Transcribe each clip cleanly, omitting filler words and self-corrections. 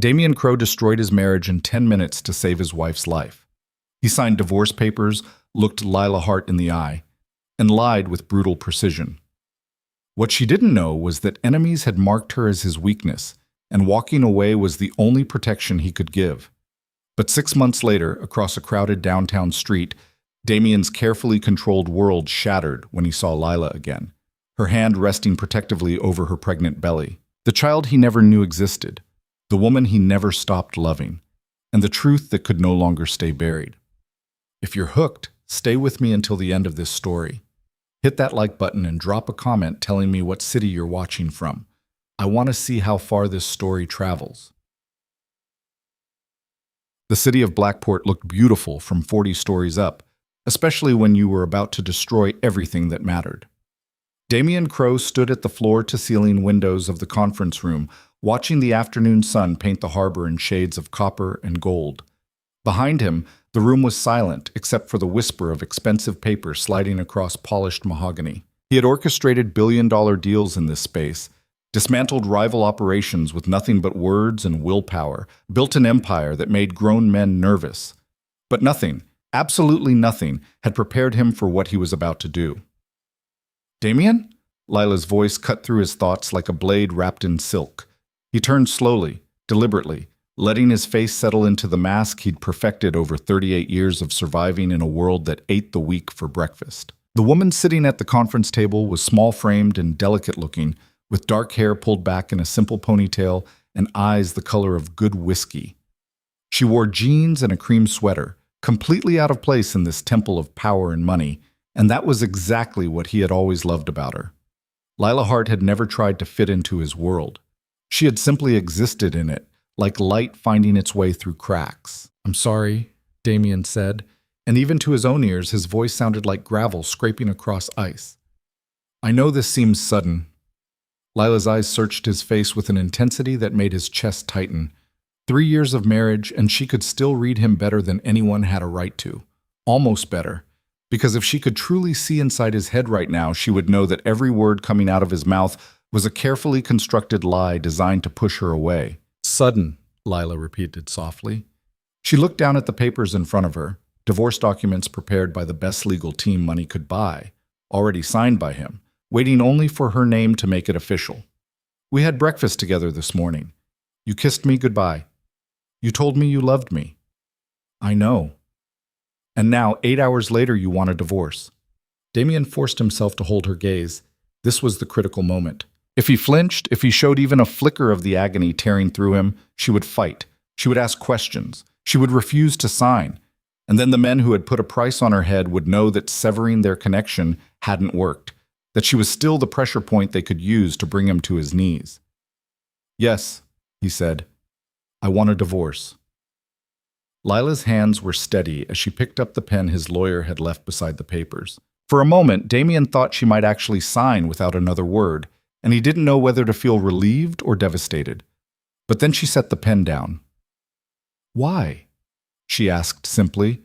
Damien Crowe destroyed his marriage in 10 minutes to save his wife's life. He signed divorce papers, looked Lila Hart in the eye, and lied with brutal precision. What she didn't know was that enemies had marked her as his weakness, and walking away was the only protection he could give. But 6 months later, across a crowded downtown street, Damien's carefully controlled world shattered when he saw Lila again, her hand resting protectively over her pregnant belly. The child he never knew existed, the woman he never stopped loving, and the truth that could no longer stay buried. If you're hooked, stay with me until the end of this story. Hit that like button and drop a comment telling me what city you're watching from. I want to see how far this story travels. The city of Blackport looked beautiful from 40 stories up, especially when you were about to destroy everything that mattered. Damien Crowe stood at the floor-to-ceiling windows of the conference room, watching the afternoon sun paint the harbor in shades of copper and gold. Behind him, the room was silent except for the whisper of expensive paper sliding across polished mahogany. He had orchestrated billion-dollar deals in this space, dismantled rival operations with nothing but words and willpower, built an empire that made grown men nervous. But nothing, absolutely nothing, had prepared him for what he was about to do. "Damien?" Lila's voice cut through his thoughts like a blade wrapped in silk. He turned slowly, deliberately, letting his face settle into the mask he'd perfected over 38 years of surviving in a world that ate the weak for breakfast. The woman sitting at the conference table was small-framed and delicate-looking, with dark hair pulled back in a simple ponytail and eyes the color of good whiskey. She wore jeans and a cream sweater, completely out of place in this temple of power and money, and that was exactly what he had always loved about her. Lila Hart had never tried to fit into his world. She had simply existed in it, like light finding its way through cracks. "I'm sorry," Damien said, and even to his own ears his voice sounded like gravel scraping across ice. "I know this seems sudden." Lila's eyes searched his face with an intensity that made his chest tighten. 3 years of marriage, and she could still read him better than anyone had a right to. Almost better. Because if she could truly see inside his head right now, she would know that every word coming out of his mouth was a carefully constructed lie designed to push her away. "Sudden," Lila repeated softly. She looked down at the papers in front of her, divorce documents prepared by the best legal team money could buy, already signed by him, waiting only for her name to make it official. "We had breakfast together this morning. You kissed me goodbye. You told me you loved me." "I know." "And now, 8 hours later, you want a divorce." Damien forced himself to hold her gaze. This was the critical moment. If he flinched, if he showed even a flicker of the agony tearing through him, she would fight. She would ask questions. She would refuse to sign. And then the men who had put a price on her head would know that severing their connection hadn't worked, that she was still the pressure point they could use to bring him to his knees. "Yes," he said, "I want a divorce." Lila's hands were steady as she picked up the pen his lawyer had left beside the papers. For a moment, Damien thought she might actually sign without another word, and he didn't know whether to feel relieved or devastated. But then she set the pen down. "Why?" she asked simply.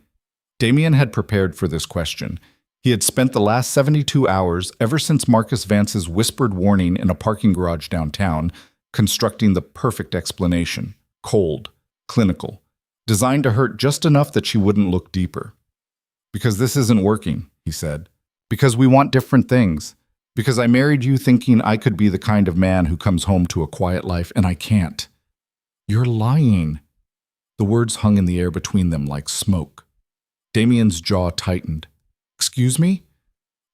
Damien had prepared for this question. He had spent the last 72 hours, ever since Marcus Vance's whispered warning in a parking garage downtown, constructing the perfect explanation. Cold, clinical, designed to hurt just enough that she wouldn't look deeper. "Because this isn't working," he said. "Because we want different things. Because I married you thinking I could be the kind of man who comes home to a quiet life, and I can't." "You're lying." The words hung in the air between them like smoke. Damien's jaw tightened. "Excuse me?"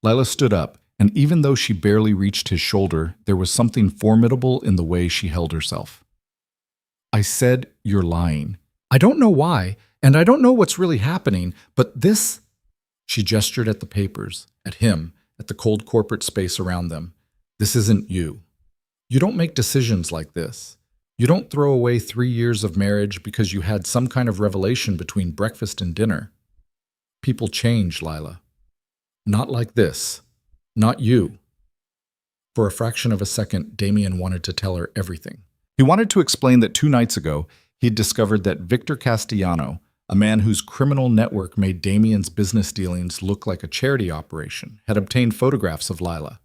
Lila stood up, and even though she barely reached his shoulder, there was something formidable in the way she held herself. "I said you're lying. I don't know why, and I don't know what's really happening, but this—" She gestured at the papers, at him, at the cold corporate space around them. "This isn't you. You don't make decisions like this. You don't throw away 3 years of marriage because you had some kind of revelation between breakfast and dinner. People change, Lila. Not like this. Not you." For a fraction of a second, Damien wanted to tell her everything. He wanted to explain that 2 nights ago, he'd discovered that Victor Castellano, a man whose criminal network made Damien's business dealings look like a charity operation, had obtained photographs of Lila.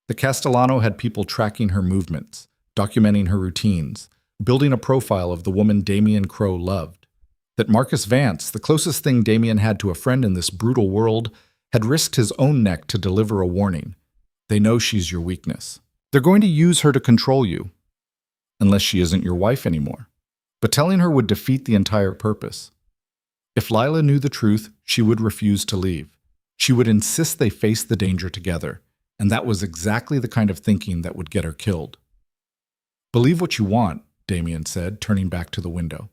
The Castellano had people tracking her movements, documenting her routines, building a profile of the woman Damien Crowe loved. That Marcus Vance, the closest thing Damien had to a friend in this brutal world, had risked his own neck to deliver a warning. They know she's your weakness. They're going to use her to control you, unless she isn't your wife anymore. But telling her would defeat the entire purpose. If Lila knew the truth, she would refuse to leave. She would insist they face the danger together, and that was exactly the kind of thinking that would get her killed. "Believe what you want," Damien said, turning back to the window.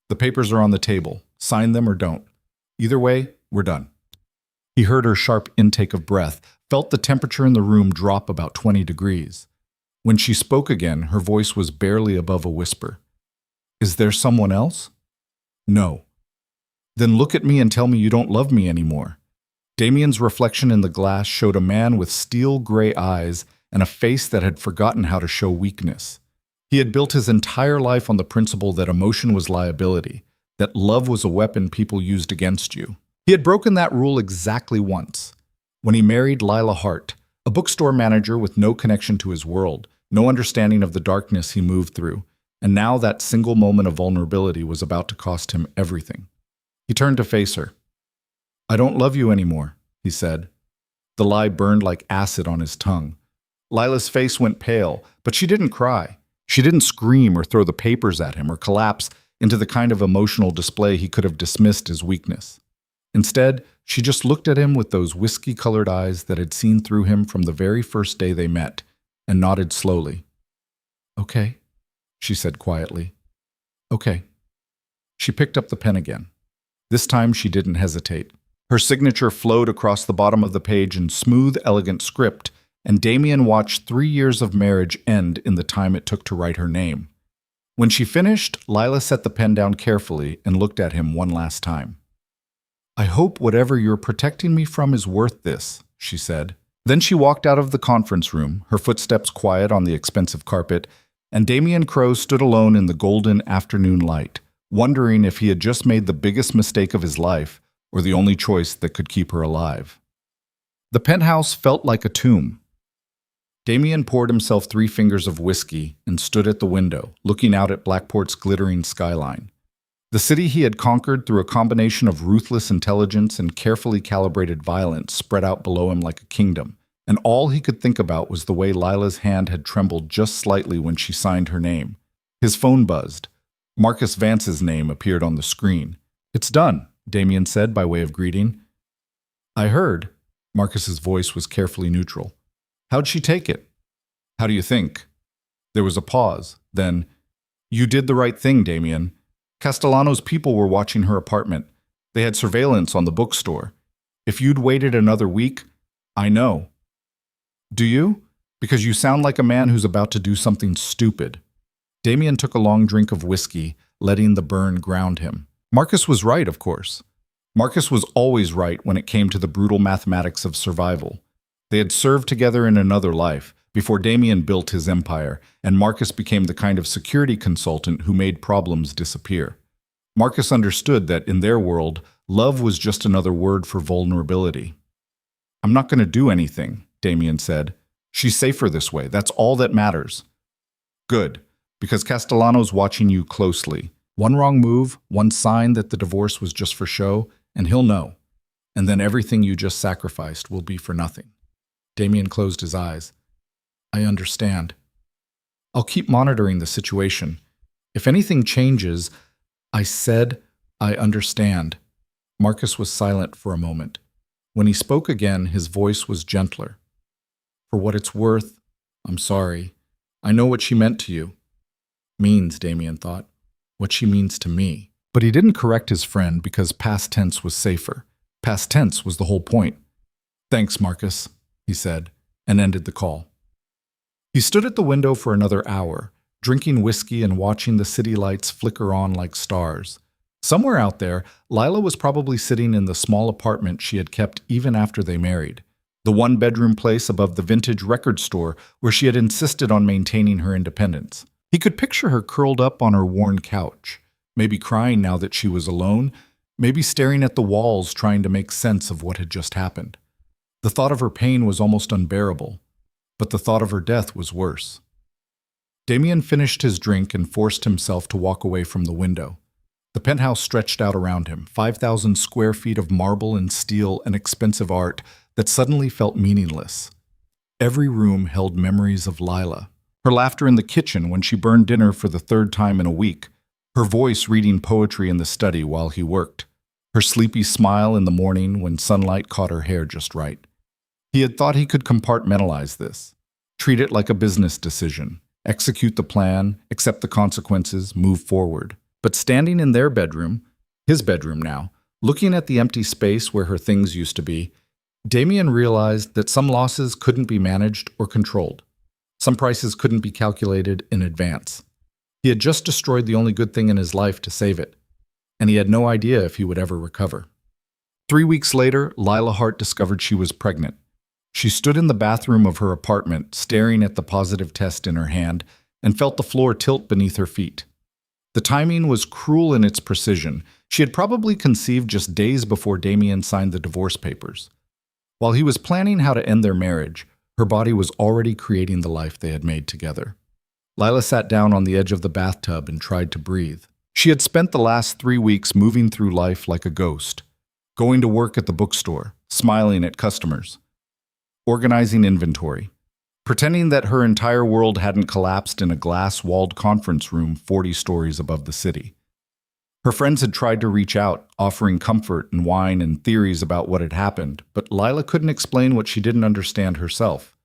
"The papers are on the table. Sign them or don't. Either way, we're done." He heard her sharp intake of breath, felt the temperature in the room drop about 20 degrees. When she spoke again, her voice was barely above a whisper. "Is there someone else?" "No." "Then look at me and tell me you don't love me anymore." Damien's reflection in the glass showed a man with steel gray eyes and a face that had forgotten how to show weakness. He had built his entire life on the principle that emotion was liability, that love was a weapon people used against you. He had broken that rule exactly once, when he married Lila Hart, a bookstore manager with no connection to his world, no understanding of the darkness he moved through, and now that single moment of vulnerability was about to cost him everything. He turned to face her. "I don't love you anymore," he said. The lie burned like acid on his tongue. Lila's face went pale, but she didn't cry. She didn't scream or throw the papers at him or collapse into the kind of emotional display he could have dismissed as weakness. Instead, she just looked at him with those whiskey-colored eyes that had seen through him from the very first day they met, and nodded slowly. "Okay," she said quietly. "Okay." She picked up the pen again. This time she didn't hesitate. Her signature flowed across the bottom of the page in smooth, elegant script, and Damien watched 3 years of marriage end in the time it took to write her name. When she finished, Lila set the pen down carefully and looked at him one last time. "I hope whatever you're protecting me from is worth this," she said. Then she walked out of the conference room, her footsteps quiet on the expensive carpet, and Damien Crowe stood alone in the golden afternoon light, wondering if he had just made the biggest mistake of his life or the only choice that could keep her alive. The penthouse felt like a tomb. Damien poured himself 3 fingers of whiskey and stood at the window, looking out at Blackport's glittering skyline. The city he had conquered through a combination of ruthless intelligence and carefully calibrated violence spread out below him like a kingdom, and all he could think about was the way Lila's hand had trembled just slightly when she signed her name. His phone buzzed. Marcus Vance's name appeared on the screen. "It's done," Damien said by way of greeting. "I heard." Marcus's voice was carefully neutral. "How'd she take it?" "How do you think?" There was a pause. Then, "You did the right thing, Damien. Castellano's people were watching her apartment. They had surveillance on the bookstore. If you'd waited another week, I know." "Do you? Because you sound like a man who's about to do something stupid." Damien took a long drink of whiskey, letting the burn ground him. Marcus was right, of course. Marcus was always right when it came to the brutal mathematics of survival. They had served together in another life, before Damien built his empire, and Marcus became the kind of security consultant who made problems disappear. Marcus understood that in their world, love was just another word for vulnerability. "I'm not going to do anything," Damien said. "She's safer this way. That's all that matters." "Good, because Castellano's watching you closely. One wrong move, one sign that the divorce was just for show, and he'll know. And then everything you just sacrificed will be for nothing." Damien closed his eyes. "I understand. I'll keep monitoring the situation. If anything changes..." "I said, I understand." Marcus was silent for a moment. When he spoke again, his voice was gentler. "For what it's worth, I'm sorry. I know what she meant to you." Means, Damien thought. What she means to me. But he didn't correct his friend because past tense was safer. Past tense was the whole point. "Thanks, Marcus," he said, and ended the call. He stood at the window for another hour, drinking whiskey and watching the city lights flicker on like stars. Somewhere out there, Lila was probably sitting in the small apartment she had kept even after they married, the one-bedroom place above the vintage record store where she had insisted on maintaining her independence. He could picture her curled up on her worn couch, maybe crying now that she was alone, maybe staring at the walls trying to make sense of what had just happened. The thought of her pain was almost unbearable, but the thought of her death was worse. Damien finished his drink and forced himself to walk away from the window. The penthouse stretched out around him, 5,000 square feet of marble and steel and expensive art that suddenly felt meaningless. Every room held memories of Lila. Her laughter in the kitchen when she burned dinner for the third time in a week. Her voice reading poetry in the study while he worked. Her sleepy smile in the morning when sunlight caught her hair just right. He had thought he could compartmentalize this. Treat it like a business decision. Execute the plan, accept the consequences, move forward. But standing in their bedroom, his bedroom now, looking at the empty space where her things used to be, Damien realized that some losses couldn't be managed or controlled. Some prices couldn't be calculated in advance. He had just destroyed the only good thing in his life to save it, and he had no idea if he would ever recover. 3 weeks later, Lila Hart discovered she was pregnant. She stood in the bathroom of her apartment, staring at the positive test in her hand, and felt the floor tilt beneath her feet. The timing was cruel in its precision. She had probably conceived just days before Damien signed the divorce papers. While he was planning how to end their marriage, her body was already creating the life they had made together. Lila sat down on the edge of the bathtub and tried to breathe. She had spent the last 3 weeks moving through life like a ghost, going to work at the bookstore, smiling at customers, organizing inventory, pretending that her entire world hadn't collapsed in a glass-walled conference room 40 stories above the city. Her friends had tried to reach out, offering comfort and wine and theories about what had happened, but Lila couldn't explain what she didn't understand herself.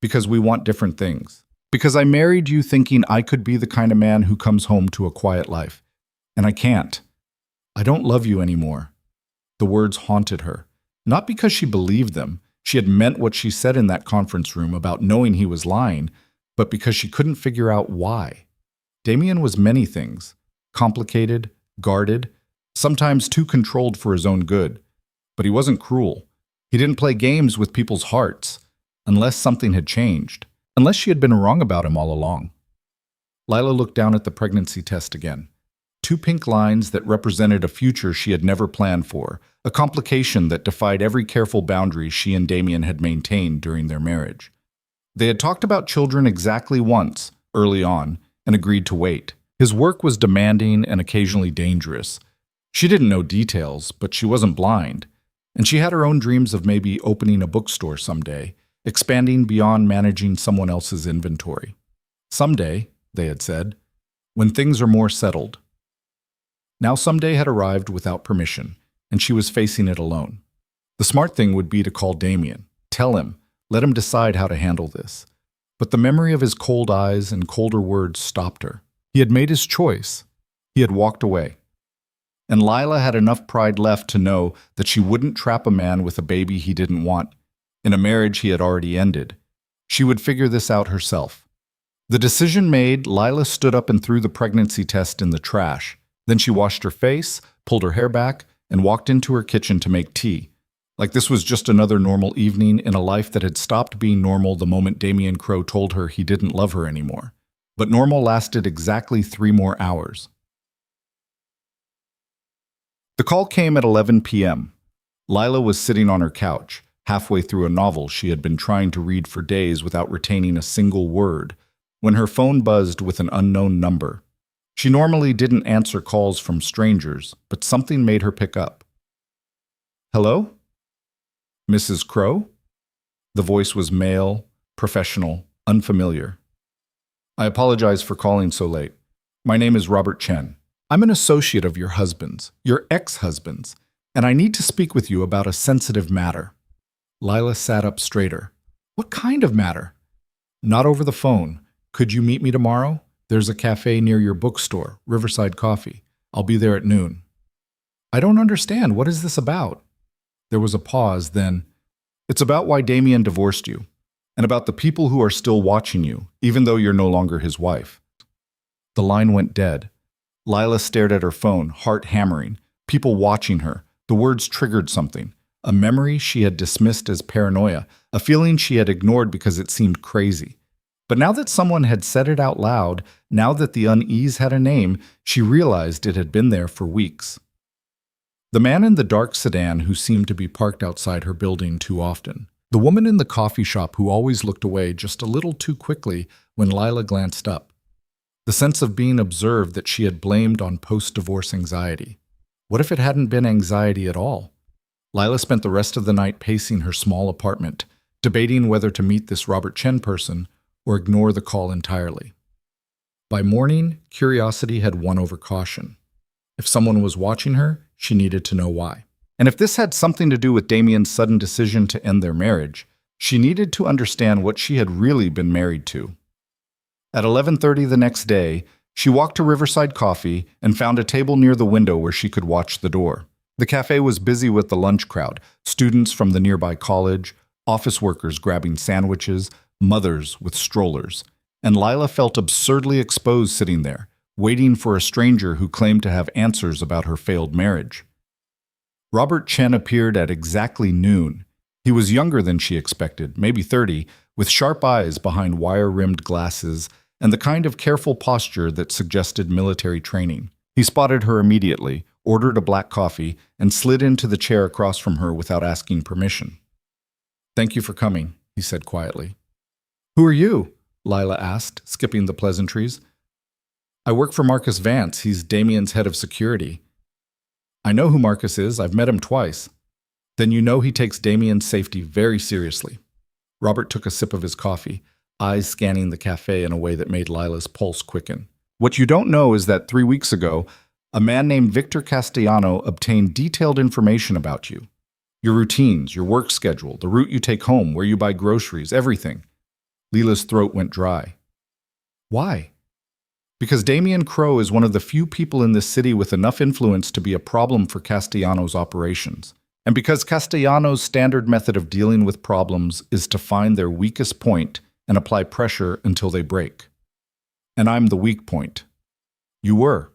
Because we want different things. Because I married you thinking I could be the kind of man who comes home to a quiet life. And I can't. I don't love you anymore. The words haunted her. Not because she believed them. She had meant what she said in that conference room about knowing he was lying, but because she couldn't figure out why. Damien was many things. Complicated, guarded, sometimes too controlled for his own good. But he wasn't cruel. He didn't play games with people's hearts, unless something had changed, unless she had been wrong about him all along. Lila looked down at the pregnancy test again. 2 pink lines that represented a future she had never planned for, a complication that defied every careful boundary she and Damien had maintained during their marriage. They had talked about children exactly once, early on, and agreed to wait. His work was demanding and occasionally dangerous. She didn't know details, but she wasn't blind, and she had her own dreams of maybe opening a bookstore someday, expanding beyond managing someone else's inventory. Someday, they had said, when things are more settled. Now someday had arrived without permission, and she was facing it alone. The smart thing would be to call Damien, tell him, let him decide how to handle this. But the memory of his cold eyes and colder words stopped her. He had made his choice. He had walked away. And Lila had enough pride left to know that she wouldn't trap a man with a baby he didn't want, in a marriage he had already ended. She would figure this out herself. The decision made, Lila stood up and threw the pregnancy test in the trash. Then she washed her face, pulled her hair back, and walked into her kitchen to make tea. Like this was just another normal evening in a life that had stopped being normal the moment Damien Crowe told her he didn't love her anymore. But normal lasted exactly 3 more hours. The call came at 11 p.m. Lila was sitting on her couch, halfway through a novel she had been trying to read for days without retaining a single word, when her phone buzzed with an unknown number. She normally didn't answer calls from strangers, but something made her pick up. Hello? Mrs. Crowe? The voice was male, professional, unfamiliar. I apologize for calling so late. My name is Robert Chen. I'm an associate of your husband's, your ex-husband's, and I need to speak with you about a sensitive matter. Lila sat up straighter. What kind of matter? Not over the phone. Could you meet me tomorrow? There's a cafe near your bookstore, Riverside Coffee. I'll be there at noon. I don't understand. What is this about? There was a pause, then, it's about why Damien divorced you, and about the people who are still watching you, even though you're no longer his wife. The line went dead. Lila stared at her phone, heart hammering, people watching her. The words triggered something, a memory she had dismissed as paranoia, a feeling she had ignored because it seemed crazy. But now that someone had said it out loud, now that the unease had a name, she realized it had been there for weeks. The man in the dark sedan who seemed to be parked outside her building too often. The woman in the coffee shop who always looked away just a little too quickly when Lila glanced up. The sense of being observed that she had blamed on post-divorce anxiety. What if it hadn't been anxiety at all? Lila spent the rest of the night pacing her small apartment, debating whether to meet this Robert Chen person or ignore the call entirely. By morning, curiosity had won over caution. If someone was watching her, she needed to know why. And if this had something to do with Damien's sudden decision to end their marriage, she needed to understand what she had really been married to. At 11:30 the next day, she walked to Riverside Coffee and found a table near the window where she could watch the door. The cafe was busy with the lunch crowd, students from the nearby college, office workers grabbing sandwiches, mothers with strollers, and Lila felt absurdly exposed sitting there, waiting for a stranger who claimed to have answers about her failed marriage. Robert Chen appeared at exactly noon. He was younger than she expected, maybe 30, with sharp eyes behind wire-rimmed glasses and the kind of careful posture that suggested military training. He spotted her immediately, ordered a black coffee, and slid into the chair across from her without asking permission. "Thank you for coming," he said quietly. "Who are you?" Lila asked, skipping the pleasantries. "I work for Marcus Vance. He's Damien's head of security." "I know who Marcus is. I've met him twice." "Then you know he takes Damien's safety very seriously." Robert took a sip of his coffee, eyes scanning the cafe in a way that made Lila's pulse quicken. "What you don't know is that 3 weeks ago, a man named Victor Castellano obtained detailed information about you. Your routines, your work schedule, the route you take home, where you buy groceries, everything." Lila's throat went dry. "Why?" "Because Damien Crowe is one of the few people in this city with enough influence to be a problem for Castellano's operations. And because Castellano's standard method of dealing with problems is to find their weakest point and apply pressure until they break. And I'm the weak point." "You were,"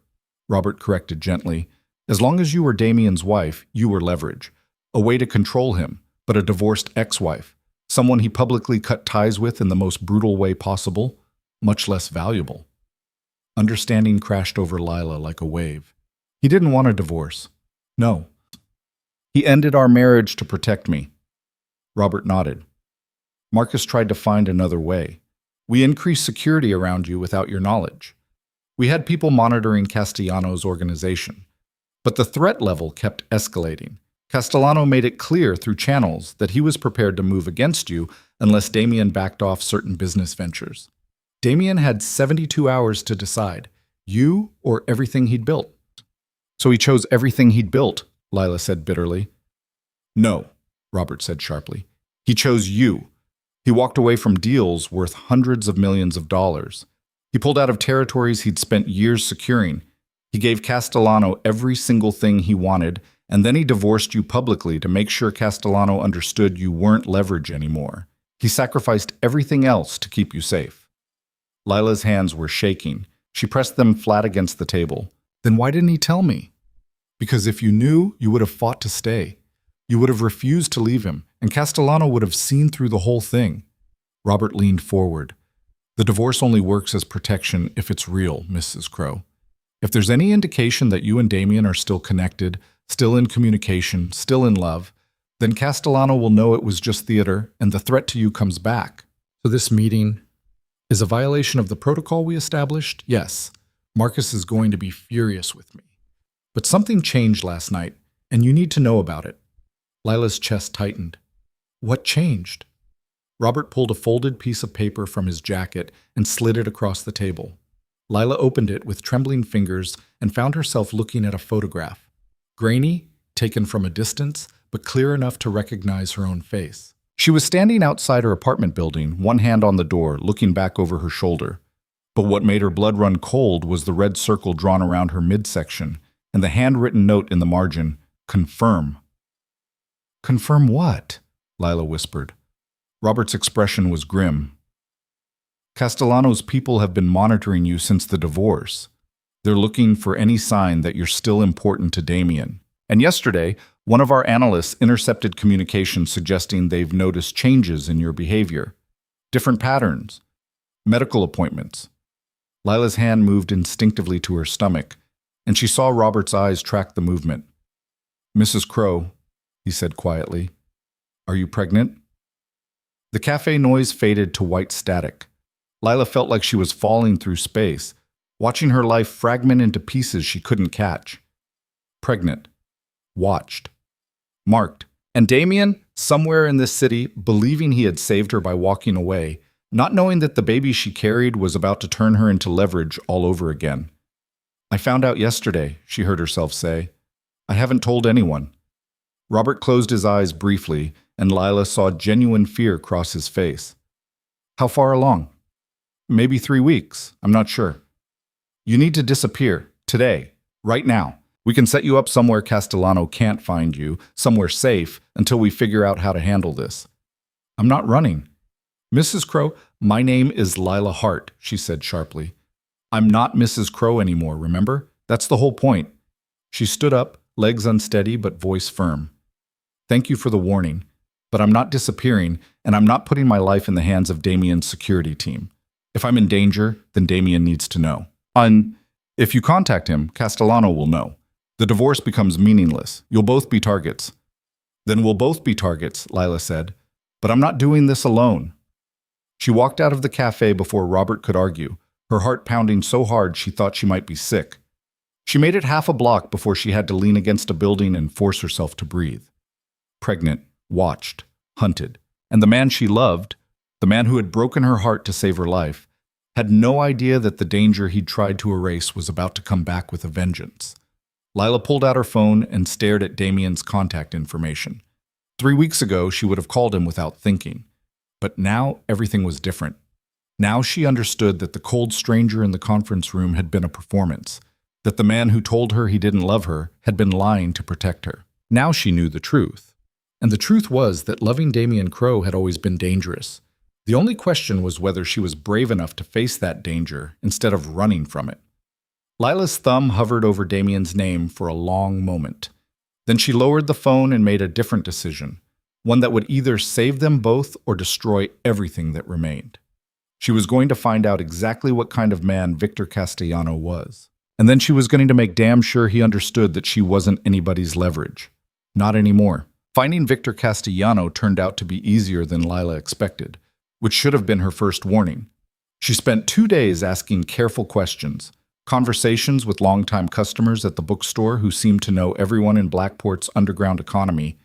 Robert corrected gently. "As long as you were Damien's wife, you were leverage. A way to control him, but a divorced ex-wife. Someone he publicly cut ties with in the most brutal way possible, much less valuable." Understanding crashed over Lila like a wave. "He didn't want a divorce." "No. He ended our marriage to protect me." Robert nodded. "Marcus tried to find another way. We increased security around you without your knowledge. We had people monitoring Castellano's organization. But the threat level kept escalating. Castellano made it clear through channels that he was prepared to move against you unless Damien backed off certain business ventures. Damien had 72 hours to decide, you or everything he'd built. So he chose everything he'd built, Lila said bitterly. "No," Robert said sharply. "He chose you. He walked away from deals worth hundreds of millions of dollars. He pulled out of territories he'd spent years securing. He gave Castellano every single thing he wanted, and then he divorced you publicly to make sure Castellano understood you weren't leverage anymore. He sacrificed everything else to keep you safe." Lila's hands were shaking. She pressed them flat against the table. "Then why didn't he tell me?" "Because if you knew, you would have fought to stay. You would have refused to leave him, and Castellano would have seen through the whole thing." Robert leaned forward. "The divorce only works as protection if it's real, Mrs. Crowe. If there's any indication that you and Damien are still connected, still in communication, still in love, then Castellano will know it was just theater and the threat to you comes back. So this meeting is a violation of the protocol we established? Yes. Marcus is going to be furious with me. But something changed last night, and you need to know about it." Lila's chest tightened. "What changed?" Robert pulled a folded piece of paper from his jacket and slid it across the table. Lila opened it with trembling fingers and found herself looking at a photograph. Grainy, taken from a distance, but clear enough to recognize her own face. She was standing outside her apartment building, one hand on the door, looking back over her shoulder. But what made her blood run cold was the red circle drawn around her midsection, and the handwritten note in the margin, "Confirm." "Confirm what?" Lila whispered. Robert's expression was grim. "Castellano's people have been monitoring you since the divorce. They're looking for any sign that you're still important to Damien. And yesterday, one of our analysts intercepted communication suggesting they've noticed changes in your behavior. Different patterns. Medical appointments." Lila's hand moved instinctively to her stomach, and she saw Robert's eyes track the movement. "Mrs. Crowe," he said quietly, "are you pregnant?" The cafe noise faded to white static. Lila felt like she was falling through space. watching her life fragment into pieces she couldn't catch. Pregnant. Watched. Marked. And Damien, somewhere in this city, believing he had saved her by walking away, not knowing that the baby she carried was about to turn her into leverage all over again. I found out yesterday, she heard herself say. I haven't told anyone. Robert closed his eyes briefly, and Lila saw genuine fear cross his face. How far along? Maybe 3 weeks. I'm not sure. You need to disappear. Today. Right now. We can set you up somewhere Castellano can't find you, somewhere safe, until we figure out how to handle this. I'm not running. Mrs. Crow, my name is Lila Hart, she said sharply. I'm not Mrs. Crow anymore, remember? That's the whole point. She stood up, legs unsteady but voice firm. Thank you for the warning, but I'm not disappearing, and I'm not putting my life in the hands of Damien's security team. If I'm in danger, then Damien needs to know. If you contact him, Castellano will know. The divorce becomes meaningless. You'll both be targets. Then we'll both be targets, Lila said. But I'm not doing this alone. She walked out of the cafe before Robert could argue, her heart pounding so hard she thought she might be sick. She made it half a block before she had to lean against a building and force herself to breathe. Pregnant, watched, hunted, and the man she loved, the man who had broken her heart to save her life, had no idea that the danger he'd tried to erase was about to come back with a vengeance. Lila pulled out her phone and stared at Damien's contact information. 3 weeks ago, she would have called him without thinking. But now, everything was different. Now she understood that the cold stranger in the conference room had been a performance, that the man who told her he didn't love her had been lying to protect her. Now she knew the truth. And the truth was that loving Damien Crow had always been dangerous. The only question was whether she was brave enough to face that danger instead of running from it. Lila's thumb hovered over Damien's name for a long moment. Then she lowered the phone and made a different decision, one that would either save them both or destroy everything that remained. She was going to find out exactly what kind of man Victor Castellano was. And then she was going to make damn sure he understood that she wasn't anybody's leverage. Not anymore. Finding Victor Castellano turned out to be easier than Lila expected, which should have been her first warning. She spent 2 days asking careful questions, conversations with longtime customers at the bookstore who seemed to know everyone in Blackport's underground economy,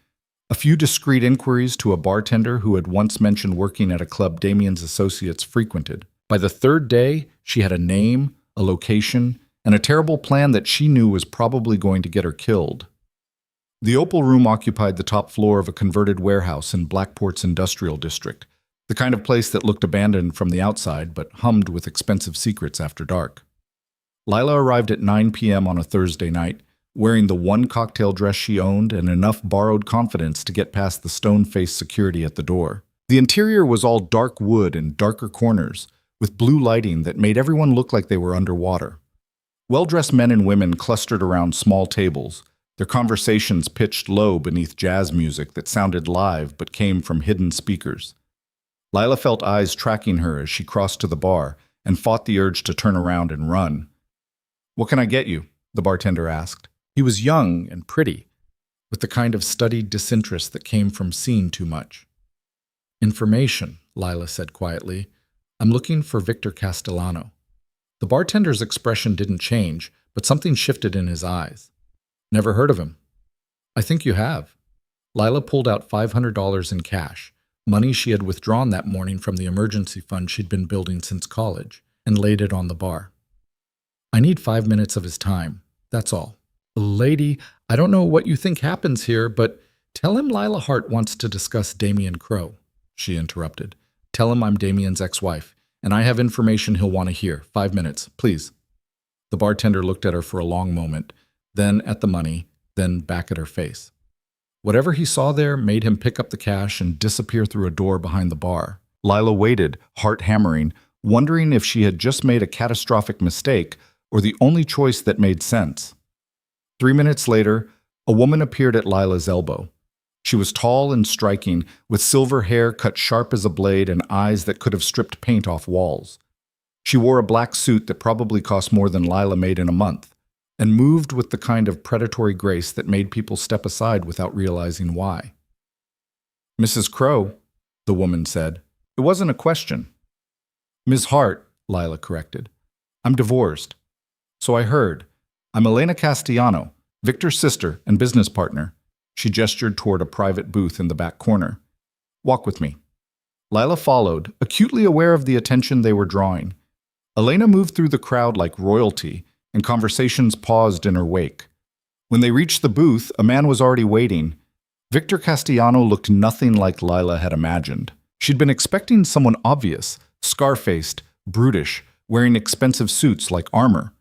a few discreet inquiries to a bartender who had once mentioned working at a club Damien's associates frequented. By the 3rd day, she had a name, a location, and a terrible plan that she knew was probably going to get her killed. The Opal Room occupied the top floor of a converted warehouse in Blackport's industrial district, the kind of place that looked abandoned from the outside but hummed with expensive secrets after dark. Lila arrived at 9 p.m. on a Thursday night, wearing the one cocktail dress she owned and enough borrowed confidence to get past the stone-faced security at the door. The interior was all dark wood and darker corners, with blue lighting that made everyone look like they were underwater. Well-dressed men and women clustered around small tables, their conversations pitched low beneath jazz music that sounded live but came from hidden speakers. Lila felt eyes tracking her as she crossed to the bar and fought the urge to turn around and run. "What can I get you?" the bartender asked. He was young and pretty, with the kind of studied disinterest that came from seeing too much. "Information," Lila said quietly. "I'm looking for Victor Castellano." The bartender's expression didn't change, but something shifted in his eyes. "Never heard of him." "I think you have." Lila pulled out $500 in cash, money she had withdrawn that morning from the emergency fund she'd been building since college, and laid it on the bar. "I need 5 minutes of his time, that's all." "Lady, I don't know what you think happens here, but tell him Lila Hart wants to discuss Damien Crow," she interrupted. "Tell him I'm Damien's ex-wife, and I have information he'll want to hear. 5 minutes, please." The bartender looked at her for a long moment, then at the money, then back at her face. Whatever he saw there made him pick up the cash and disappear through a door behind the bar. Lila waited, heart hammering, wondering if she had just made a catastrophic mistake or the only choice that made sense. 3 minutes later, a woman appeared at Lila's elbow. She was tall and striking, with silver hair cut sharp as a blade and eyes that could have stripped paint off walls. She wore a black suit that probably cost more than Lila made in a month, and moved with the kind of predatory grace that made people step aside without realizing why. "Mrs. Crow," the woman said. It wasn't a question. "Ms. Hart," Lila corrected. "I'm divorced. So I heard. I'm Elena Castellano, Victor's sister and business partner. She gestured toward a private booth in the back corner. Walk with me. Lila followed, acutely aware of the attention they were drawing. Elena moved through the crowd like royalty, and conversations paused in her wake. When they reached the booth, a man was already waiting. Victor Castellano looked nothing like Lila had imagined. She'd been expecting someone obvious, scar-faced, brutish, wearing expensive suits like armor.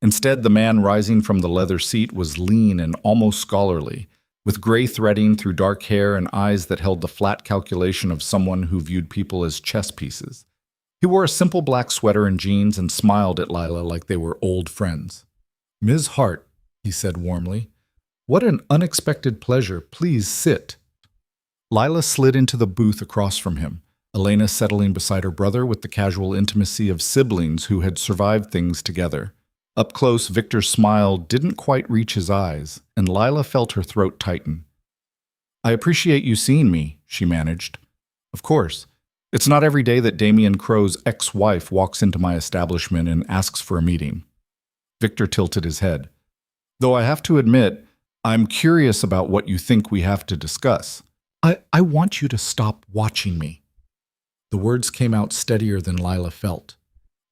Instead, the man rising from the leather seat was lean and almost scholarly, with gray threading through dark hair and eyes that held the flat calculation of someone who viewed people as chess pieces. He wore a simple black sweater and jeans and smiled at Lila like they were old friends. "Ms. Hart," he said warmly, "what an unexpected pleasure. Please sit." Lila slid into the booth across from him, Elena settling beside her brother with the casual intimacy of siblings who had survived things together. Up close, Victor's smile didn't quite reach his eyes, and Lila felt her throat tighten. "I appreciate you seeing me," she managed. "Of course. It's not every day that Damien Crow's ex-wife walks into my establishment and asks for a meeting." Victor tilted his head. "Though I have to admit, I'm curious about what you think we have to discuss. I want you to stop watching me." The words came out steadier than Lila felt.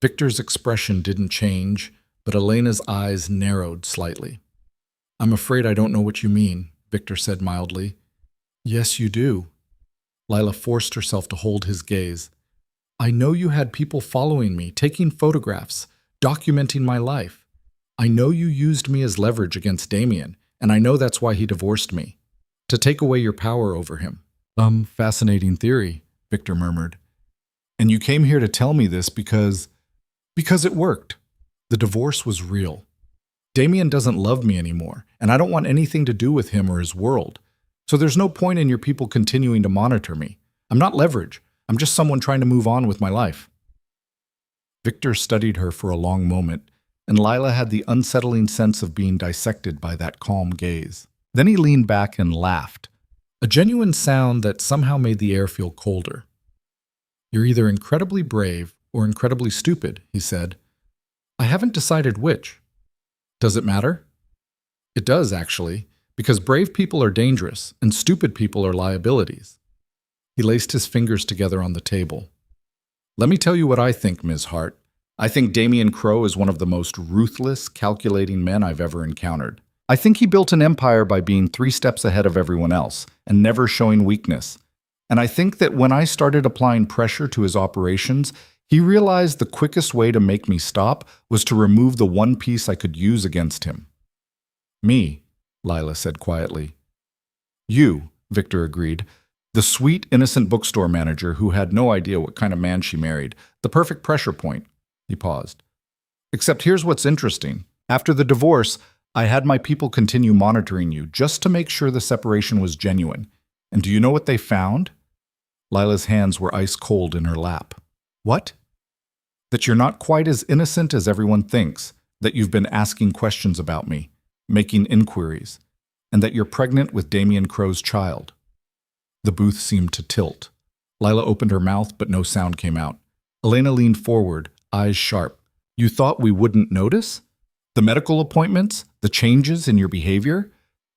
Victor's expression didn't change, but Elena's eyes narrowed slightly. "I'm afraid I don't know what you mean," Victor said mildly. "Yes, you do." Lila forced herself to hold his gaze. "I know you had people following me, taking photographs, documenting my life. I know you used me as leverage against Damien, and I know that's why he divorced me. To take away your power over him." Fascinating theory," Victor murmured. "And you came here to tell me this because it worked. The divorce was real. Damien doesn't love me anymore, and I don't want anything to do with him or his world. So there's no point in your people continuing to monitor me. I'm not leverage. I'm just someone trying to move on with my life." Victor studied her for a long moment, and Lila had the unsettling sense of being dissected by that calm gaze. Then he leaned back and laughed, a genuine sound that somehow made the air feel colder. "You're either incredibly brave or incredibly stupid," he said. "I haven't decided which. Does it matter?" "It does, actually, because brave people are dangerous and stupid people are liabilities." He laced his fingers together on the table. "Let me tell you what I think, Ms. Hart. I think Damien Crow is one of the most ruthless, calculating men I've ever encountered. I think he built an empire by being 3 steps ahead of everyone else and never showing weakness. And I think that when I started applying pressure to his operations, he realized the quickest way to make me stop was to remove the one piece I could use against him." "Me," Lila said quietly. "You," Victor agreed. "The sweet, innocent bookstore manager who had no idea what kind of man she married. The perfect pressure point." He paused. "Except here's what's interesting. After the divorce, I had my people continue monitoring you just to make sure the separation was genuine. And do you know what they found?" Lila's hands were ice cold in her lap. "What?" "That you're not quite as innocent as everyone thinks, that you've been asking questions about me, making inquiries, and that you're pregnant with Damien Crow's child." The booth seemed to tilt. Lila opened her mouth, but no sound came out. Elena leaned forward, eyes sharp. "You thought we wouldn't notice? The medical appointments? The changes in your behavior?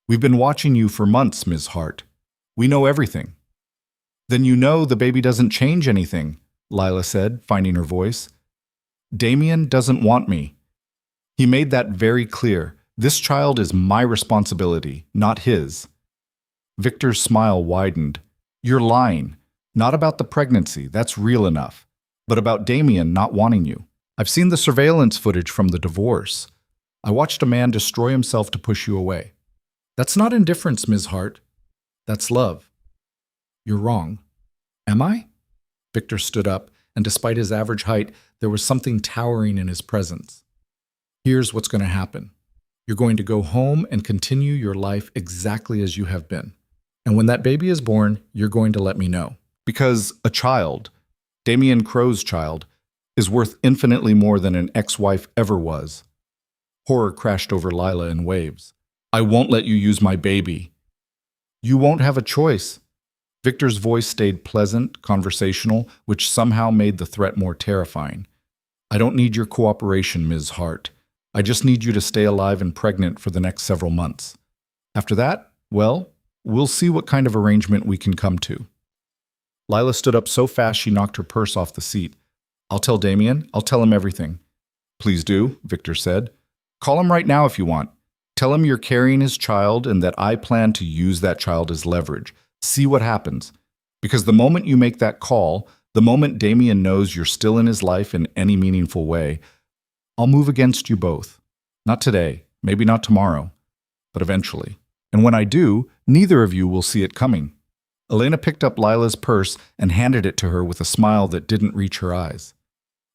We've been watching you for months, Ms. Hart. We know everything." "Then you know the baby doesn't change anything," Lila said, finding her voice. "Damien doesn't want me. He made that very clear. This child is my responsibility, not his." Victor's smile widened. "You're lying. Not about the pregnancy, that's real enough, but about Damien not wanting you. I've seen the surveillance footage from the divorce. I watched a man destroy himself to push you away. That's not indifference, Ms. Hart. That's love." "You're wrong." "Am I?" Victor stood up, and despite his average height, there was something towering in his presence. "Here's what's going to happen. You're going to go home and continue your life exactly as you have been. And when that baby is born, you're going to let me know. Because a child, Damien Crow's child, is worth infinitely more than an ex-wife ever was." Horror crashed over Lila in waves. "I won't let you use my baby." "You won't have a choice." Victor's voice stayed pleasant, conversational, which somehow made the threat more terrifying. "I don't need your cooperation, Ms. Hart. I just need you to stay alive and pregnant for the next several months. After that, well, we'll see what kind of arrangement we can come to." Lila stood up so fast she knocked her purse off the seat. "I'll tell Damien. I'll tell him everything." "Please do," Victor said. "Call him right now if you want. Tell him you're carrying his child and that I plan to use that child as leverage. See what happens. Because the moment you make that call, the moment Damien knows you're still in his life in any meaningful way, I'll move against you both. Not today, maybe not tomorrow, but eventually. And when I do, neither of you will see it coming." Elena picked up Lila's purse and handed it to her with a smile that didn't reach her eyes.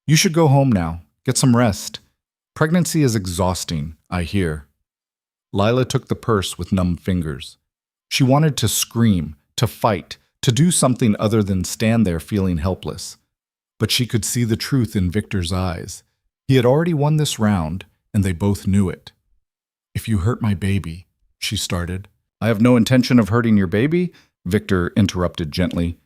"You should go home now. Get some rest. Pregnancy is exhausting, I hear." Lila took the purse with numb fingers. She wanted to scream, to fight, to do something other than stand there feeling helpless. But she could see the truth in Victor's eyes. He had already won this round, and they both knew it. "If you hurt my baby," she started. "I have no intention of hurting your baby," Victor interrupted gently.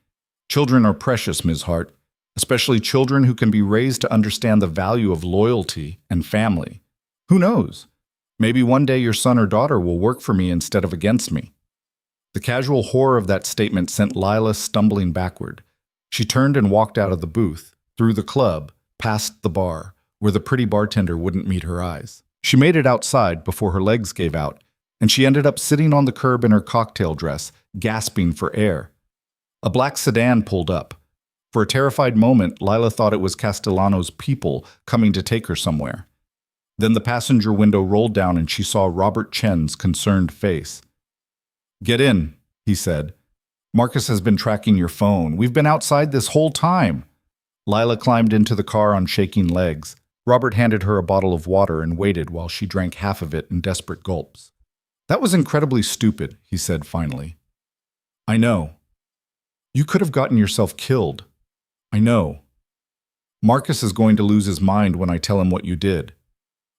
"Children are precious, Ms. Hart, especially children who can be raised to understand the value of loyalty and family. Who knows? Maybe one day your son or daughter will work for me instead of against me." The casual horror of that statement sent Lila stumbling backward. She turned and walked out of the booth, through the club, past the bar, where the pretty bartender wouldn't meet her eyes. She made it outside before her legs gave out, and she ended up sitting on the curb in her cocktail dress, gasping for air. A black sedan pulled up. For a terrified moment, Lila thought it was Castellano's people coming to take her somewhere. Then the passenger window rolled down and she saw Robert Chen's concerned face. "Get in," he said. "Marcus has been tracking your phone. We've been outside this whole time." Lila climbed into the car on shaking legs. Robert handed her a bottle of water and waited while she drank half of it in desperate gulps. "That was incredibly stupid," he said finally. "I know. You could have gotten yourself killed. I know. Marcus is going to lose his mind when I tell him what you did.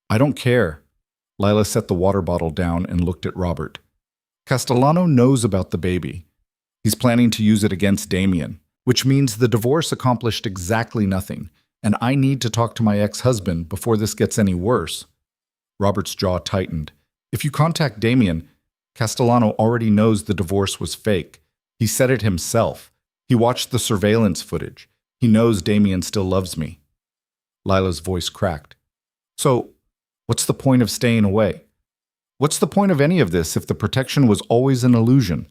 I don't care." Lila set the water bottle down and looked at Robert. "Castellano knows about the baby. He's planning to use it against Damien, which means the divorce accomplished exactly nothing, and I need to talk to my ex-husband before this gets any worse." Robert's jaw tightened. "If you contact Damien, Castellano already knows the divorce was fake. He said it himself. He watched the surveillance footage. He knows Damien still loves me." Lila's voice cracked. "So, what's the point of staying away? What's the point of any of this if the protection was always an illusion?"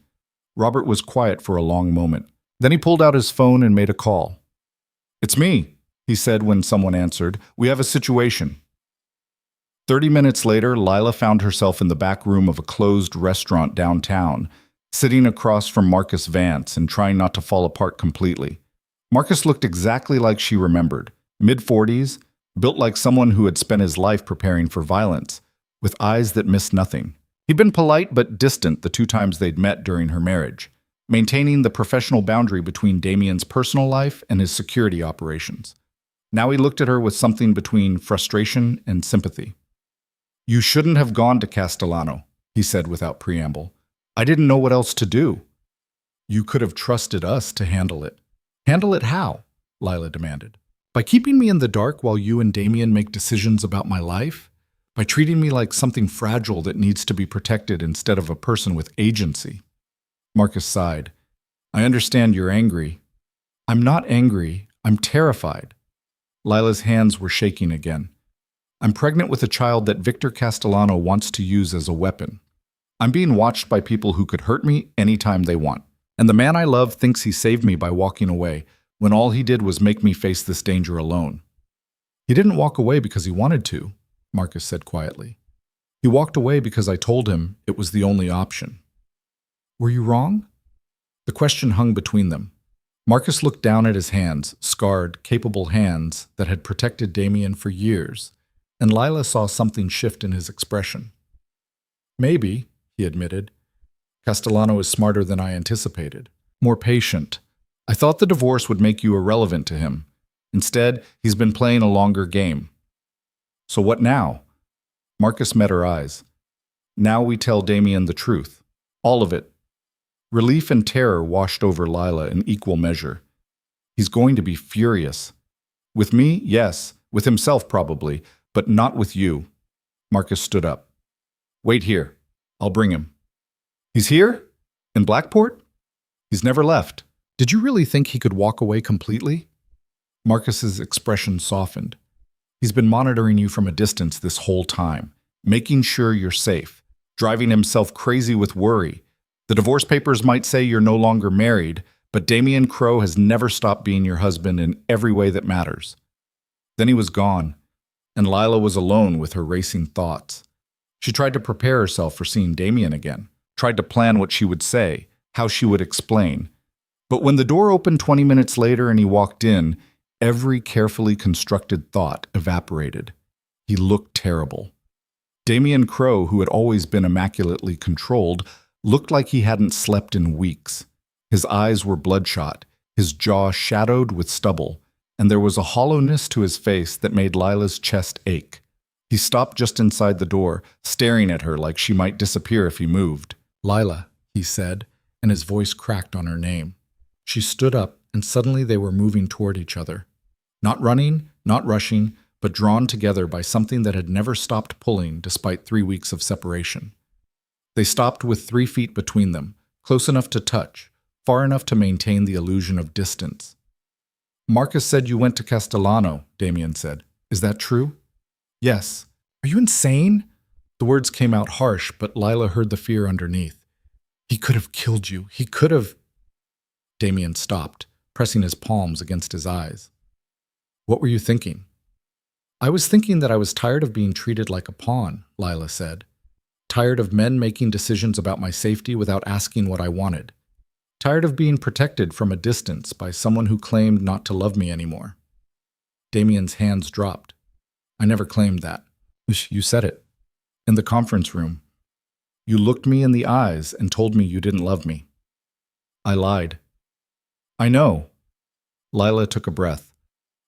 Robert was quiet for a long moment. Then he pulled out his phone and made a call. "It's me," he said when someone answered. "We have a situation." 30 minutes later, Lila found herself in the back room of a closed restaurant downtown, sitting across from Marcus Vance and trying not to fall apart completely. Marcus looked exactly like she remembered, mid-40s, built like someone who had spent his life preparing for violence, with eyes that missed nothing. He'd been polite but distant the 2 times they'd met during her marriage, maintaining the professional boundary between Damien's personal life and his security operations. Now he looked at her with something between frustration and sympathy. "You shouldn't have gone to Castellano," he said without preamble. "I didn't know what else to do." "You could have trusted us to handle it." "Handle it how?" Lila demanded. "By keeping me in the dark while you and Damien make decisions about my life? By treating me like something fragile that needs to be protected instead of a person with agency?" Marcus sighed. "I understand you're angry." "I'm not angry. I'm terrified." Lila's hands were shaking again. "I'm pregnant with a child that Victor Castellano wants to use as a weapon. I'm being watched by people who could hurt me anytime they want. And the man I love thinks he saved me by walking away, when all he did was make me face this danger alone." "He didn't walk away because he wanted to," Marcus said quietly. "He walked away because I told him it was the only option." "Were you wrong?" The question hung between them. Marcus looked down at his hands, scarred, capable hands that had protected Damien for years, and Lila saw something shift in his expression. "Maybe," he admitted. "Castellano is smarter than I anticipated, more patient. I thought the divorce would make you irrelevant to him. Instead, he's been playing a longer game." "So what now?" Marcus met her eyes. "Now we tell Damien the truth. All of it." Relief and terror washed over Lila in equal measure. "He's going to be furious. With me, yes. With himself, probably. But not with you. Marcus stood up. Wait here. I'll bring him. He's here? In Blackport? He's never left. Did you really think he could walk away completely? Marcus's expression softened. He's been monitoring you from a distance this whole time, making sure you're safe, driving himself crazy with worry. The divorce papers might say you're no longer married, but Damien Crowe has never stopped being your husband in every way that matters. Then he was gone, and Lila was alone with her racing thoughts. She tried to prepare herself for seeing Damien again, tried to plan what she would say, how she would explain. But when the door opened 20 minutes later and he walked in, every carefully constructed thought evaporated. He looked terrible. Damien Crowe, who had always been immaculately controlled, looked like he hadn't slept in weeks. His eyes were bloodshot, his jaw shadowed with stubble, and there was a hollowness to his face that made Lila's chest ache. He stopped just inside the door, staring at her like she might disappear if he moved. "Lila," he said, and his voice cracked on her name. She stood up, and suddenly they were moving toward each other. Not running, not rushing, but drawn together by something that had never stopped pulling despite 3 weeks of separation. They stopped with 3 feet between them, close enough to touch, far enough to maintain the illusion of distance. "Marcus said you went to Castellano," Damien said. "Is that true?" "Yes." "Are you insane?" The words came out harsh, but Lila heard the fear underneath. "He could have killed you. He could have—" Damien stopped, pressing his palms against his eyes. "What were you thinking?" "I was thinking that I was tired of being treated like a pawn," Lila said. "Tired of men making decisions about my safety without asking what I wanted. Tired of being protected from a distance by someone who claimed not to love me anymore." Damien's hands dropped. "I never claimed that." "You said it. In the conference room. You looked me in the eyes and told me you didn't love me." "I lied." "I know." Lila took a breath.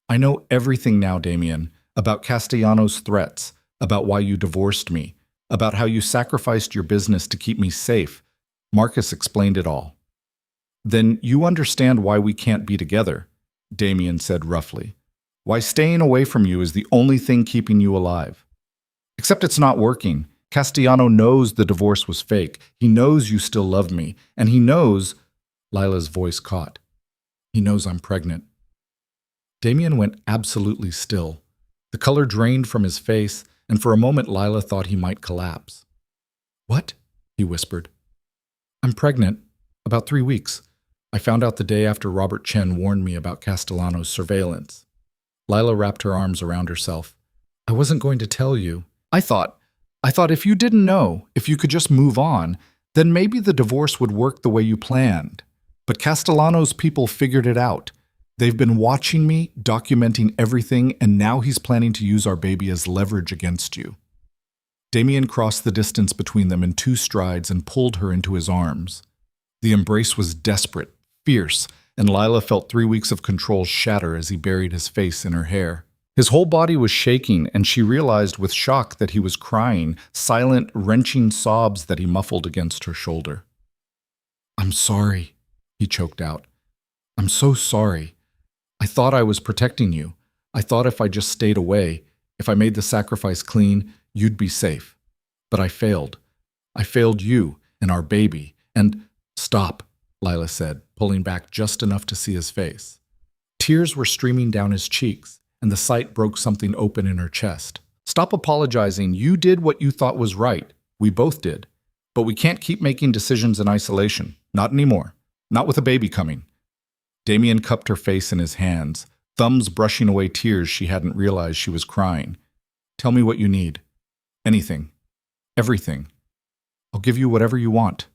"I know everything now, Damien, about Castellanos' threats, about why you divorced me, about how you sacrificed your business to keep me safe. Marcus explained it all." "Then you understand why we can't be together," Damien said roughly. "Why staying away from you is the only thing keeping you alive. Except it's not working. Castellano knows the divorce was fake. He knows you still love me. And he knows—" Lila's voice caught. "He knows I'm pregnant." Damien went absolutely still. The color drained from his face, and for a moment Lila thought he might collapse. "What?" he whispered. "I'm pregnant. About 3 weeks. I found out the day after Robert Chen warned me about Castellano's surveillance." Lila wrapped her arms around herself. "I wasn't going to tell you. I thought if you didn't know, if you could just move on, then maybe the divorce would work the way you planned. But Castellano's people figured it out. They've been watching me, documenting everything, and now he's planning to use our baby as leverage against you." Damien crossed the distance between them in 2 strides and pulled her into his arms. The embrace was desperate, fierce, and Lila felt 3 weeks of control shatter as he buried his face in her hair. His whole body was shaking, and she realized with shock that he was crying, silent, wrenching sobs that he muffled against her shoulder. "I'm sorry," he choked out. "I'm so sorry. I thought I was protecting you. I thought if I just stayed away, if I made the sacrifice clean, you'd be safe. But I failed. I failed you and our baby, and—" "Stop," Lila said, pulling back just enough to see his face. Tears were streaming down his cheeks, and the sight broke something open in her chest. "Stop apologizing. You did what you thought was right. We both did. But we can't keep making decisions in isolation. Not anymore. Not with a baby coming." Damien cupped her face in his hands, thumbs brushing away tears she hadn't realized she was crying. "Tell me what you need. Anything. Everything. I'll give you whatever you want."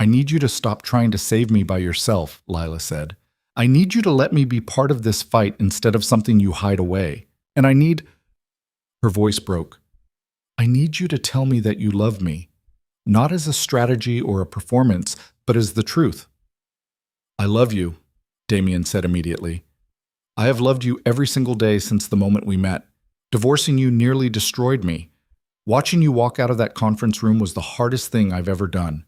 "I need you to stop trying to save me by yourself," Lila said. "I need you to let me be part of this fight instead of something you hide away. And I need—" Her voice broke. "I need you to tell me that you love me, not as a strategy or a performance, but as the truth." "I love you," Damien said immediately. "I have loved you every single day since the moment we met. Divorcing you nearly destroyed me. Watching you walk out of that conference room was the hardest thing I've ever done.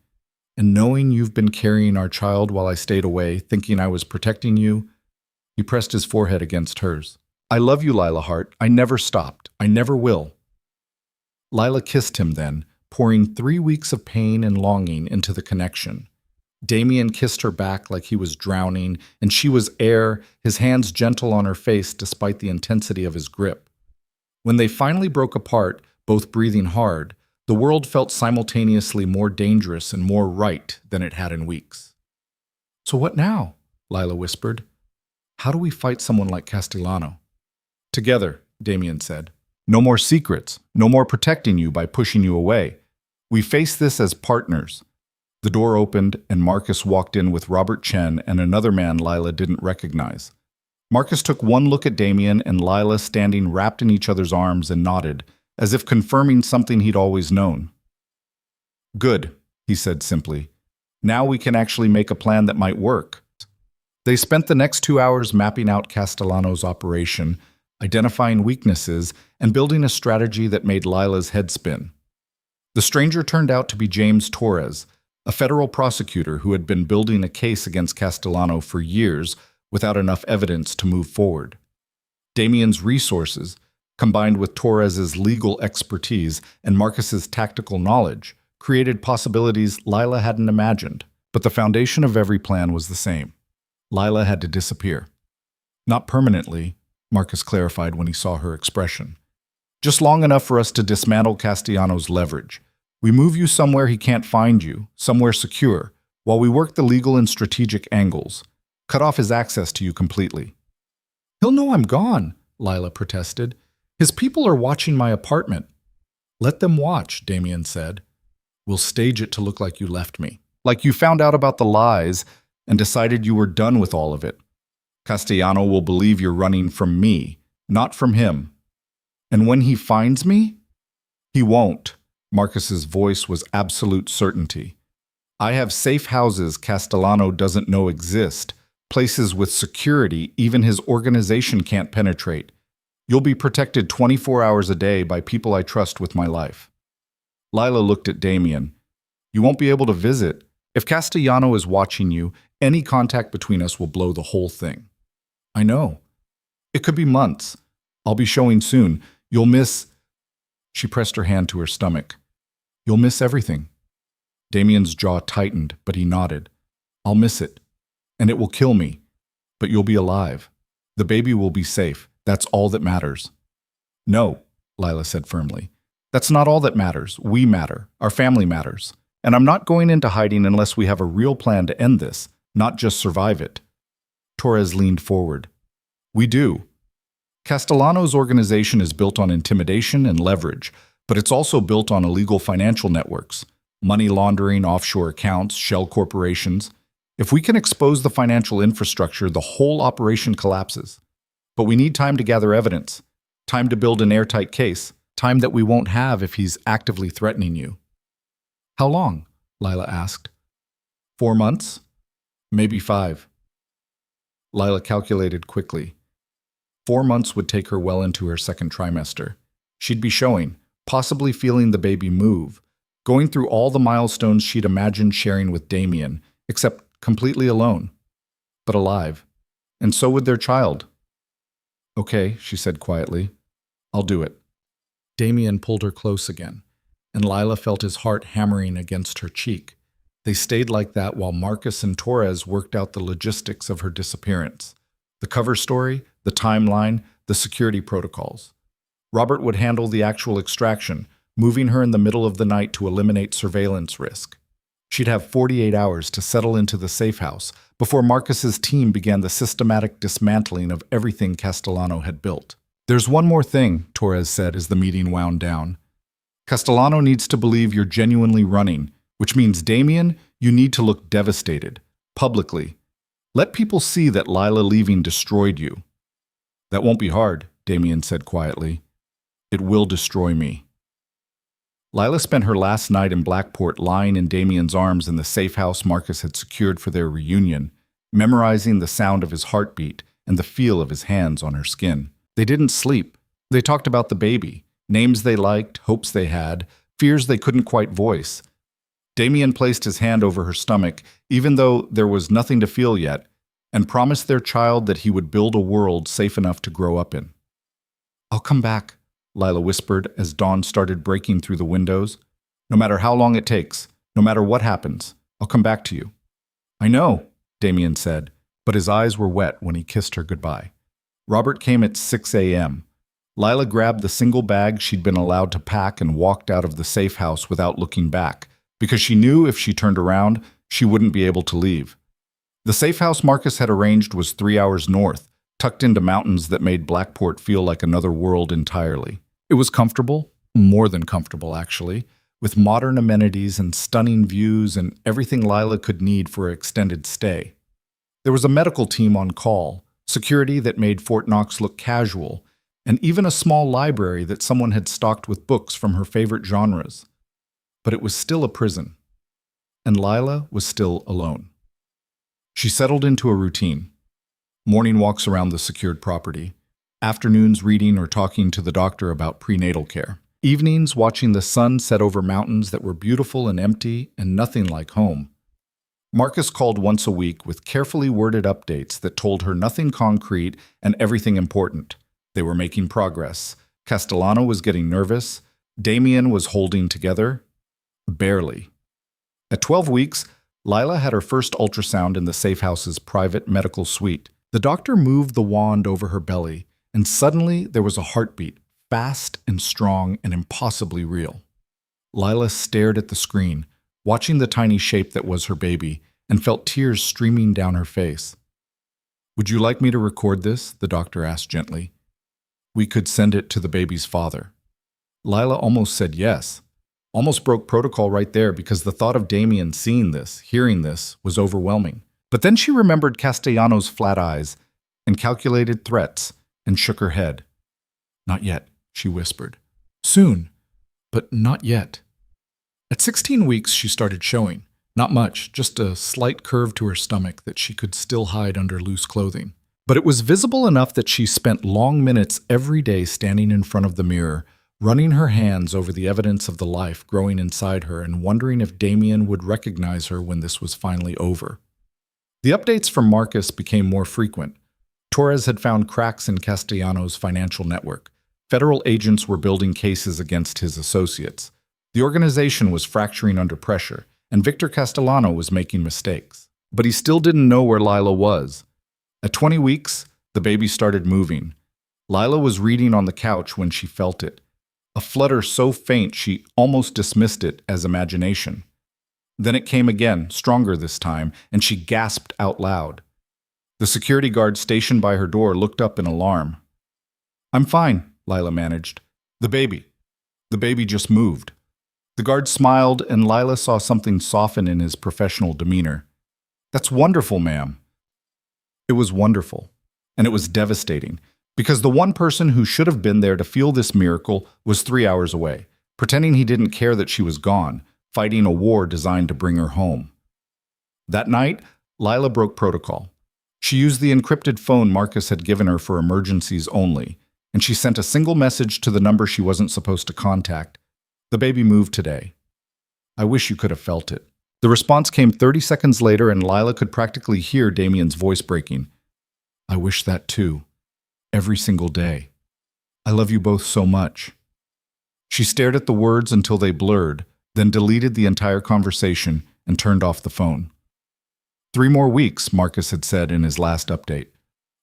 And knowing you've been carrying our child while I stayed away, thinking I was protecting you—" He pressed his forehead against hers. "I love you, Lila Hart. I never stopped. I never will." Lila kissed him then, pouring 3 weeks of pain and longing into the connection. Damien kissed her back like he was drowning, and she was air, his hands gentle on her face despite the intensity of his grip. When they finally broke apart, both breathing hard, the world felt simultaneously more dangerous and more right than it had in weeks. "So what now?" Lila whispered. "How do we fight someone like Castellano?" "Together," Damien said. "No more secrets, no more protecting you by pushing you away. We face this as partners." The door opened, and Marcus walked in with Robert Chen and another man Lila didn't recognize. Marcus took one look at Damien and Lila standing wrapped in each other's arms and nodded, as if confirming something he'd always known. "Good," he said simply. "Now we can actually make a plan that might work." They spent the next 2 hours mapping out Castellano's operation, identifying weaknesses, and building a strategy that made Lila's head spin. The stranger turned out to be James Torres, a federal prosecutor who had been building a case against Castellano for years without enough evidence to move forward. Damien's resources, combined with Torres's legal expertise and Marcus's tactical knowledge, created possibilities Lila hadn't imagined. But the foundation of every plan was the same. Lila had to disappear. "Not permanently," Marcus clarified when he saw her expression. "Just long enough for us to dismantle Castellano's leverage. We move you somewhere he can't find you, somewhere secure, while we work the legal and strategic angles. Cut off his access to you completely." "He'll know I'm gone," Lila protested. "His people are watching my apartment." "Let them watch," Damien said. "We'll stage it to look like you left me. Like you found out about the lies and decided you were done with all of it. Castellano will believe you're running from me, not from him. And when he finds me, he won't." Marcus's voice was absolute certainty. "I have safe houses Castellano doesn't know exist, places with security even his organization can't penetrate. You'll be protected 24 hours a day by people I trust with my life." Lila looked at Damien. "You won't be able to visit. If Castellano is watching you, any contact between us will blow the whole thing." "I know. It could be months. I'll be showing soon. You'll miss—" She pressed her hand to her stomach. "You'll miss everything." Damien's jaw tightened, but he nodded. "I'll miss it. And it will kill me. But you'll be alive. The baby will be safe. That's all that matters." "No," Lila said firmly. "That's not all that matters. We matter. Our family matters. And I'm not going into hiding unless we have a real plan to end this, not just survive it." Torres leaned forward. "We do. Castellano's organization is built on intimidation and leverage, but it's also built on illegal financial networks, money laundering, offshore accounts, shell corporations. If we can expose the financial infrastructure, the whole operation collapses. But we need time to gather evidence, time to build an airtight case, time that we won't have if he's actively threatening you." "How long?" Lila asked. 4 months? Maybe 5. Lila calculated quickly. 4 months would take her well into her second trimester. She'd be showing, possibly feeling the baby move, going through all the milestones she'd imagined sharing with Damien, except completely alone, but alive. And so would their child. "Okay," she said quietly. "I'll do it." Damien pulled her close again, and Lila felt his heart hammering against her cheek. They stayed like that while Marcus and Torres worked out the logistics of her disappearance. The cover story, the timeline, the security protocols. Robert would handle the actual extraction, moving her in the middle of the night to eliminate surveillance risk. She'd have 48 hours to settle into the safe house before Marcus's team began the systematic dismantling of everything Castellano had built. "There's one more thing," Torres said as the meeting wound down. "Castellano needs to believe you're genuinely running, which means, Damien, you need to look devastated, publicly. Let people see that Lila leaving destroyed you." "That won't be hard," Damien said quietly. "It will destroy me." Lila spent her last night in Blackport lying in Damien's arms in the safe house Marcus had secured for their reunion, memorizing the sound of his heartbeat and the feel of his hands on her skin. They didn't sleep. They talked about the baby, names they liked, hopes they had, fears they couldn't quite voice. Damien placed his hand over her stomach, even though there was nothing to feel yet, and promised their child that he would build a world safe enough to grow up in. "I'll come back," Lila whispered as dawn started breaking through the windows. "No matter how long it takes, no matter what happens, I'll come back to you." "I know," Damien said, but his eyes were wet when he kissed her goodbye. Robert came at 6 a.m. Lila grabbed the single bag she'd been allowed to pack and walked out of the safe house without looking back, because she knew if she turned around, she wouldn't be able to leave. The safe house Marcus had arranged was 3 hours north, tucked into mountains that made Blackport feel like another world entirely. It was comfortable, more than comfortable actually, with modern amenities and stunning views and everything Lila could need for an extended stay. There was a medical team on call, security that made Fort Knox look casual, and even a small library that someone had stocked with books from her favorite genres. But it was still a prison, and Lila was still alone. She settled into a routine. Morning walks around the secured property, afternoons reading or talking to the doctor about prenatal care, evenings watching the sun set over mountains that were beautiful and empty and nothing like home. Marcus called once a week with carefully worded updates that told her nothing concrete and everything important. They were making progress. Castellano was getting nervous. Damien was holding together. Barely. At 12 weeks, Lila had her first ultrasound in the safe house's private medical suite. The doctor moved the wand over her belly, and suddenly there was a heartbeat, fast and strong and impossibly real. Lila stared at the screen, watching the tiny shape that was her baby, and felt tears streaming down her face. "Would you like me to record this?" the doctor asked gently. "We could send it to the baby's father." Lila almost said yes. Almost broke protocol right there because the thought of Damien seeing this, hearing this, was overwhelming. But then she remembered Castellanos' flat eyes and calculated threats and shook her head. "Not yet," she whispered. "Soon, but not yet." At 16 weeks, she started showing. Not much, just a slight curve to her stomach that she could still hide under loose clothing. But it was visible enough that she spent long minutes every day standing in front of the mirror, running her hands over the evidence of the life growing inside her and wondering if Damien would recognize her when this was finally over. The updates from Marcus became more frequent. Torres had found cracks in Castellanos' financial network. Federal agents were building cases against his associates. The organization was fracturing under pressure, and Victor Castellano was making mistakes. But he still didn't know where Lila was. At 20 weeks, the baby started moving. Lila was reading on the couch when she felt it. A flutter so faint she almost dismissed it as imagination. Then it came again, stronger this time, and she gasped out loud. The security guard stationed by her door looked up in alarm. "I'm fine," Lila managed. The baby just moved." The guard smiled, and Lila saw something soften in his professional demeanor. "That's wonderful, ma'am." It was wonderful, and it was devastating, because the one person who should have been there to feel this miracle was 3 hours away, pretending he didn't care that she was gone, fighting a war designed to bring her home. That night, Lila broke protocol. She used the encrypted phone Marcus had given her for emergencies only, and she sent a single message to the number she wasn't supposed to contact. "The baby moved today. I wish you could have felt it." The response came 30 seconds later, and Lila could practically hear Damien's voice breaking. "I wish that too. Every single day. I love you both so much." She stared at the words until they blurred, then deleted the entire conversation and turned off the phone. 3 more weeks, Marcus had said in his last update.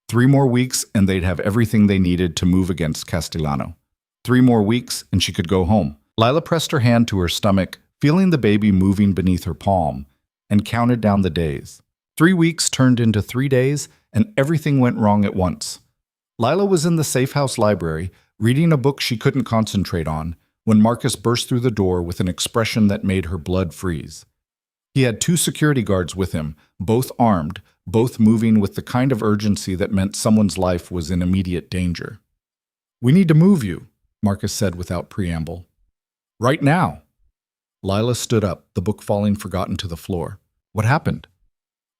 3 more weeks and they'd have everything they needed to move against Castellano. 3 more weeks and she could go home. Lila pressed her hand to her stomach, feeling the baby moving beneath her palm, and counted down the days. 3 weeks turned into 3 days, and everything went wrong at once. Lila was in the safe house library, reading a book she couldn't concentrate on, when Marcus burst through the door with an expression that made her blood freeze. He had 2 security guards with him, both armed, both moving with the kind of urgency that meant someone's life was in immediate danger. "We need to move you," Marcus said without preamble. "Right now." Lila stood up, the book falling forgotten to the floor. "What happened?"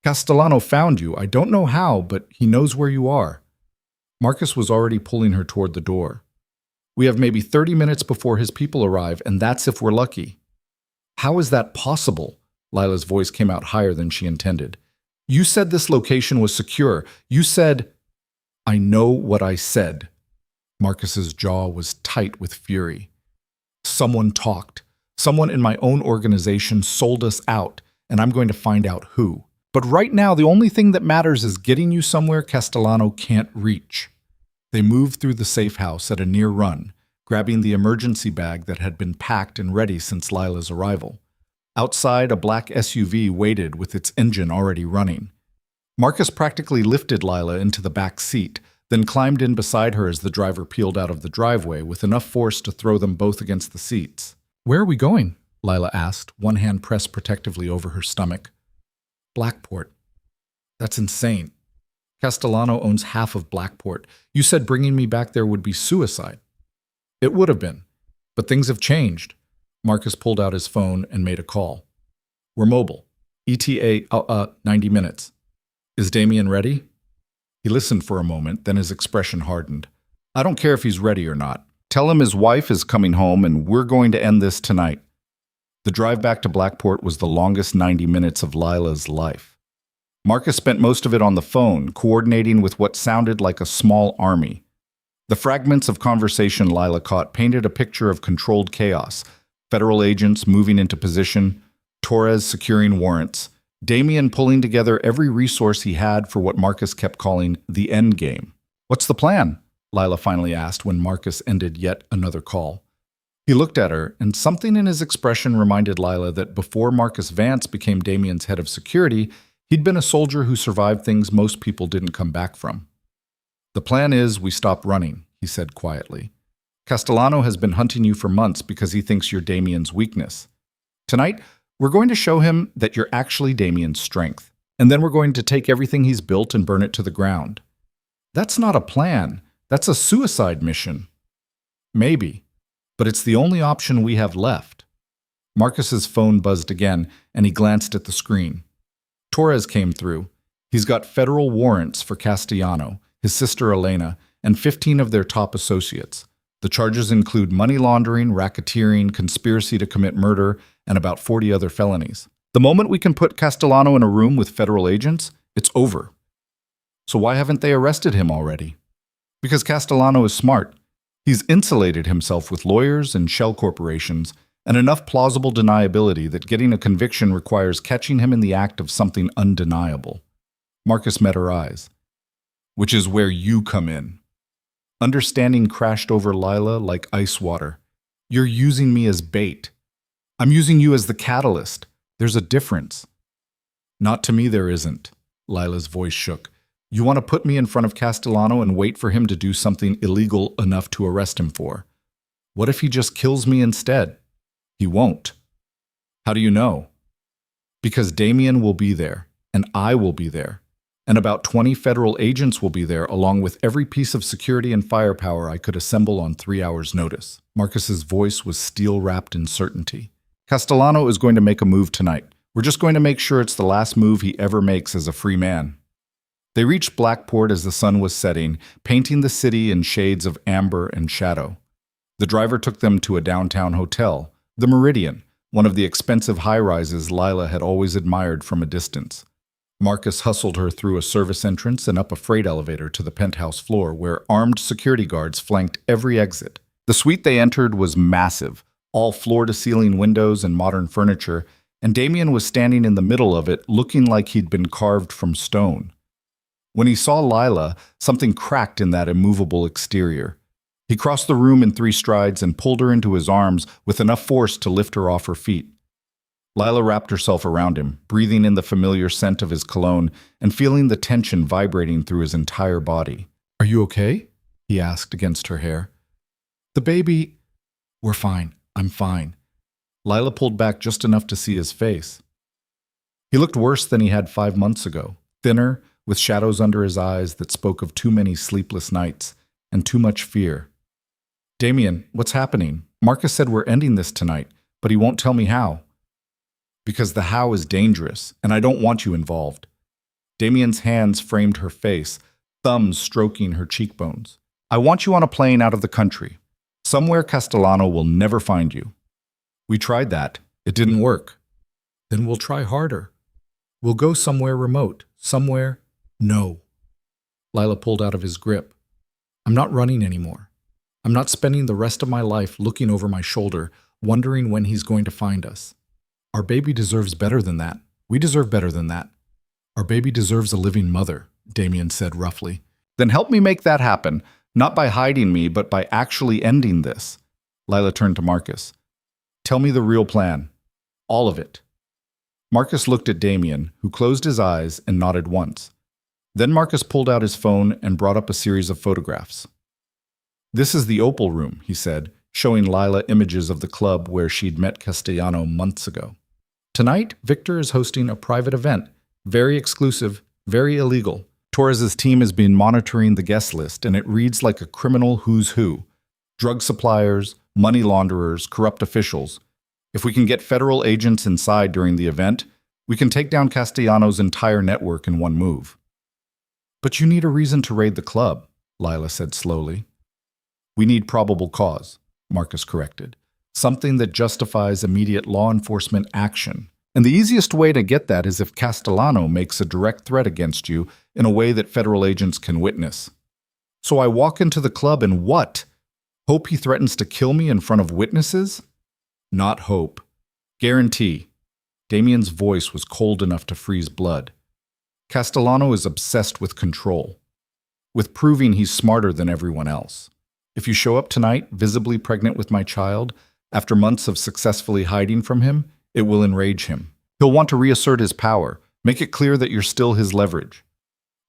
"Castellano found you. I don't know how, but he knows where you are." Marcus was already pulling her toward the door. "We have maybe 30 minutes before his people arrive, and that's if we're lucky." "How is that possible?" Lila's voice came out higher than she intended. "You said this location was secure. You said—" "I know what I said." Marcus's jaw was tight with fury. Someone talked. Someone in my own organization sold us out, and I'm going to find out who. But right now, the only thing that matters is getting you somewhere Castellano can't reach. They moved through the safe house at a near run, grabbing the emergency bag that had been packed and ready since Lila's arrival. Outside, a black SUV waited with its engine already running. Marcus practically lifted Lila into the back seat, then climbed in beside her as the driver peeled out of the driveway with enough force to throw them both against the seats. "Where are we going?" Lila asked, one hand pressed protectively over her stomach. "Blackport." "That's insane. Castellano owns half of Blackport. You said bringing me back there would be suicide." "It would have been, but things have changed." Marcus pulled out his phone and made a call. "We're mobile. ETA, 90 minutes. Is Damien ready?" He listened for a moment, then his expression hardened. "I don't care if he's ready or not. Tell him his wife is coming home and we're going to end this tonight." The drive back to Blackport was the longest 90 minutes of Lila's life. Marcus spent most of it on the phone, coordinating with what sounded like a small army. The fragments of conversation Lila caught painted a picture of controlled chaos, federal agents moving into position, Torres securing warrants, Damien pulling together every resource he had for what Marcus kept calling the end game. "What's the plan?" Lila finally asked when Marcus ended yet another call. He looked at her, and something in his expression reminded Lila that before Marcus Vance became Damien's head of security, he'd been a soldier who survived things most people didn't come back from. "The plan is we stop running," he said quietly. "Castellano has been hunting you for months because he thinks you're Damien's weakness. Tonight, we're going to show him that you're actually Damien's strength, and then we're going to take everything he's built and burn it to the ground." "That's not a plan. That's a suicide mission." "Maybe, but it's the only option we have left." Marcus's phone buzzed again, and he glanced at the screen. Torres came through. He's got federal warrants for Castellano, his sister Elena, and 15 of their top associates. The charges include money laundering, racketeering, conspiracy to commit murder, and about 40 other felonies. The moment we can put Castellano in a room with federal agents, it's over. "So why haven't they arrested him already?" "Because Castellano is smart. He's insulated himself with lawyers and shell corporations, and enough plausible deniability that getting a conviction requires catching him in the act of something undeniable." Marcus met her eyes. "Which is where you come in." Understanding crashed over Lila like ice water. "You're using me as bait. I'm using you as the catalyst. There's a difference." "Not to me there isn't." Lila's voice shook. "You want to put me in front of Castellano and wait for him to do something illegal enough to arrest him for. What if he just kills me instead?" "He won't." "How do you know?" "Because Damien will be there, and I will be there. And about 20 federal agents will be there, along with every piece of security and firepower I could assemble on 3 hours' notice." Marcus's voice was steel-wrapped in certainty. "Castellano is going to make a move tonight. We're just going to make sure it's the last move he ever makes as a free man." They reached Blackport as the sun was setting, painting the city in shades of amber and shadow. The driver took them to a downtown hotel, the Meridian, one of the expensive high-rises Lila had always admired from a distance. Marcus hustled her through a service entrance and up a freight elevator to the penthouse floor, where armed security guards flanked every exit. The suite they entered was massive, all floor-to-ceiling windows and modern furniture, and Damien was standing in the middle of it, looking like he'd been carved from stone. When he saw Lila, something cracked in that immovable exterior. He crossed the room in 3 strides and pulled her into his arms with enough force to lift her off her feet. Lila wrapped herself around him, breathing in the familiar scent of his cologne and feeling the tension vibrating through his entire body. "Are you okay?" he asked against her hair. "The baby—" "We're fine. I'm fine." Lila pulled back just enough to see his face. He looked worse than he had 5 months ago, thinner, with shadows under his eyes that spoke of too many sleepless nights and too much fear. "Damien, what's happening? Marcus said we're ending this tonight, but he won't tell me how." "Because the how is dangerous, and I don't want you involved." Damien's hands framed her face, thumbs stroking her cheekbones. "I want you on a plane out of the country. Somewhere Castellano will never find you." "We tried that. It didn't work." "Then we'll try harder. We'll go somewhere remote, somewhere—" "No." Lila pulled out of his grip. "I'm not running anymore. I'm not spending the rest of my life looking over my shoulder, wondering when he's going to find us. Our baby deserves better than that. We deserve better than that. Our baby deserves a living mother, Damien said roughly. Then help me make that happen, not by hiding me, but by actually ending this. Lila turned to Marcus. Tell me the real plan. All of it. Marcus looked at Damien, who closed his eyes and nodded once. Then Marcus pulled out his phone and brought up a series of photographs. This is the Opal Room, he said, showing Lila images of the club where she'd met Castellano months ago. Tonight, Victor is hosting a private event. Very exclusive, very illegal. Torres's team has been monitoring the guest list, and it reads like a criminal who's who. Drug suppliers, money launderers, corrupt officials. If we can get federal agents inside during the event, we can take down Castellano's entire network in one move. But you need a reason to raid the club, Lila said slowly. We need probable cause, Marcus corrected. Something that justifies immediate law enforcement action. And the easiest way to get that is if Castellano makes a direct threat against you in a way that federal agents can witness. So I walk into the club and what? Hope he threatens to kill me in front of witnesses? Not hope. Guarantee. Damien's voice was cold enough to freeze blood. Castellano is obsessed with control, with proving he's smarter than everyone else. If you show up tonight, visibly pregnant with my child, after months of successfully hiding from him, it will enrage him. He'll want to reassert his power, make it clear that you're still his leverage.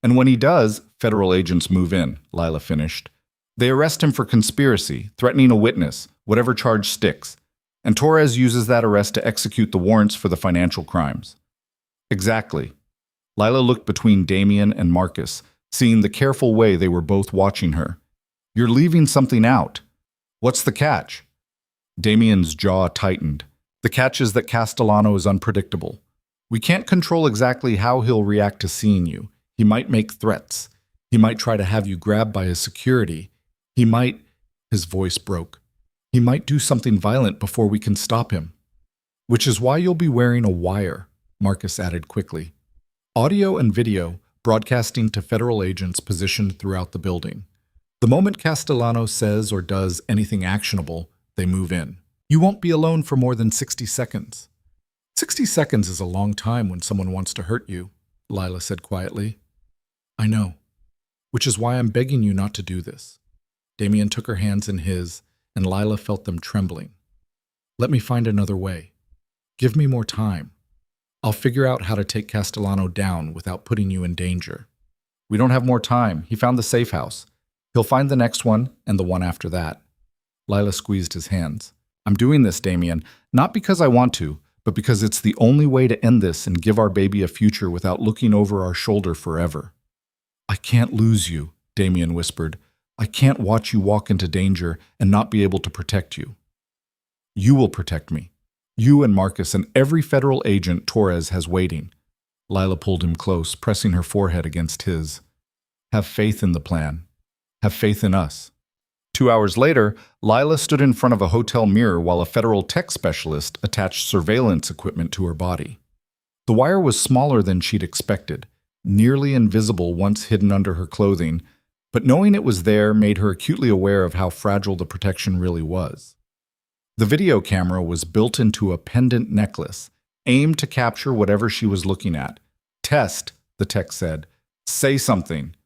And when he does, federal agents move in, Lila finished. They arrest him for conspiracy, threatening a witness, whatever charge sticks. And Torres uses that arrest to execute the warrants for the financial crimes. Exactly. Lila looked between Damien and Marcus, seeing the careful way they were both watching her. You're leaving something out. What's the catch? Damien's jaw tightened. The catch is that Castellano is unpredictable. We can't control exactly how he'll react to seeing you. He might make threats. He might try to have you grabbed by his security. He might... His voice broke. He might do something violent before we can stop him. Which is why you'll be wearing a wire, Marcus added quickly. Audio and video broadcasting to federal agents positioned throughout the building. The moment Castellano says or does anything actionable, they move in. You won't be alone for more than 60 seconds. 60 seconds is a long time when someone wants to hurt you, Lila said quietly. I know, which is why I'm begging you not to do this. Damien took her hands in his, and Lila felt them trembling. Let me find another way. Give me more time. I'll figure out how to take Castellano down without putting you in danger. We don't have more time. He found the safe house. He'll find the next one and the one after that. Lila squeezed his hands. I'm doing this, Damien, not because I want to, but because it's the only way to end this and give our baby a future without looking over our shoulder forever. I can't lose you, Damien whispered. I can't watch you walk into danger and not be able to protect you. You will protect me. You and Marcus and every federal agent Torres has waiting. Lila pulled him close, pressing her forehead against his. Have faith in the plan. Have faith in us. 2 hours later, Lila stood in front of a hotel mirror while a federal tech specialist attached surveillance equipment to her body. The wire was smaller than she'd expected, nearly invisible once hidden under her clothing, but knowing it was there made her acutely aware of how fragile the protection really was. The video camera was built into a pendant necklace, aimed to capture whatever she was looking at. Test, the tech said. Say something.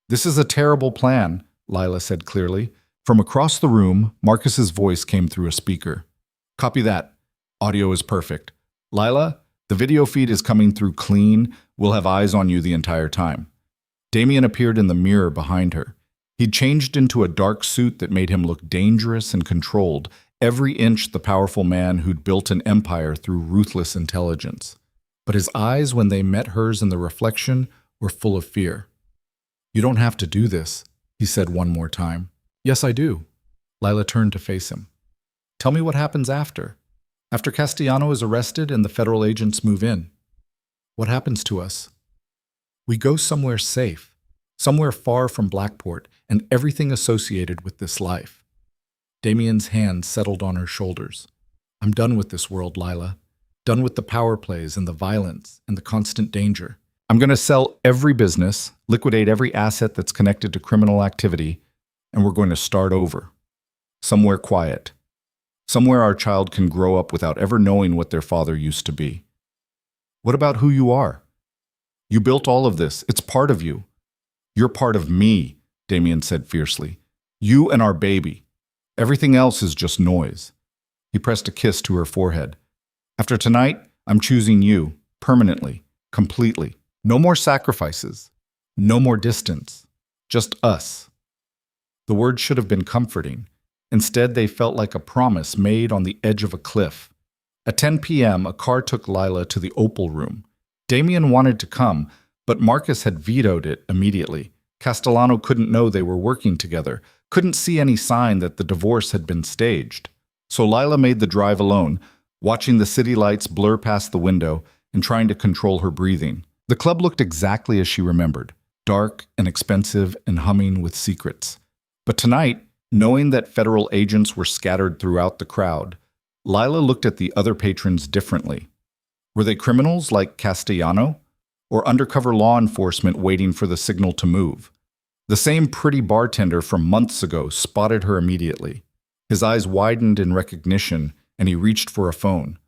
This is a terrible plan, Lila said clearly. From across the room, Marcus's voice came through a speaker. Copy that. Audio is perfect. Lila, the video feed is coming through clean. We'll have eyes on you the entire time. Damien appeared in the mirror behind her. He'd changed into a dark suit that made him look dangerous and controlled, every inch the powerful man who'd built an empire through ruthless intelligence. But his eyes, when they met hers in the reflection, were full of fear. You don't have to do this, he said one more time. Yes, I do. Lila turned to face him. Tell me what happens after. After Castellano is arrested and the federal agents move in. What happens to us? We go somewhere safe, somewhere far from Blackport and everything associated with this life. Damien's hand settled on her shoulders. I'm done with this world, Lila. Done with the power plays and the violence and the constant danger. I'm going to sell every business, liquidate every asset that's connected to criminal activity, and we're going to start over. somewhere quiet, somewhere our child can grow up without ever knowing what their father used to be. What about who you are? You built all of this. It's part of you. You're part of me, Damien said fiercely. You and our baby. Everything else is just noise. He pressed a kiss to her forehead. After tonight, I'm choosing you, permanently, completely. No more sacrifices. No more distance. Just us. The words should have been comforting. Instead, they felt like a promise made on the edge of a cliff. At 10 p.m., a car took Lila to the Opal room. Damien wanted to come, but Marcus had vetoed it immediately. Castellano couldn't know they were working together, couldn't see any sign that the divorce had been staged. So Lila made the drive alone, watching the city lights blur past the window and trying to control her breathing. The club looked exactly as she remembered, dark and expensive and humming with secrets. But tonight, knowing that federal agents were scattered throughout the crowd, Lila looked at the other patrons differently. Were they criminals like Castellano, or undercover law enforcement waiting for the signal to move? The same pretty bartender from months ago spotted her immediately. His eyes widened in recognition, and he reached for a phone.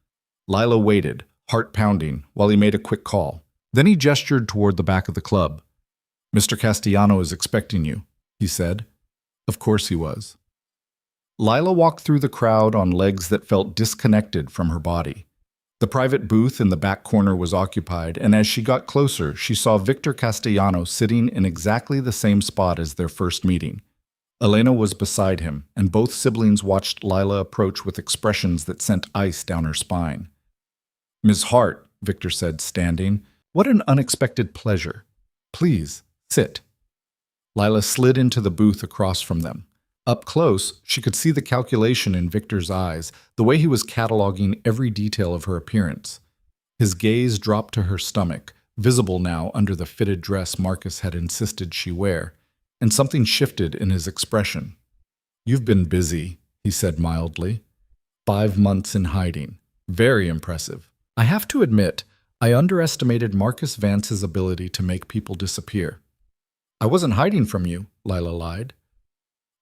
Lila waited, heart pounding, while he made a quick call. Then he gestured toward the back of the club. "Mr. Castellano is expecting you," he said. Of course he was. Lila walked through the crowd on legs that felt disconnected from her body. The private booth in the back corner was occupied, and as she got closer, she saw Victor Castellano sitting in exactly the same spot as their first meeting. Elena was beside him, and both siblings watched Lila approach with expressions that sent ice down her spine. "Ms. Hart," Victor said, standing, "what an unexpected pleasure. Please, sit." Lila slid into the booth across from them. Up close, she could see the calculation in Victor's eyes, the way he was cataloging every detail of her appearance. His gaze dropped to her stomach, visible now under the fitted dress Marcus had insisted she wear, and something shifted in his expression. "You've been busy," he said mildly. 5 months in hiding. Very impressive. I have to admit, I underestimated Marcus Vance's ability to make people disappear. "I wasn't hiding from you," Lila lied.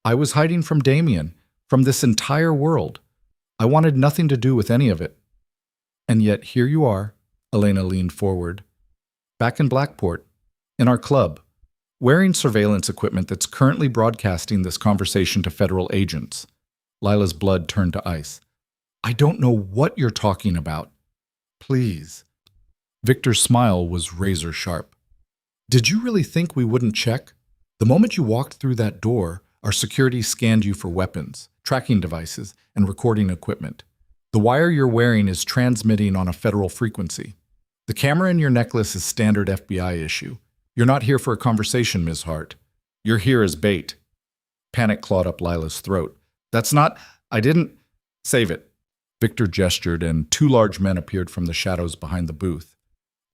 "I was hiding from Damien, from this entire world. I wanted nothing to do with any of it. And yet here you are," Elena leaned forward, "back in Blackport, in our club, wearing surveillance equipment that's currently broadcasting this conversation to federal agents." Lila's blood turned to ice. "I don't know what you're talking about. Please." Victor's smile was razor sharp. "Did you really think we wouldn't check? The moment you walked through that door, our security scanned you for weapons, tracking devices, and recording equipment. The wire you're wearing is transmitting on a federal frequency. The camera in your necklace is standard FBI issue. You're not here for a conversation, Ms. Hart. You're here as bait." Panic clawed up Lila's throat. "That's not... I didn't... Save it." Victor gestured, and 2 large men appeared from the shadows behind the booth.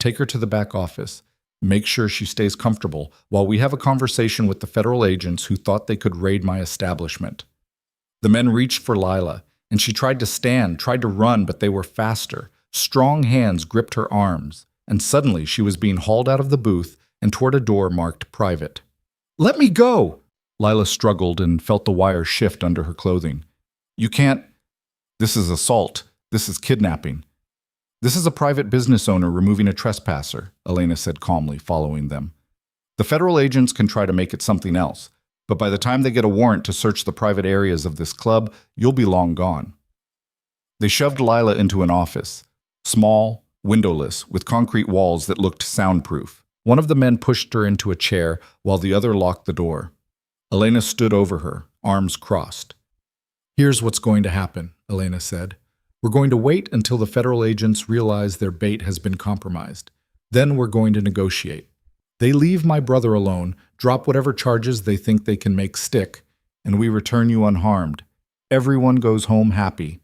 "Take her to the back office. Make sure she stays comfortable while we have a conversation with the federal agents who thought they could raid my establishment." The men reached for Lila, and she tried to stand, tried to run, but they were faster. Strong hands gripped her arms, and suddenly she was being hauled out of the booth and toward a door marked private. "Let me go!" Lila struggled and felt the wire shift under her clothing. "You can't... This is assault. This is kidnapping." "This is a private business owner removing a trespasser," Elena said calmly, following them. "The federal agents can try to make it something else, but by the time they get a warrant to search the private areas of this club, you'll be long gone." They shoved Lila into an office, small, windowless, with concrete walls that looked soundproof. One of the men pushed her into a chair while the other locked the door. Elena stood over her, arms crossed. "Here's what's going to happen," Elena said. "We're going to wait until the federal agents realize their bait has been compromised. Then we're going to negotiate. They leave my brother alone, drop whatever charges they think they can make stick, and we return you unharmed. Everyone goes home happy."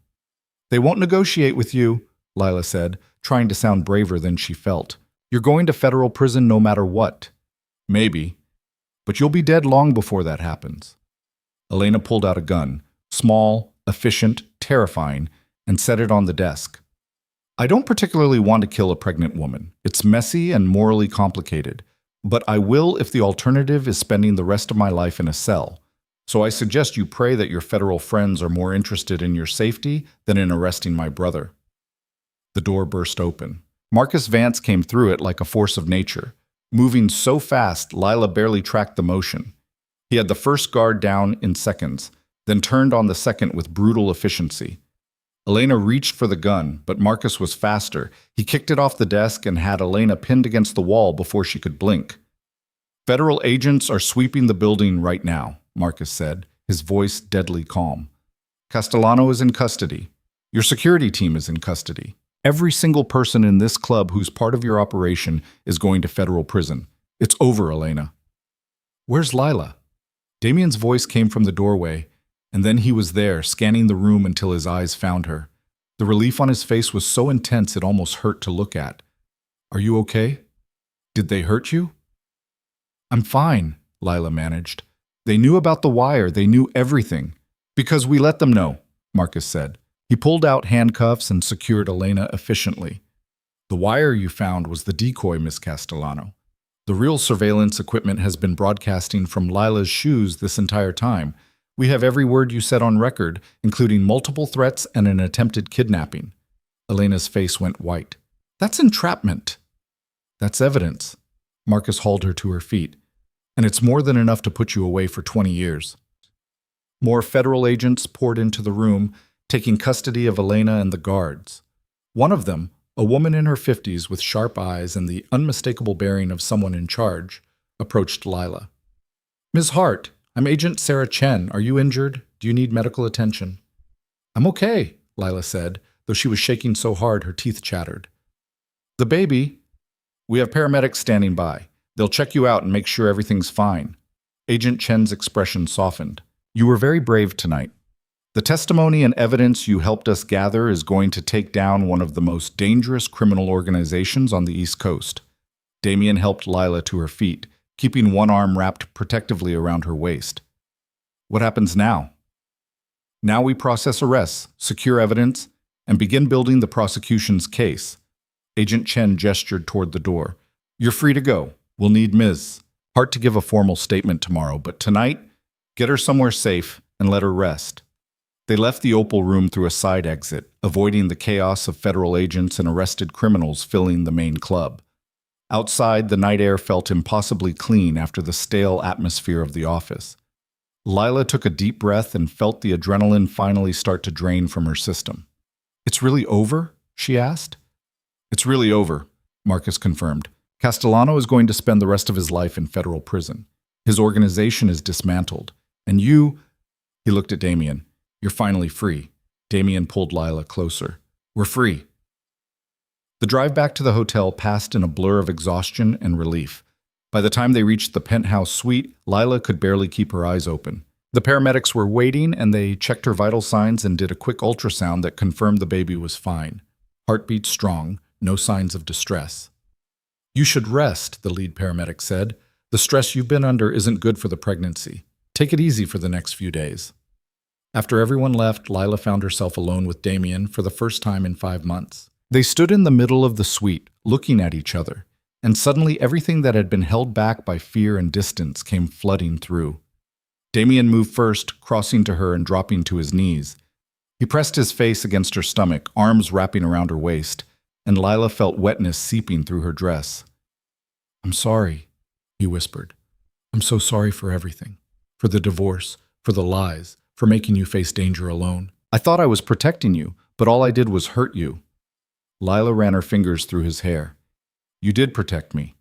"They won't negotiate with you," Lila said, trying to sound braver than she felt. "You're going to federal prison no matter what." "Maybe, but you'll be dead long before that happens." Elena pulled out a gun, small, efficient, terrifying, and set it on the desk. "I don't particularly want to kill a pregnant woman. It's messy and morally complicated. But I will if the alternative is spending the rest of my life in a cell. So I suggest you pray that your federal friends are more interested in your safety than in arresting my brother." The door burst open. Marcus Vance came through it like a force of nature. Moving so fast, Lila barely tracked the motion. He had the first guard down in seconds, then turned on the second with brutal efficiency. Elena reached for the gun, but Marcus was faster. He kicked it off the desk and had Elena pinned against the wall before she could blink. "Federal agents are sweeping the building right now," Marcus said, his voice deadly calm. "Castellano is in custody. Your security team is in custody. Every single person in this club who's part of your operation is going to federal prison. It's over, Elena." "Where's Lila?" Damien's voice came from the doorway, and then he was there, scanning the room until his eyes found her. The relief on his face was so intense it almost hurt to look at. "Are you okay? Did they hurt you?" "I'm fine," Lila managed. "They knew about the wire. They knew everything." "Because we let them know," Marcus said. He pulled out handcuffs and secured Elena efficiently. "The wire you found was the decoy, Miss Castellano. The real surveillance equipment has been broadcasting from Lila's shoes this entire time. We have every word you said on record, including multiple threats and an attempted kidnapping." Elena's face went white. "That's entrapment." "That's evidence." Marcus hauled her to her feet. "And it's more than enough to put you away for 20 years. More federal agents poured into the room, taking custody of Elena and the guards. One of them, a woman in her 50s with sharp eyes and the unmistakable bearing of someone in charge, approached Lila. "Ms. Hart, I'm Agent Sarah Chen. Are you injured? Do you need medical attention?" "I'm okay," Lila said, though she was shaking so hard her teeth chattered. "The baby?" "We have paramedics standing by. They'll check you out and make sure everything's fine." Agent Chen's expression softened. "You were very brave tonight. The testimony and evidence you helped us gather is going to take down one of the most dangerous criminal organizations on the East Coast." Damien helped Lila to her feet, keeping one arm wrapped protectively around her waist. "What happens now?" "Now we process arrests, secure evidence, and begin building the prosecution's case." Agent Chen gestured toward the door. "You're free to go. We'll need Ms. Hart to give a formal statement tomorrow, but tonight, get her somewhere safe and let her rest." They left the Opal room through a side exit, avoiding the chaos of federal agents and arrested criminals filling the main club. Outside, the night air felt impossibly clean after the stale atmosphere of the office. Lila took a deep breath and felt the adrenaline finally start to drain from her system. "It's really over?" she asked. "It's really over," Marcus confirmed. "Castellano is going to spend the rest of his life in federal prison. His organization is dismantled. And you," he looked at Damien, "you're finally free." Damien pulled Lila closer. "We're free." The drive back to the hotel passed in a blur of exhaustion and relief. By the time they reached the penthouse suite, Lila could barely keep her eyes open. The paramedics were waiting, and they checked her vital signs and did a quick ultrasound that confirmed the baby was fine. Heartbeat strong, no signs of distress. "You should rest," the lead paramedic said. "The stress you've been under isn't good for the pregnancy. Take it easy for the next few days." After everyone left, Lila found herself alone with Damien for the first time in 5 months. They stood in the middle of the suite, looking at each other, and suddenly everything that had been held back by fear and distance came flooding through. Damien moved first, crossing to her and dropping to his knees. He pressed his face against her stomach, arms wrapping around her waist, and Lila felt wetness seeping through her dress. "I'm sorry," he whispered. "I'm so sorry for everything. For the divorce, for the lies, for making you face danger alone. I thought I was protecting you, but all I did was hurt you." Lila ran her fingers through his hair. "You did protect me.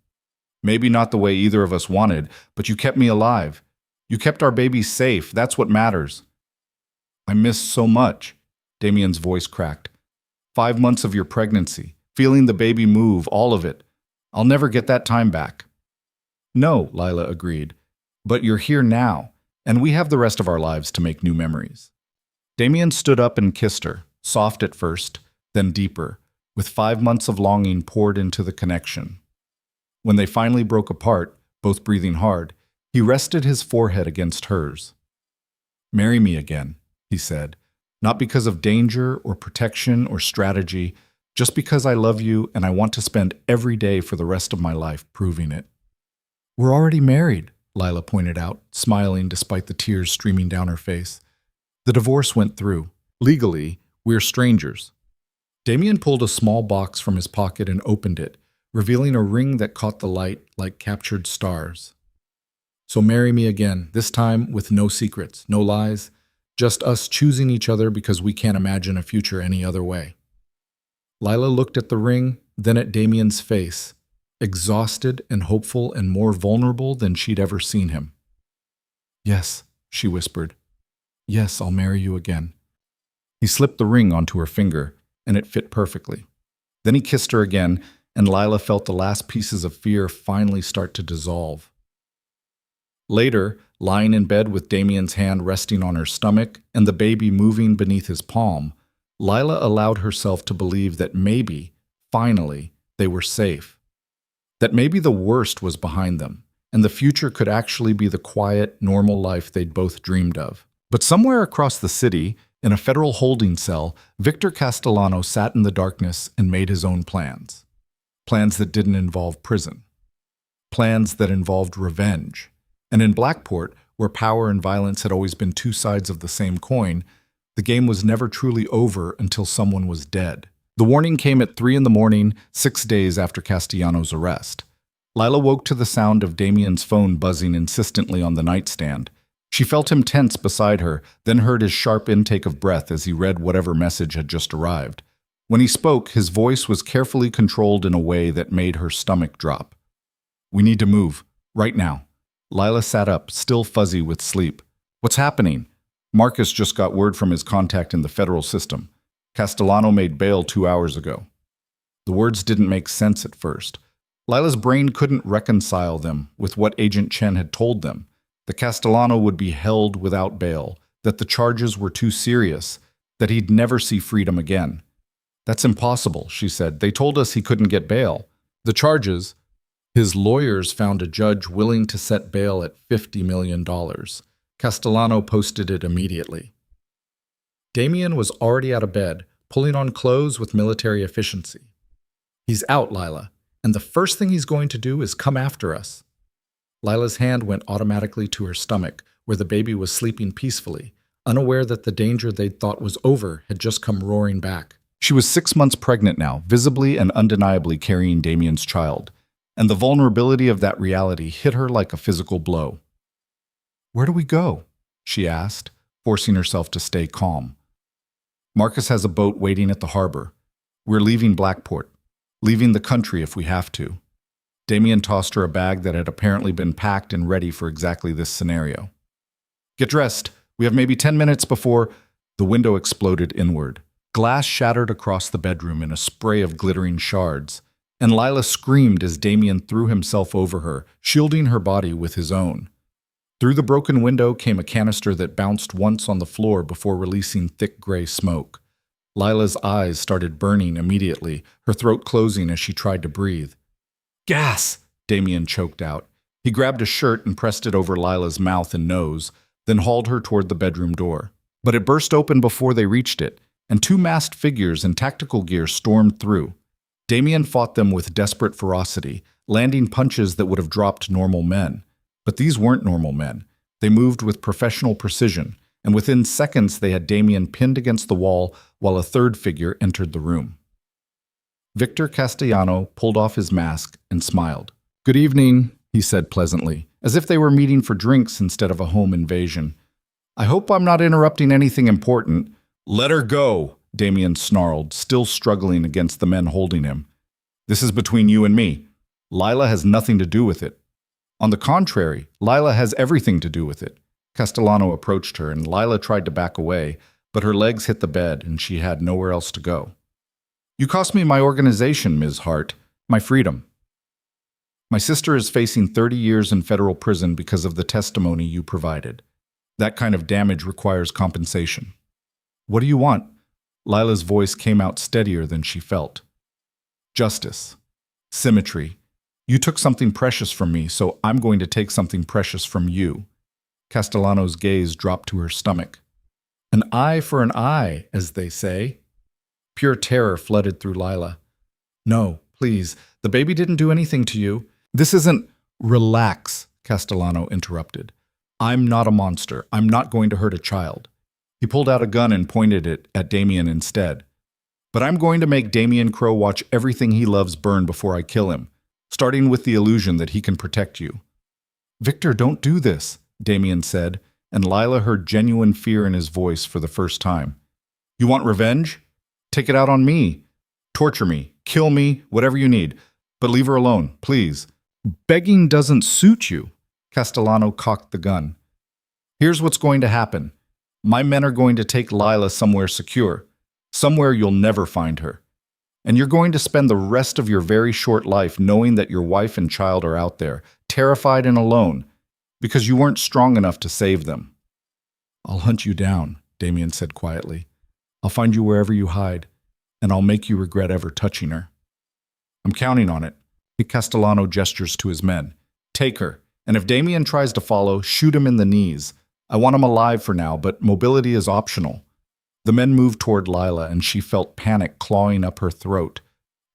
Maybe not the way either of us wanted, but you kept me alive. You kept our baby safe. That's what matters." "I missed so much." Damien's voice cracked. 5 months of your pregnancy, feeling the baby move, all of it. I'll never get that time back." "No," Lila agreed. "But you're here now, and we have the rest of our lives to make new memories." Damien stood up and kissed her, soft at first, then deeper, with 5 months of longing poured into the connection. When they finally broke apart, both breathing hard, he rested his forehead against hers. "Marry me again," he said, "not because of danger or protection or strategy, just because I love you and I want to spend every day for the rest of my life proving it." "We're already married," Lila pointed out, smiling despite the tears streaming down her face. The divorce went through. Legally, we're strangers. Damien pulled a small box from his pocket and opened it, revealing a ring that caught the light like captured stars. So marry me again, this time with no secrets, no lies, just us choosing each other because we can't imagine a future any other way. Lila looked at the ring, then at Damien's face, exhausted and hopeful and more vulnerable than she'd ever seen him. Yes, she whispered. Yes, I'll marry you again. He slipped the ring onto her finger, and it fit perfectly. Then he kissed her again, and Lila felt the last pieces of fear finally start to dissolve. Later, lying in bed with Damien's hand resting on her stomach and the baby moving beneath his palm, Lila allowed herself to believe that maybe, finally, they were safe. That maybe the worst was behind them, and the future could actually be the quiet, normal life they'd both dreamed of. But somewhere across the city, in a federal holding cell, Victor Castellano sat in the darkness and made his own plans. Plans that didn't involve prison. Plans that involved revenge. And in Blackport, where power and violence had always been two sides of the same coin, the game was never truly over until someone was dead. The warning came at 3 a.m, 6 days after Castellano's arrest. Lila woke to the sound of Damien's phone buzzing insistently on the nightstand. She felt him tense beside her, then heard his sharp intake of breath as he read whatever message had just arrived. When he spoke, his voice was carefully controlled in a way that made her stomach drop. We need to move, right now. Lila sat up, still fuzzy with sleep. What's happening? Marcus just got word from his contact in the federal system. Castellano made bail 2 hours ago. The words didn't make sense at first. Lila's brain couldn't reconcile them with what Agent Chen had told them. That Castellano would be held without bail, that the charges were too serious, that he'd never see freedom again. That's impossible, she said. They told us he couldn't get bail. The charges, his lawyers found a judge willing to set bail at $50 million. Castellano posted it immediately. Damien was already out of bed, pulling on clothes with military efficiency. He's out, Lila, and the first thing he's going to do is come after us. Lila's hand went automatically to her stomach, where the baby was sleeping peacefully, unaware that the danger they'd thought was over had just come roaring back. She was 6 months pregnant now, visibly and undeniably carrying Damien's child, and the vulnerability of that reality hit her like a physical blow. Where do we go? She asked, forcing herself to stay calm. Marcus has a boat waiting at the harbor. We're leaving Blackport, leaving the country if we have to. Damien tossed her a bag that had apparently been packed and ready for exactly this scenario. Get dressed. We have maybe 10 minutes before... The window exploded inward. Glass shattered across the bedroom in a spray of glittering shards, and Lila screamed as Damien threw himself over her, shielding her body with his own. Through the broken window came a canister that bounced once on the floor before releasing thick gray smoke. Lila's eyes started burning immediately, her throat closing as she tried to breathe. Gas! Damien choked out. He grabbed a shirt and pressed it over Lila's mouth and nose, then hauled her toward the bedroom door. But it burst open before they reached it, and 2 masked figures in tactical gear stormed through. Damien fought them with desperate ferocity, landing punches that would have dropped normal men. But these weren't normal men. They moved with professional precision, and within seconds they had Damien pinned against the wall while a third figure entered the room. Victor Castellano pulled off his mask and smiled. Good evening, he said pleasantly, as if they were meeting for drinks instead of a home invasion. I hope I'm not interrupting anything important. Let her go, Damien snarled, still struggling against the men holding him. This is between you and me. Lila has nothing to do with it. On the contrary, Lila has everything to do with it. Castellano approached her, and Lila tried to back away, but her legs hit the bed, and she had nowhere else to go. You cost me my organization, Ms. Hart, my freedom. My sister is facing 30 years in federal prison because of the testimony you provided. That kind of damage requires compensation. What do you want? Lila's voice came out steadier than she felt. Justice. Symmetry. You took something precious from me, so I'm going to take something precious from you. Castellano's gaze dropped to her stomach. An eye for an eye, as they say. Pure terror flooded through Lila. No, please, the baby didn't do anything to you. This isn't... Relax, Castellano interrupted. I'm not a monster. I'm not going to hurt a child. He pulled out a gun and pointed it at Damien instead. But I'm going to make Damien Crowe watch everything he loves burn before I kill him, starting with the illusion that he can protect you. Victor, don't do this, Damien said, and Lila heard genuine fear in his voice for the first time. You want revenge? Take it out on me. Torture me. Kill me. Whatever you need. But leave her alone, please. Begging doesn't suit you. Castellano cocked the gun. Here's what's going to happen. My men are going to take Lila somewhere secure. Somewhere you'll never find her. And you're going to spend the rest of your very short life knowing that your wife and child are out there, terrified and alone, because you weren't strong enough to save them. I'll hunt you down, Damien said quietly. I'll find you wherever you hide, and I'll make you regret ever touching her. I'm counting on it. Castellano gestures to his men. Take her, and if Damien tries to follow, shoot him in the knees. I want him alive for now, but mobility is optional. The men moved toward Lila, and she felt panic clawing up her throat.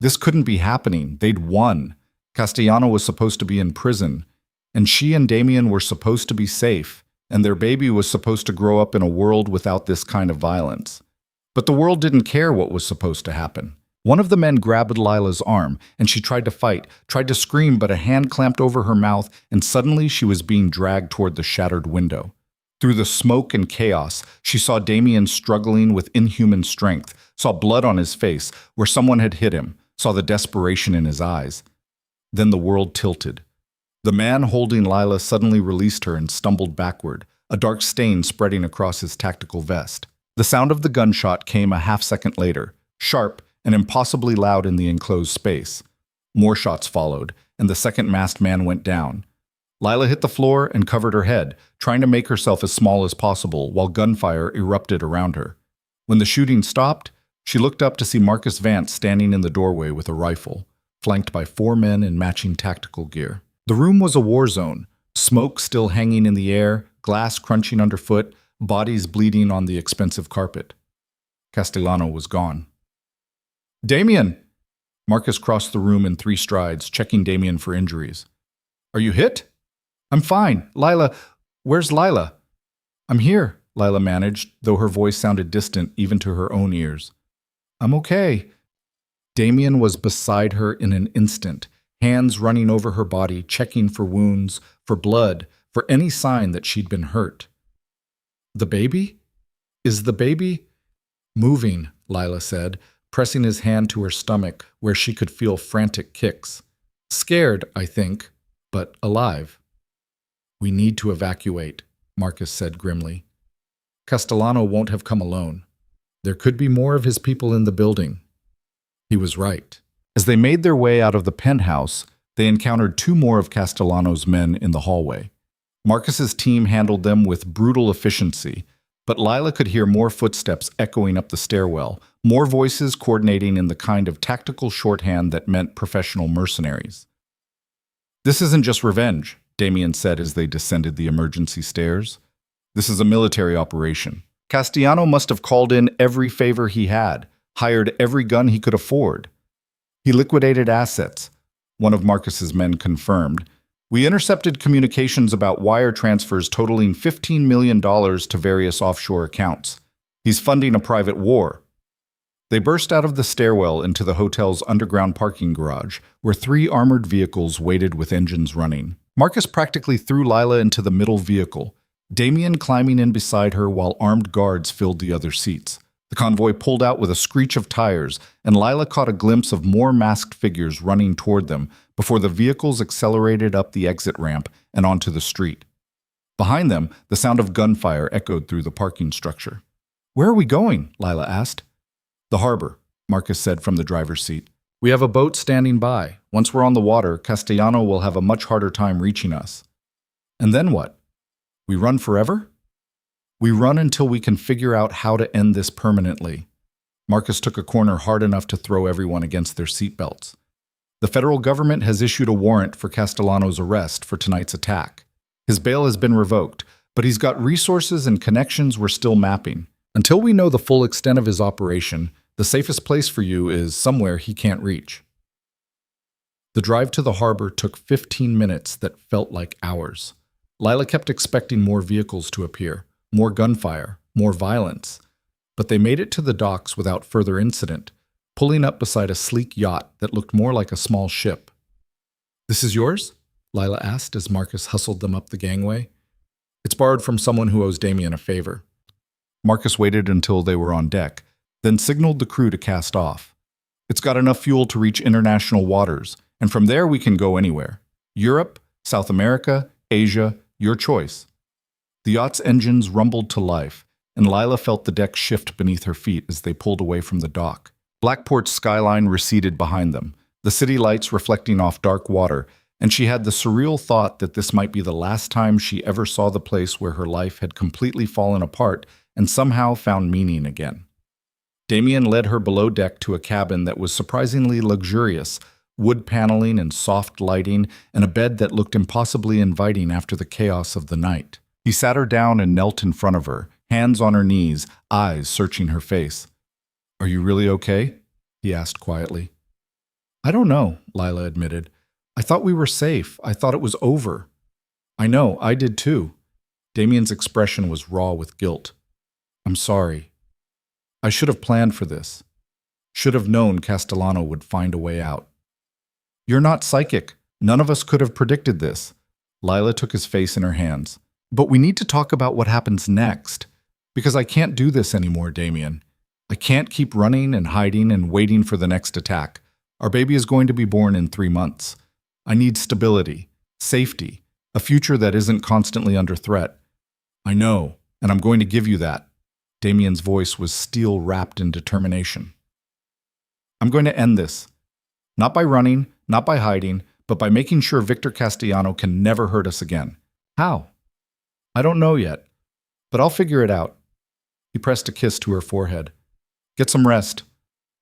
This couldn't be happening. They'd won. Castellano was supposed to be in prison, and she and Damien were supposed to be safe, and their baby was supposed to grow up in a world without this kind of violence. But the world didn't care what was supposed to happen. One of the men grabbed Lila's arm, and she tried to fight, tried to scream, but a hand clamped over her mouth, and suddenly she was being dragged toward the shattered window. Through the smoke and chaos, she saw Damien struggling with inhuman strength, saw blood on his face where someone had hit him, saw the desperation in his eyes. Then the world tilted. The man holding Lila suddenly released her and stumbled backward, a dark stain spreading across his tactical vest. The sound of the gunshot came a half-second later, sharp and impossibly loud in the enclosed space. More shots followed, and the second masked man went down. Lila hit the floor and covered her head, trying to make herself as small as possible while gunfire erupted around her. When the shooting stopped, she looked up to see Marcus Vance standing in the doorway with a rifle, flanked by 4 men in matching tactical gear. The room was a war zone, smoke still hanging in the air, glass crunching underfoot, bodies bleeding on the expensive carpet. Castellano was gone. Damien! Marcus crossed the room in 3 strides, checking Damien for injuries. Are you hit? I'm fine. Lila, where's Lila? I'm here, Lila managed, though her voice sounded distant even to her own ears. I'm okay. Damien was beside her in an instant, hands running over her body, checking for wounds, for blood, for any sign that she'd been hurt. The baby? Is the baby? Moving, Lila said, pressing his hand to her stomach where she could feel frantic kicks. Scared, I think, but alive. We need to evacuate, Marcus said grimly. Castellano won't have come alone. There could be more of his people in the building. He was right. As they made their way out of the penthouse, they encountered 2 more of Castellano's men in the hallway. Marcus's team handled them with brutal efficiency, but Lila could hear more footsteps echoing up the stairwell, more voices coordinating in the kind of tactical shorthand that meant professional mercenaries. This isn't just revenge, Damien said as they descended the emergency stairs. This is a military operation. Castellano must have called in every favor he had, hired every gun he could afford. He liquidated assets, one of Marcus's men confirmed. We intercepted communications about wire transfers totaling $15 million to various offshore accounts. He's funding a private war. They burst out of the stairwell into the hotel's underground parking garage, where 3 armored vehicles waited with engines running. Marcus practically threw Lila into the middle vehicle, Damien climbing in beside her while armed guards filled the other seats. The convoy pulled out with a screech of tires, and Lila caught a glimpse of more masked figures running toward them before the vehicles accelerated up the exit ramp and onto the street. Behind them, the sound of gunfire echoed through the parking structure. Where are we going? Lila asked. The harbor, Marcus said from the driver's seat. We have a boat standing by. Once we're on the water, Castellano will have a much harder time reaching us. And then what? We run forever? We run until we can figure out how to end this permanently. Marcus took a corner hard enough to throw everyone against their seatbelts. The federal government has issued a warrant for Castellano's arrest for tonight's attack. His bail has been revoked, but he's got resources and connections we're still mapping. Until we know the full extent of his operation, the safest place for you is somewhere he can't reach. The drive to the harbor took 15 minutes that felt like hours. Lila kept expecting more vehicles to appear, more gunfire, more violence. But they made it to the docks without further incident, pulling up beside a sleek yacht that looked more like a small ship. "This is yours?" Lila asked as Marcus hustled them up the gangway. "It's borrowed from someone who owes Damien a favor." Marcus waited until they were on deck, then signaled the crew to cast off. "It's got enough fuel to reach international waters, and from there we can go anywhere. Europe, South America, Asia, your choice." The yacht's engines rumbled to life, and Lila felt the deck shift beneath her feet as they pulled away from the dock. Blackport's skyline receded behind them, the city lights reflecting off dark water, and she had the surreal thought that this might be the last time she ever saw the place where her life had completely fallen apart and somehow found meaning again. Damien led her below deck to a cabin that was surprisingly luxurious, wood paneling and soft lighting, and a bed that looked impossibly inviting after the chaos of the night. He sat her down and knelt in front of her, hands on her knees, eyes searching her face. "Are you really okay?" he asked quietly. "I don't know," Lila admitted. "I thought we were safe. I thought it was over." "I know, I did too." Damien's expression was raw with guilt. "I'm sorry. I should have planned for this. Should have known Castellano would find a way out." "You're not psychic. None of us could have predicted this." Lila took his face in her hands. "But we need to talk about what happens next. Because I can't do this anymore, Damien. I can't keep running and hiding and waiting for the next attack. Our baby is going to be born in 3 months. I need stability, safety, a future that isn't constantly under threat. I know, and I'm going to give you that." Damien's voice was steel wrapped in determination. "I'm going to end this. Not by running, not by hiding, but by making sure Victor Castellano can never hurt us again." "How?" "I don't know yet, but I'll figure it out." He pressed a kiss to her forehead. "Get some rest.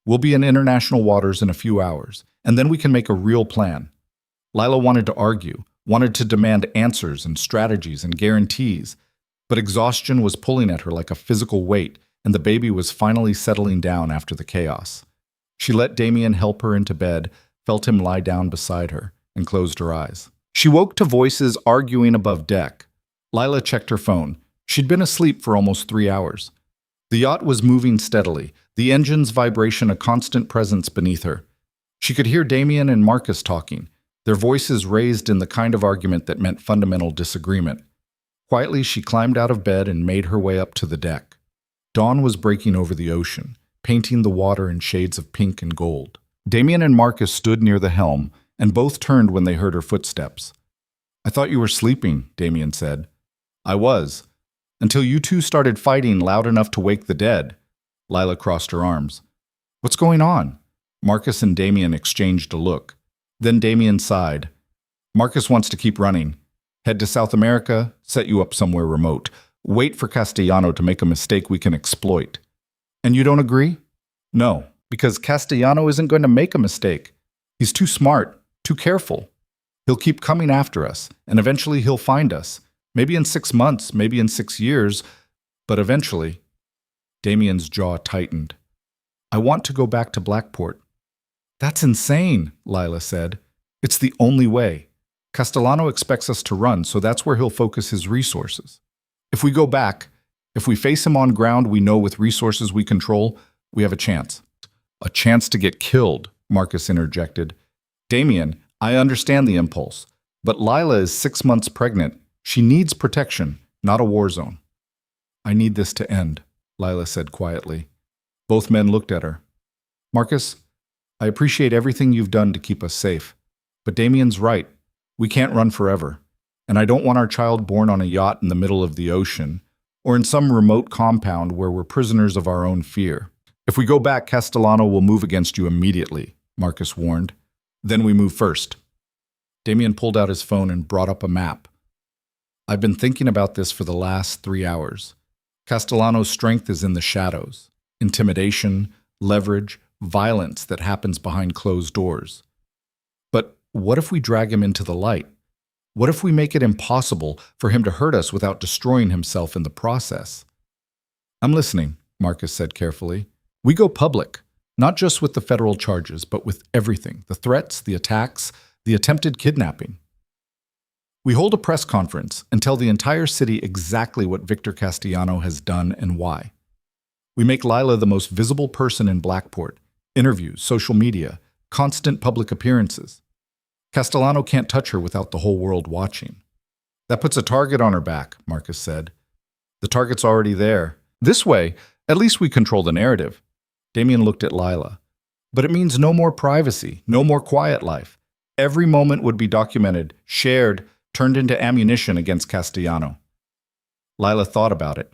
We'll be in international waters in a few hours, and then we can make a real plan." Lila wanted to argue, wanted to demand answers and strategies and guarantees, but exhaustion was pulling at her like a physical weight, and the baby was finally settling down after the chaos. She let Damien help her into bed, felt him lie down beside her, and closed her eyes. She woke to voices arguing above deck. Lila checked her phone. She'd been asleep for almost 3 hours. The yacht was moving steadily, the engine's vibration a constant presence beneath her. She could hear Damien and Marcus talking, their voices raised in the kind of argument that meant fundamental disagreement. Quietly, she climbed out of bed and made her way up to the deck. Dawn was breaking over the ocean, painting the water in shades of pink and gold. Damien and Marcus stood near the helm, and both turned when they heard her footsteps. "I thought you were sleeping," Damien said. "I was. Until you two started fighting loud enough to wake the dead." Lila crossed her arms. "What's going on?" Marcus and Damien exchanged a look. Then Damien sighed. "Marcus wants to keep running. Head to South America, set you up somewhere remote. Wait for Castellano to make a mistake we can exploit." "And you don't agree?" "No, because Castellano isn't going to make a mistake. He's too smart, too careful. He'll keep coming after us, and eventually he'll find us. Maybe in 6 months, maybe in 6 years, but eventually." Damien's jaw tightened. "I want to go back to Blackport." "That's insane," Lila said. "It's the only way. Castellano expects us to run, so that's where he'll focus his resources. If we go back, if we face him on ground we know with resources we control, we have a chance." "A chance to get killed," Marcus interjected. "Damien, I understand the impulse, but Lila is 6 months pregnant. She needs protection, not a war zone." "I need this to end," Lila said quietly. Both men looked at her. "Marcus, I appreciate everything you've done to keep us safe, but Damien's right. We can't run forever, and I don't want our child born on a yacht in the middle of the ocean, or in some remote compound where we're prisoners of our own fear. If we go back, Castellano will move against you immediately," Marcus warned. "Then we move first." Damien pulled out his phone and brought up a map. "I've been thinking about this for the last 3 hours. Castellano's strength is in the shadows. Intimidation, leverage, violence that happens behind closed doors. But what if we drag him into the light? What if we make it impossible for him to hurt us without destroying himself in the process?" "I'm listening," Marcus said carefully. "We go public. Not just with the federal charges, but with everything, the threats, the attacks, the attempted kidnapping. We hold a press conference and tell the entire city exactly what Victor Castellano has done and why. We make Lila the most visible person in Blackport. Interviews, social media, constant public appearances. Castellano can't touch her without the whole world watching. That puts a target on her back, Marcus said. The target's already there. This way, at least we control the narrative. Damien looked at Lila. But it means no more privacy, no more quiet life. Every moment would be documented, shared, turned into ammunition against Castellano. Lila thought about it.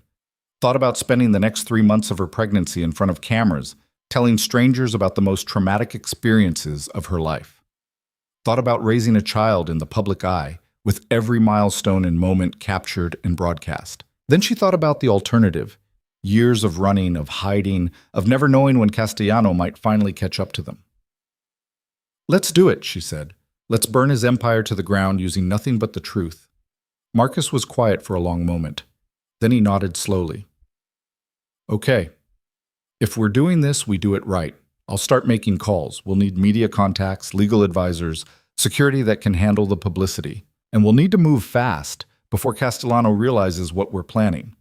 Thought about spending the next 3 months of her pregnancy in front of cameras, telling strangers about the most traumatic experiences of her life. Thought about raising a child in the public eye, with every milestone and moment captured and broadcast. Then she thought about the alternative. Years of running, of hiding, of never knowing when Castellano might finally catch up to them. "Let's do it," she said. "Let's burn his empire to the ground using nothing but the truth." Marcus was quiet for a long moment. Then he nodded slowly. "Okay. If we're doing this, we do it right. I'll start making calls. We'll need media contacts, legal advisors, security that can handle the publicity. And we'll need to move fast before Castellano realizes what we're planning."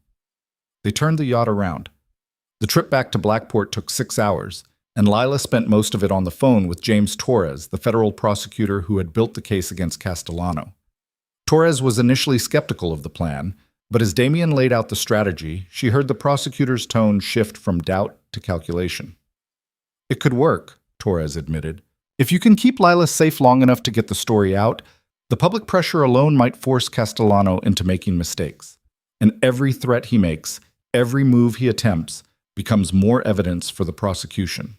They turned the yacht around. The trip back to Blackport took 6 hours, and Lila spent most of it on the phone with James Torres, the federal prosecutor who had built the case against Castellano. Torres was initially skeptical of the plan, but as Damien laid out the strategy, she heard the prosecutor's tone shift from doubt to calculation. "It could work," Torres admitted. "If you can keep Lila safe long enough to get the story out, the public pressure alone might force Castellano into making mistakes. And every threat he makes, every move he attempts, becomes more evidence for the prosecution."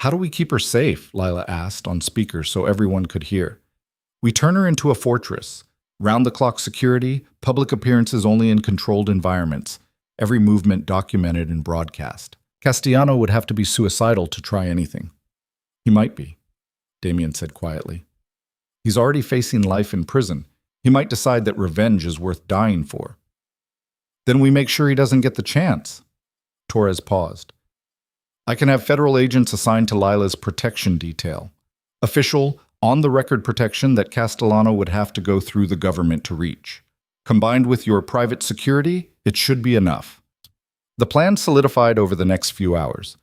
"How do we keep her safe?" Lila asked on speaker so everyone could hear. "We turn her into a fortress. Round-the-clock security, public appearances only in controlled environments, every movement documented and broadcast. Castellano would have to be suicidal to try anything." "He might be," Damien said quietly. "He's already facing life in prison. He might decide that revenge is worth dying for." "Then we make sure he doesn't get the chance." Torres paused. "I can have federal agents assigned to Lila's protection detail. Official, on-the-record protection that Castellano would have to go through the government to reach. Combined with your private security, it should be enough." The plan solidified over the next few hours.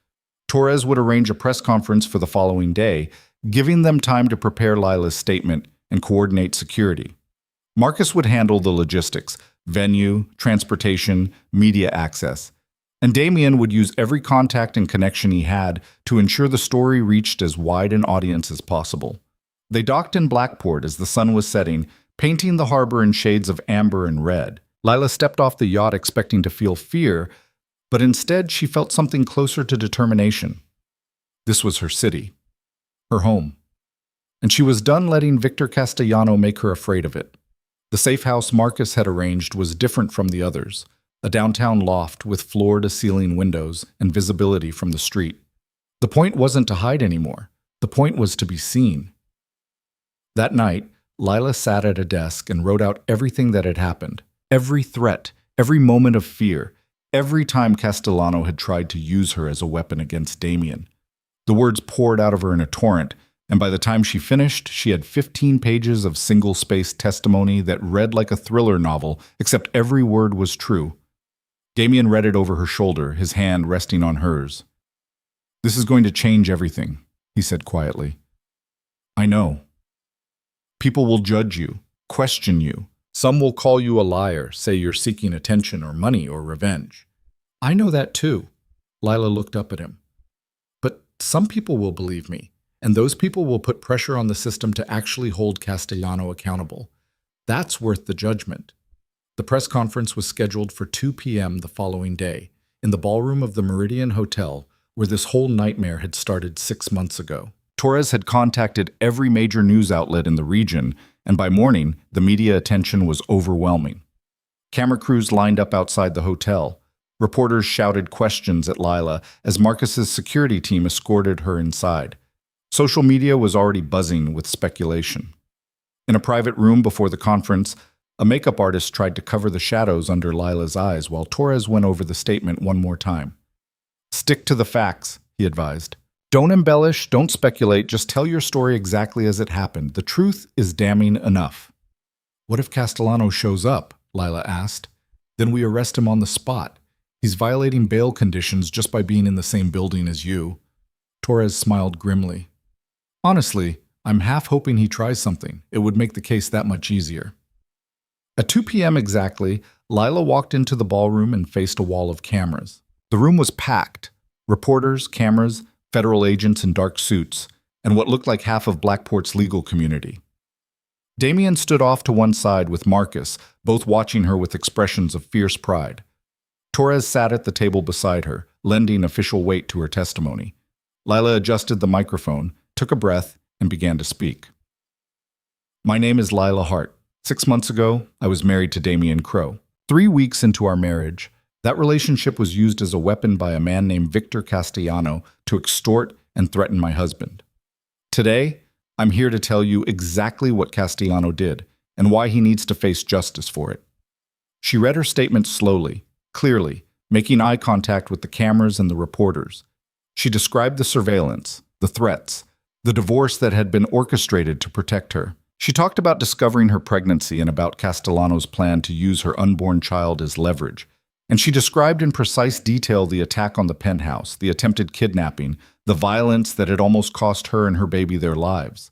Torres would arrange a press conference for the following day, giving them time to prepare Lila's statement and coordinate security. Marcus would handle the logistics, venue, transportation, media access. And Damien would use every contact and connection he had to ensure the story reached as wide an audience as possible. They docked in Blackport as the sun was setting, painting the harbor in shades of amber and red. Lila stepped off the yacht expecting to feel fear, but instead she felt something closer to determination. This was her city, her home. And she was done letting Victor Castellano make her afraid of it. The safe house Marcus had arranged was different from the others, a downtown loft with floor-to-ceiling windows and visibility from the street. The point wasn't to hide anymore. The point was to be seen. That night, Lila sat at a desk and wrote out everything that had happened, every threat, every moment of fear, every time Castellano had tried to use her as a weapon against Damien. The words poured out of her in a torrent, and by the time she finished, she had 15 pages of single-spaced testimony that read like a thriller novel, except every word was true. Damien read it over her shoulder, his hand resting on hers. "This is going to change everything," he said quietly. "I know. People will judge you, question you. Some will call you a liar, say you're seeking attention or money or revenge. I know that too." Lila looked up at him. "But some people will believe me. And those people will put pressure on the system to actually hold Castellano accountable. That's worth the judgment." The press conference was scheduled for 2 p.m. the following day, in the ballroom of the Meridian Hotel, where this whole nightmare had started 6 months ago. Torres had contacted every major news outlet in the region, and by morning, the media attention was overwhelming. Camera crews lined up outside the hotel. Reporters shouted questions at Lila as Marcus's security team escorted her inside. Social media was already buzzing with speculation. In a private room before the conference, a makeup artist tried to cover the shadows under Lila's eyes while Torres went over the statement one more time. "Stick to the facts," he advised. Don't embellish, don't speculate, just tell your story exactly as it happened. The truth is damning enough. What if Castellano shows up? Lila asked. Then we arrest him on the spot. He's violating bail conditions just by being in the same building as you. Torres smiled grimly. Honestly, I'm half hoping he tries something. It would make the case that much easier. At 2 p.m. exactly, Lila walked into the ballroom and faced a wall of cameras. The room was packed. Reporters, cameras, federal agents in dark suits, and what looked like half of Blackport's legal community. Damien stood off to one side with Marcus, both watching her with expressions of fierce pride. Torres sat at the table beside her, lending official weight to her testimony. Lila adjusted the microphone, took a breath, and began to speak. My name is Lila Hart. 6 months ago, I was married to Damien Crow. 3 weeks into our marriage, that relationship was used as a weapon by a man named Victor Castellano to extort and threaten my husband. Today, I'm here to tell you exactly what Castellano did and why he needs to face justice for it. She read her statement slowly, clearly, making eye contact with the cameras and the reporters. She described the surveillance, the threats, the divorce that had been orchestrated to protect her. She talked about discovering her pregnancy and about Castellano's plan to use her unborn child as leverage. And she described in precise detail the attack on the penthouse, the attempted kidnapping, the violence that had almost cost her and her baby their lives.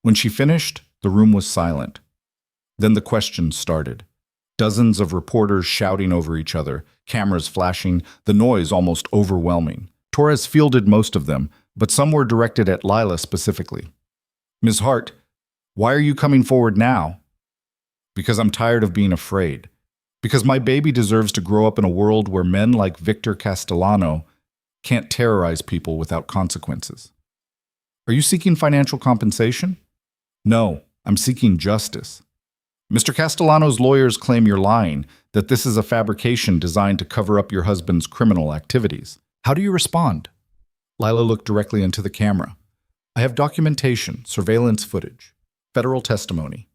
When she finished, the room was silent. Then the questions started. Dozens of reporters shouting over each other, cameras flashing, the noise almost overwhelming. Torres fielded most of them, but some were directed at Lila specifically. Ms. Hart, why are you coming forward now? Because I'm tired of being afraid. Because my baby deserves to grow up in a world where men like Victor Castellano can't terrorize people without consequences. Are you seeking financial compensation? No, I'm seeking justice. Mr. Castellano's lawyers claim you're lying, that this is a fabrication designed to cover up your husband's criminal activities. How do you respond? Lila looked directly into the camera. I have documentation, surveillance footage, federal testimony.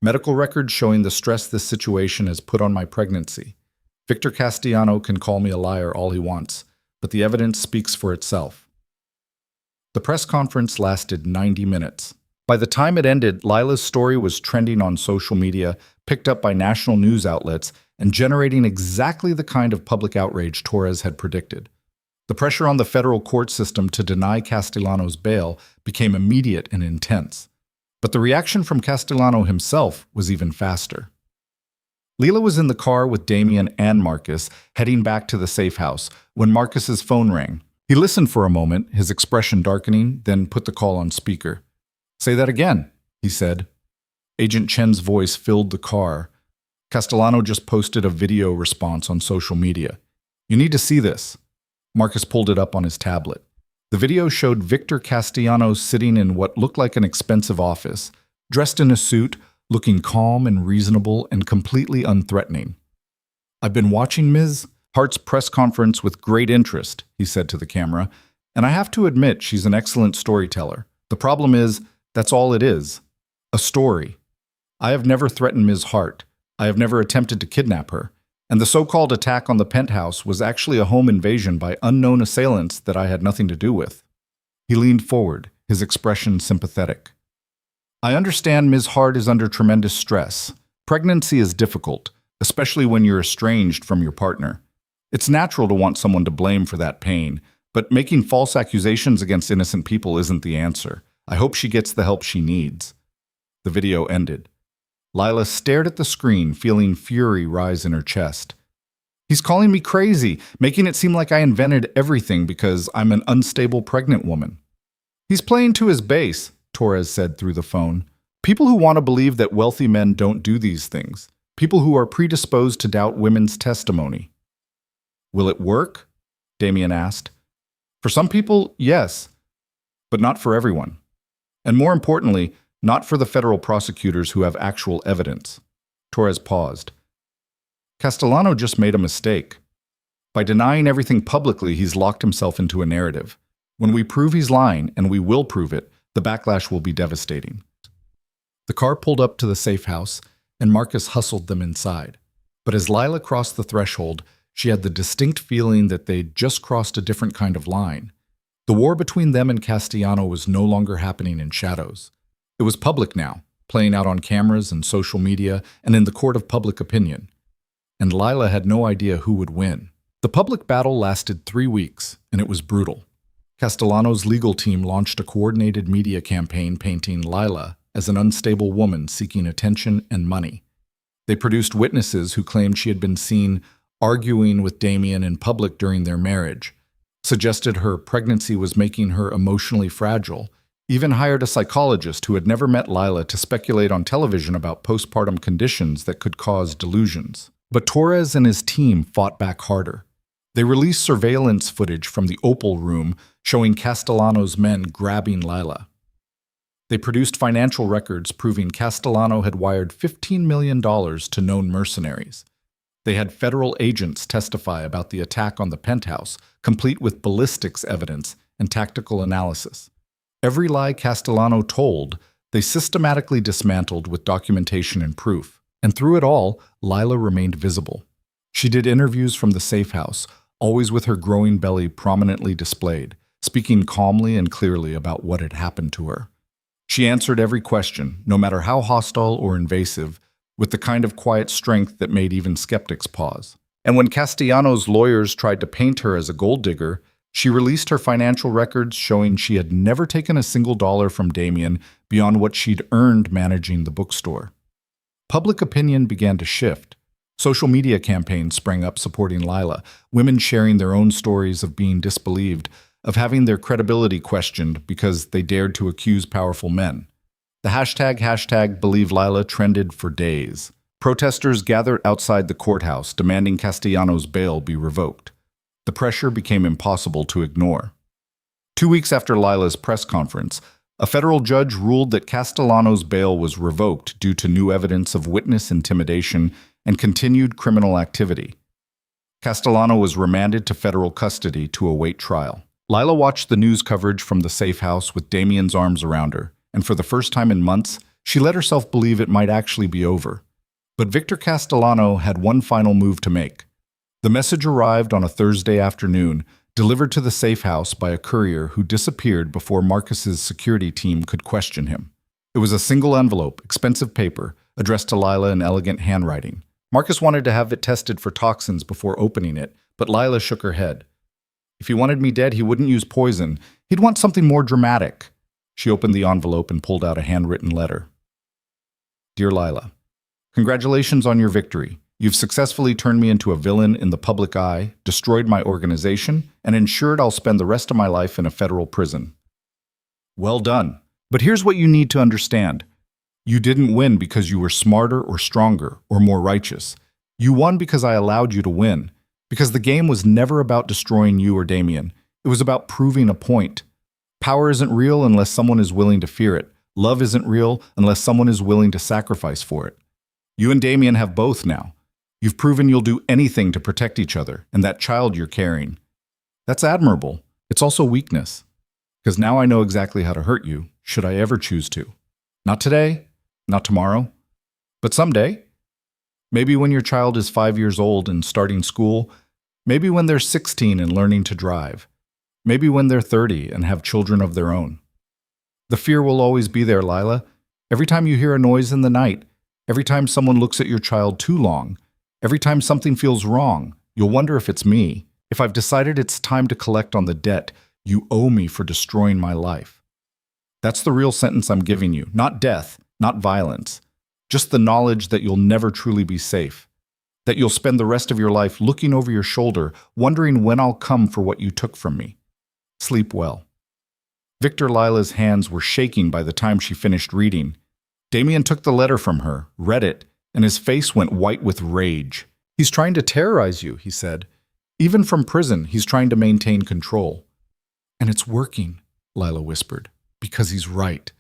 Medical records showing the stress this situation has put on my pregnancy. Victor Castellano can call me a liar all he wants, but the evidence speaks for itself. The press conference lasted 90 minutes. By the time it ended, Lila's story was trending on social media, picked up by national news outlets, and generating exactly the kind of public outrage Torres had predicted. The pressure on the federal court system to deny Castellano's bail became immediate and intense. But the reaction from Castellano himself was even faster. Lila was in the car with Damien and Marcus, heading back to the safe house, when Marcus's phone rang. He listened for a moment, his expression darkening, then put the call on speaker. Say that again, he said. Agent Chen's voice filled the car. Castellano just posted a video response on social media. You need to see this. Marcus pulled it up on his tablet. The video showed Victor Castellano sitting in what looked like an expensive office, dressed in a suit, looking calm and reasonable and completely unthreatening. I've been watching Ms. Hart's press conference with great interest, he said to the camera, and I have to admit she's an excellent storyteller. The problem is, that's all it is. A story. I have never threatened Ms. Hart. I have never attempted to kidnap her. And the so-called attack on the penthouse was actually a home invasion by unknown assailants that I had nothing to do with. He leaned forward, his expression sympathetic. I understand Ms. Hart is under tremendous stress. Pregnancy is difficult, especially when you're estranged from your partner. It's natural to want someone to blame for that pain, but making false accusations against innocent people isn't the answer. I hope she gets the help she needs. The video ended. Lila stared at the screen, feeling fury rise in her chest. He's calling me crazy, making it seem like I invented everything because I'm an unstable pregnant woman. He's playing to his base, Torres said through the phone. People who want to believe that wealthy men don't do these things. People who are predisposed to doubt women's testimony. Will it work? Damien asked. For some people, yes, but not for everyone. And more importantly, not for the federal prosecutors who have actual evidence. Torres paused. Castellano just made a mistake. By denying everything publicly, he's locked himself into a narrative. When we prove he's lying, and we will prove it, the backlash will be devastating. The car pulled up to the safe house, and Marcus hustled them inside. But as Lila crossed the threshold, she had the distinct feeling that they'd just crossed a different kind of line. The war between them and Castellano was no longer happening in shadows. It was public now, playing out on cameras and social media and in the court of public opinion. And Lila had no idea who would win. The public battle lasted 3 weeks, and it was brutal. Castellano's legal team launched a coordinated media campaign painting Lila as an unstable woman seeking attention and money. They produced witnesses who claimed she had been seen arguing with Damien in public during their marriage, suggested her pregnancy was making her emotionally fragile, even hired a psychologist who had never met Lila to speculate on television about postpartum conditions that could cause delusions. But Torres and his team fought back harder. They released surveillance footage from the Opal Room showing Castellano's men grabbing Lila. They produced financial records proving Castellano had wired $15 million to known mercenaries. They had federal agents testify about the attack on the penthouse, complete with ballistics evidence and tactical analysis. Every lie Castellano told, they systematically dismantled with documentation and proof. And through it all, Lila remained visible. She did interviews from the safe house, always with her growing belly prominently displayed, speaking calmly and clearly about what had happened to her. She answered every question, no matter how hostile or invasive, with the kind of quiet strength that made even skeptics pause. And when Castellano's lawyers tried to paint her as a gold digger, she released her financial records showing she had never taken a single dollar from Damien beyond what she'd earned managing the bookstore. Public opinion began to shift. Social media campaigns sprang up supporting Lila, women sharing their own stories of being disbelieved, of having their credibility questioned because they dared to accuse powerful men. The hashtag Believe Lila trended for days. Protesters gathered outside the courthouse demanding Castellano's bail be revoked. The pressure became impossible to ignore. 2 weeks after Lila's press conference, a federal judge ruled that Castellano's bail was revoked due to new evidence of witness intimidation and continued criminal activity. Castellano was remanded to federal custody to await trial. Lila watched the news coverage from the safe house with Damien's arms around her, and for the first time in months, she let herself believe it might actually be over. But Victor Castellano had one final move to make. The message arrived on a Thursday afternoon, delivered to the safe house by a courier who disappeared before Marcus's security team could question him. It was a single envelope, expensive paper, addressed to Lila in elegant handwriting. Marcus wanted to have it tested for toxins before opening it, but Lila shook her head. If he wanted me dead, he wouldn't use poison. He'd want something more dramatic. She opened the envelope and pulled out a handwritten letter. Dear Lila, congratulations on your victory. You've successfully turned me into a villain in the public eye, destroyed my organization, and ensured I'll spend the rest of my life in a federal prison. Well done. But here's what you need to understand. You didn't win because you were smarter or stronger or more righteous. You won because I allowed you to win. Because the game was never about destroying you or Damien. It was about proving a point. Power isn't real unless someone is willing to fear it. Love isn't real unless someone is willing to sacrifice for it. You and Damien have both now. You've proven you'll do anything to protect each other and that child you're carrying. That's admirable. It's also weakness. Because now I know exactly how to hurt you, should I ever choose to. Not today, not tomorrow, but someday. Maybe when your child is 5 years old and starting school. Maybe when they're 16 and learning to drive. Maybe when they're 30 and have children of their own. The fear will always be there, Lila. Every time you hear a noise in the night, every time someone looks at your child too long, every time something feels wrong, you'll wonder if it's me. If I've decided it's time to collect on the debt you owe me for destroying my life. That's the real sentence I'm giving you. Not death, not violence. Just the knowledge that you'll never truly be safe. That you'll spend the rest of your life looking over your shoulder, wondering when I'll come for what you took from me. Sleep well. Victor Lila's hands were shaking by the time she finished reading. Damien took the letter from her, read it, and his face went white with rage. He's trying to terrorize you, he said. Even from prison, he's trying to maintain control. And it's working, Lila whispered, because he's right.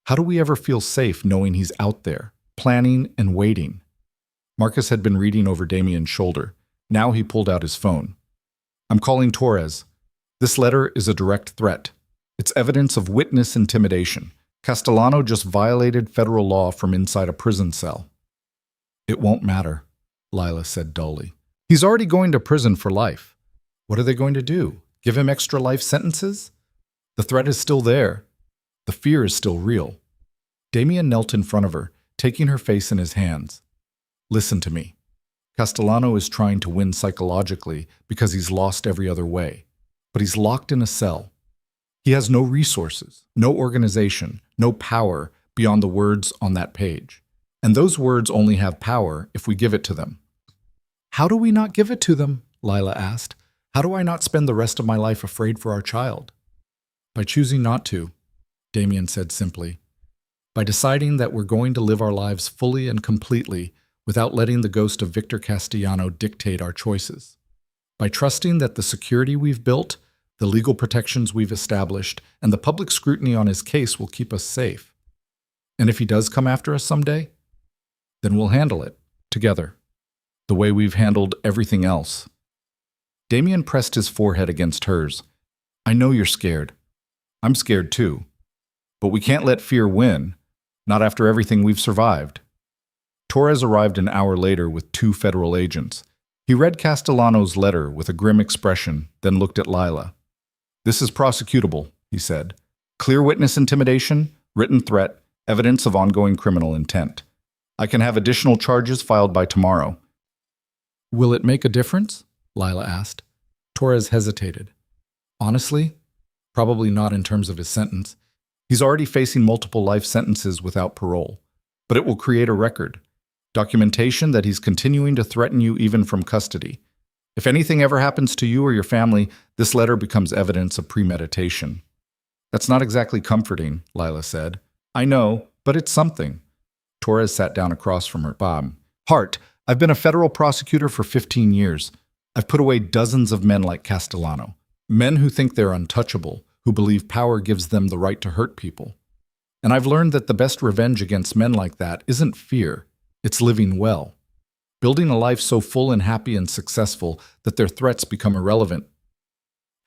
How do we ever feel safe knowing he's out there, planning and waiting? Marcus had been reading over Damien's shoulder. Now he pulled out his phone. I'm calling Torres. This letter is a direct threat. It's evidence of witness intimidation. Castellano just violated federal law from inside a prison cell. It won't matter, Lila said dully. He's already going to prison for life. What are they going to do? Give him extra life sentences? The threat is still there. The fear is still real. Damien knelt in front of her, taking her face in his hands. Listen to me. Castellano is trying to win psychologically because he's lost every other way. But he's locked in a cell. He has no resources, no organization, no power beyond the words on that page. And those words only have power if we give it to them. How do we not give it to them? Lila asked. How do I not spend the rest of my life afraid for our child? By choosing not to, Damien said simply. By deciding that we're going to live our lives fully and completely without letting the ghost of Victor Castellano dictate our choices. By trusting that the security we've built, the legal protections we've established, and the public scrutiny on his case will keep us safe. And if he does come after us someday, then we'll handle it, together, the way we've handled everything else. Damien pressed his forehead against hers. I know you're scared. I'm scared too. But we can't let fear win, not after everything we've survived. Torres arrived an hour later with 2 federal agents. He read Castellano's letter with a grim expression, then looked at Lila. This is prosecutable, he said. Clear witness intimidation, written threat, evidence of ongoing criminal intent. I can have additional charges filed by tomorrow. Will it make a difference? Lila asked. Torres hesitated. Honestly, probably not in terms of his sentence. He's already facing multiple life sentences without parole. But it will create a record. Documentation that he's continuing to threaten you even from custody. If anything ever happens to you or your family, this letter becomes evidence of premeditation. That's not exactly comforting, Lila said. I know, but it's something. Torres sat down across from her. Bob. Hart, I've been a federal prosecutor for 15 years. I've put away dozens of men like Castellano. Men who think they're untouchable, who believe power gives them the right to hurt people. And I've learned that the best revenge against men like that isn't fear. It's living well. Building a life so full and happy and successful that their threats become irrelevant.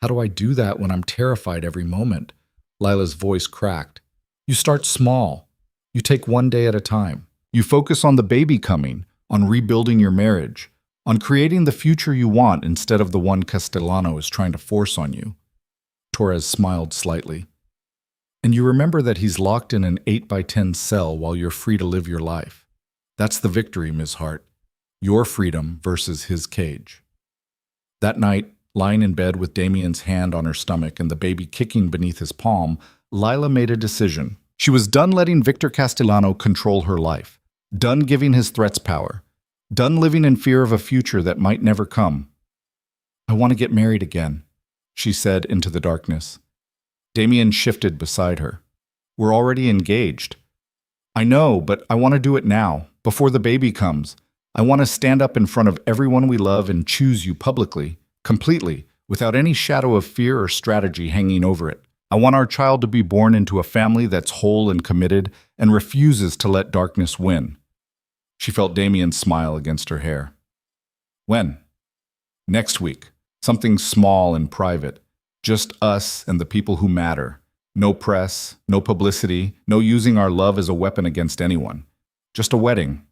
How do I do that when I'm terrified every moment? Lila's voice cracked. You start small. You take one day at a time. You focus on the baby coming, on rebuilding your marriage, on creating the future you want instead of the one Castellano is trying to force on you. Torres smiled slightly. And you remember that he's locked in an 8x10 cell while you're free to live your life. That's the victory, Ms. Hart. Your freedom versus his cage. That night, lying in bed with Damien's hand on her stomach and the baby kicking beneath his palm, Lila made a decision. She was done letting Victor Castellano control her life. Done giving his threats power. Done living in fear of a future that might never come. I want to get married again, she said into the darkness. Damien shifted beside her. We're already engaged. I know, but I want to do it now, before the baby comes. I want to stand up in front of everyone we love and choose you publicly, completely, without any shadow of fear or strategy hanging over it. I want our child to be born into a family that's whole and committed and refuses to let darkness win. She felt Damien's smile against her hair. When? Next week. Something small and private. Just us and the people who matter. No press, no publicity, no using our love as a weapon against anyone. Just a wedding.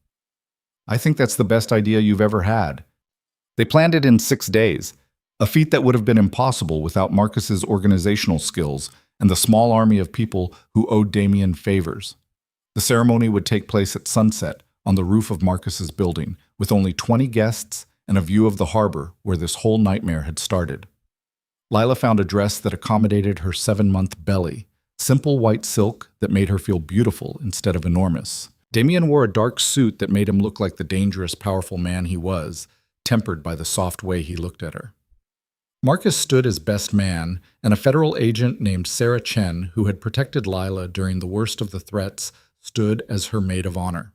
I think that's the best idea you've ever had. They planned it in 6 days, a feat that would have been impossible without Marcus's organizational skills and the small army of people who owed Damien favors. The ceremony would take place at sunset on the roof of Marcus's building, with only 20 guests and a view of the harbor where this whole nightmare had started. Lila found a dress that accommodated her 7-month belly, simple white silk that made her feel beautiful instead of enormous. Damien wore a dark suit that made him look like the dangerous, powerful man he was, tempered by the soft way he looked at her. Marcus stood as best man, and a federal agent named Sarah Chen, who had protected Lila during the worst of the threats, stood as her maid of honor.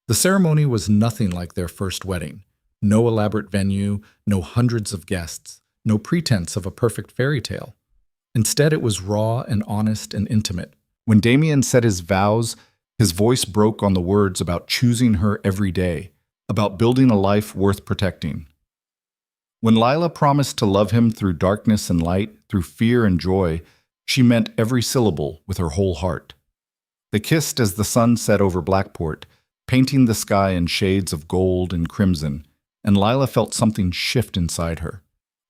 The ceremony was nothing like their first wedding. No elaborate venue, no hundreds of guests, no pretense of a perfect fairy tale. Instead, it was raw and honest and intimate. When Damien said his vows, his voice broke on the words about choosing her every day, about building a life worth protecting. When Lila promised to love him through darkness and light, through fear and joy, she meant every syllable with her whole heart. They kissed as the sun set over Blackport, painting the sky in shades of gold and crimson, and Lila felt something shift inside her.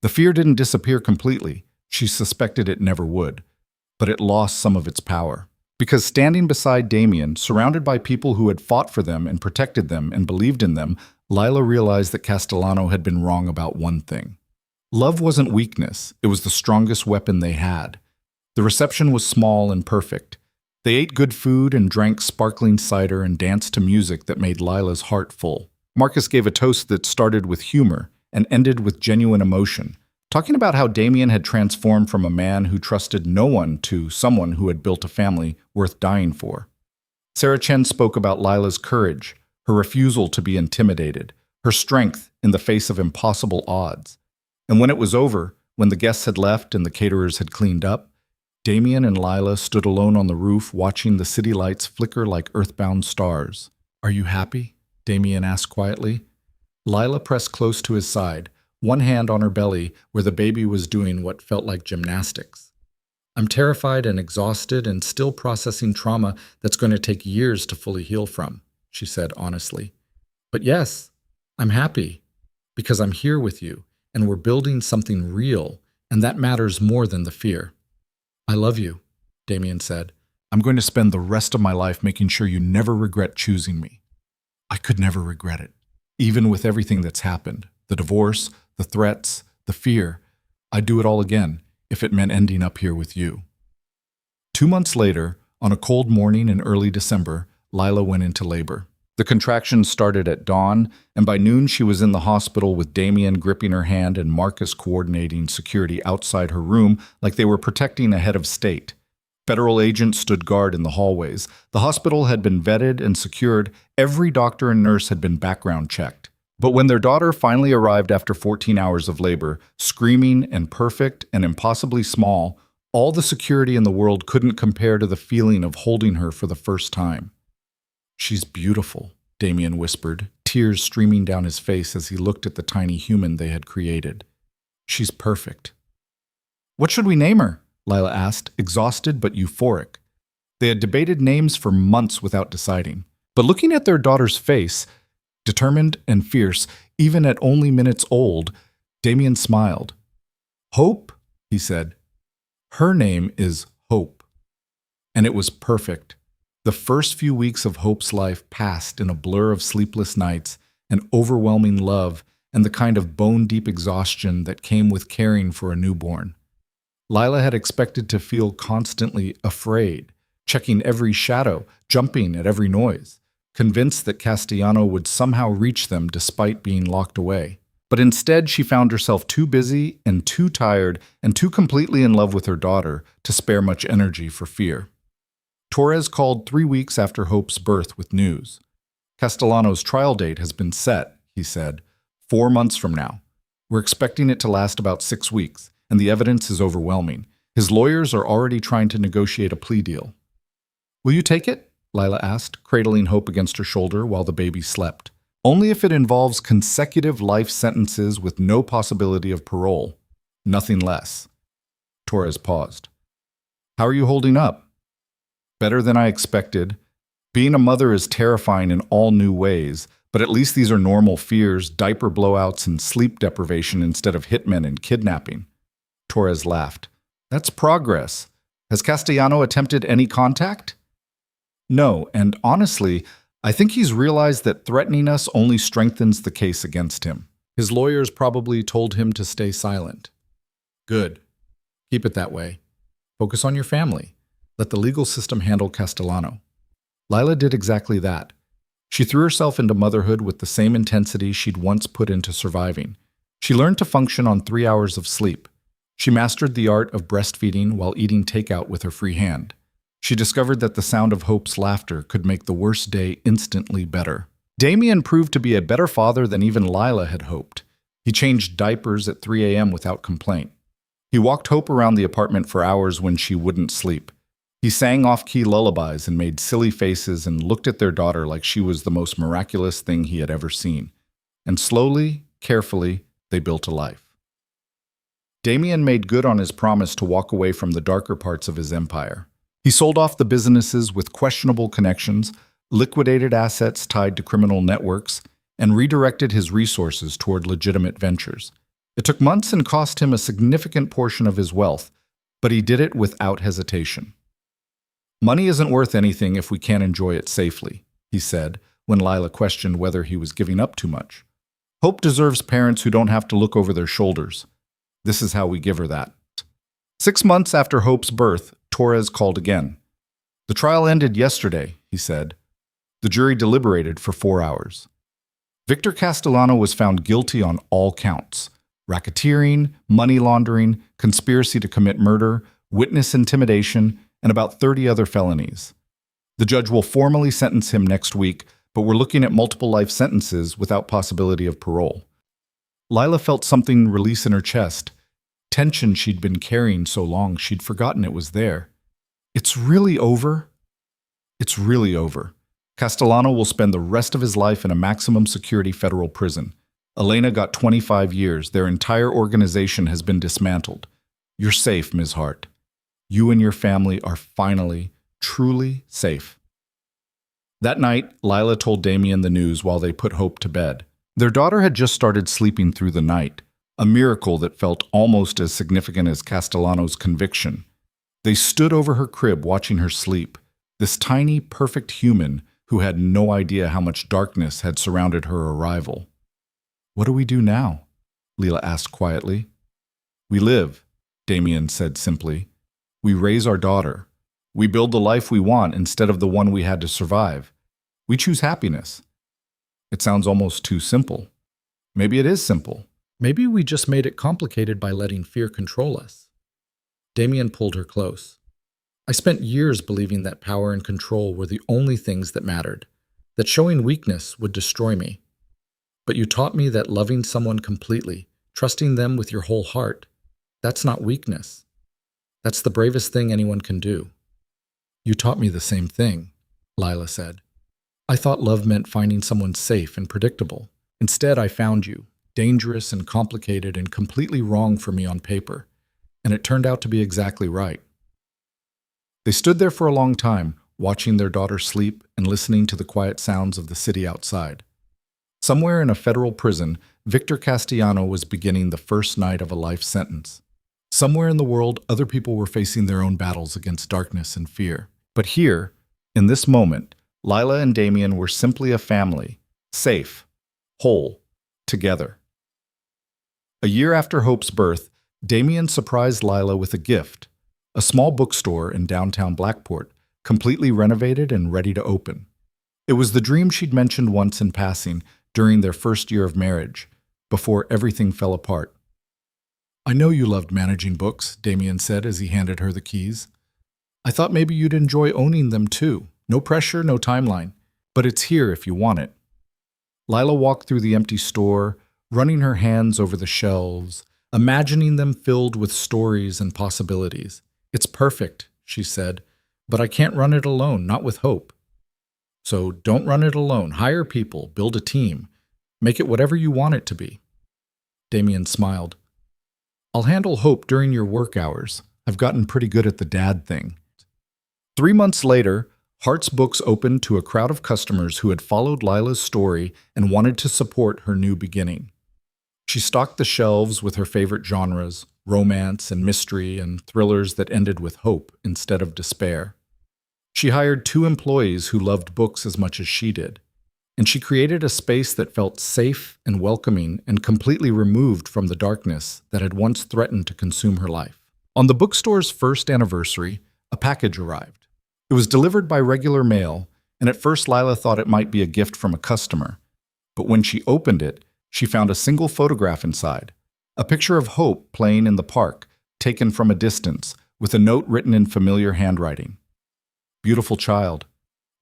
The fear didn't disappear completely. She suspected it never would, but it lost some of its power. Because standing beside Damien, surrounded by people who had fought for them and protected them and believed in them, Lila realized that Castellano had been wrong about one thing. Love wasn't weakness, it was the strongest weapon they had. The reception was small and perfect. They ate good food and drank sparkling cider and danced to music that made Lila's heart full. Marcus gave a toast that started with humor and ended with genuine emotion, talking about how Damien had transformed from a man who trusted no one to someone who had built a family worth dying for. Sarah Chen spoke about Lila's courage, her refusal to be intimidated, her strength in the face of impossible odds. And when it was over, when the guests had left and the caterers had cleaned up, Damien and Lila stood alone on the roof watching the city lights flicker like earthbound stars. "Are you happy?" Damien asked quietly. Lila pressed close to his side, one hand on her belly where the baby was doing what felt like gymnastics. "I'm terrified and exhausted and still processing trauma that's going to take years to fully heal from," she said honestly. "But yes, I'm happy because I'm here with you and we're building something real, and that matters more than the fear." "I love you," Damien said. "I'm going to spend the rest of my life making sure you never regret choosing me." I could never regret it. Even with everything that's happened, the divorce, the threats, the fear, I'd do it all again if it meant ending up here with you. 2 months later, on a cold morning in early December, Lila went into labor. The contractions started at dawn, and by noon she was in the hospital with Damien gripping her hand and Marcus coordinating security outside her room like they were protecting a head of state. Federal agents stood guard in the hallways. The hospital had been vetted and secured. Every doctor and nurse had been background checked. But when their daughter finally arrived after 14 hours of labor, screaming and perfect and impossibly small, all the security in the world couldn't compare to the feeling of holding her for the first time. "She's beautiful," Damien whispered, tears streaming down his face as he looked at the tiny human they had created. "She's perfect." "What should we name her?" Lila asked, exhausted but euphoric. They had debated names for months without deciding. But looking at their daughter's face, determined and fierce, even at only minutes old, Damien smiled. "Hope," he said. "Her name is Hope." And it was perfect. The first few weeks of Hope's life passed in a blur of sleepless nights and overwhelming love and the kind of bone-deep exhaustion that came with caring for a newborn. Lila had expected to feel constantly afraid, checking every shadow, jumping at every noise, convinced that Castellano would somehow reach them despite being locked away. But instead, she found herself too busy and too tired and too completely in love with her daughter to spare much energy for fear. Torres called 3 weeks after Hope's birth with news. "Castellano's trial date has been set," he said, 4 months from now. "We're expecting it to last about 6 weeks. And the evidence is overwhelming. His lawyers are already trying to negotiate a plea deal." "Will you take it?" Lila asked, cradling Hope against her shoulder while the baby slept. "Only if it involves consecutive life sentences with no possibility of parole. Nothing less." Torres paused. "How are you holding up?" "Better than I expected. Being a mother is terrifying in all new ways, but at least these are normal fears, diaper blowouts and sleep deprivation instead of hitmen and kidnapping." Torres laughed. "That's progress. Has Castellano attempted any contact?" "No, and honestly, I think he's realized that threatening us only strengthens the case against him. His lawyers probably told him to stay silent." "Good. Keep it that way. Focus on your family. Let the legal system handle Castellano." Lila did exactly that. She threw herself into motherhood with the same intensity she'd once put into surviving. She learned to function on 3 hours of sleep. She mastered the art of breastfeeding while eating takeout with her free hand. She discovered that the sound of Hope's laughter could make the worst day instantly better. Damien proved to be a better father than even Lila had hoped. He changed diapers at 3 a.m. without complaint. He walked Hope around the apartment for hours when she wouldn't sleep. He sang off-key lullabies and made silly faces and looked at their daughter like she was the most miraculous thing he had ever seen. And slowly, carefully, they built a life. Damien made good on his promise to walk away from the darker parts of his empire. He sold off the businesses with questionable connections, liquidated assets tied to criminal networks, and redirected his resources toward legitimate ventures. It took months and cost him a significant portion of his wealth, but he did it without hesitation. "Money isn't worth anything if we can't enjoy it safely," he said when Lila questioned whether he was giving up too much. "Hope deserves parents who don't have to look over their shoulders. This is how we give her that." 6 months after Hope's birth, Torres called again. "The trial ended yesterday," he said. The jury deliberated for 4 hours. Victor Castellano was found guilty on all counts: racketeering, money laundering, conspiracy to commit murder, witness intimidation, and about 30 other felonies. The judge will formally sentence him next week, but we're looking at multiple life sentences without possibility of parole. Lila felt something release in her chest. Tension she'd been carrying so long she'd forgotten it was there. It's really over? It's really over. Castellano will spend the rest of his life in a maximum security federal prison. Elena got 25 years. Their entire organization has been dismantled. You're safe, Ms. Hart. You and your family are finally, truly safe. That night, Lila told Damien the news while they put Hope to bed. Their daughter had just started sleeping through the night, a miracle that felt almost as significant as Castellano's conviction. They stood over her crib watching her sleep, this tiny, perfect human who had no idea how much darkness had surrounded her arrival. "What do we do now?" Lila asked quietly. "We live," Damien said simply. "We raise our daughter. We build the life we want instead of the one we had to survive. We choose happiness." It sounds almost too simple. Maybe it is simple. Maybe we just made it complicated by letting fear control us. Damien pulled her close. "I spent years believing that power and control were the only things that mattered, that showing weakness would destroy me. But you taught me that loving someone completely, trusting them with your whole heart, that's not weakness. That's the bravest thing anyone can do." "You taught me the same thing," Lila said. "I thought love meant finding someone safe and predictable. Instead, I found you, dangerous and complicated and completely wrong for me on paper, and it turned out to be exactly right." They stood there for a long time, watching their daughter sleep and listening to the quiet sounds of the city outside. Somewhere in a federal prison, Victor Castellano was beginning the first night of a life sentence. Somewhere in the world, other people were facing their own battles against darkness and fear. But here, in this moment, Lila and Damien were simply a family, safe, whole, together. A year after Hope's birth, Damien surprised Lila with a gift, a small bookstore in downtown Blackport, completely renovated and ready to open. It was the dream she'd mentioned once in passing during their first year of marriage, before everything fell apart. "I know you loved managing books," Damien said as he handed her the keys. "I thought maybe you'd enjoy owning them too. No pressure, no timeline. But it's here if you want it." Lila walked through the empty store, running her hands over the shelves, imagining them filled with stories and possibilities. "It's perfect," she said, "but I can't run it alone, not with Hope." "So don't run it alone. Hire people, build a team. Make it whatever you want it to be." Damien smiled. "I'll handle Hope during your work hours. I've gotten pretty good at the dad thing." 3 months later, Hart's Books opened to a crowd of customers who had followed Lila's story and wanted to support her new beginning. She stocked the shelves with her favorite genres, romance and mystery and thrillers that ended with hope instead of despair. She hired 2 employees who loved books as much as she did, and she created a space that felt safe and welcoming and completely removed from the darkness that had once threatened to consume her life. On the bookstore's first anniversary, a package arrived. It was delivered by regular mail, and at first Lila thought it might be a gift from a customer. But when she opened it, she found a single photograph inside, a picture of Hope playing in the park, taken from a distance, with a note written in familiar handwriting. "Beautiful child.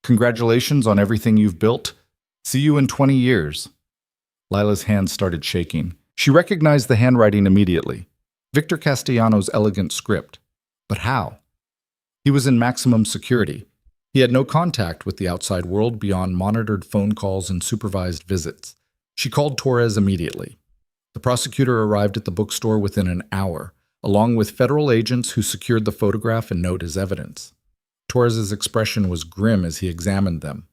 Congratulations on everything you've built. See you in 20 years. Lila's hands started shaking. She recognized the handwriting immediately. Victor Castellano's elegant script. But how? He was in maximum security. He had no contact with the outside world beyond monitored phone calls and supervised visits. She called Torres immediately. The prosecutor arrived at the bookstore within an hour, along with federal agents who secured the photograph and note as evidence. Torres's expression was grim as he examined them.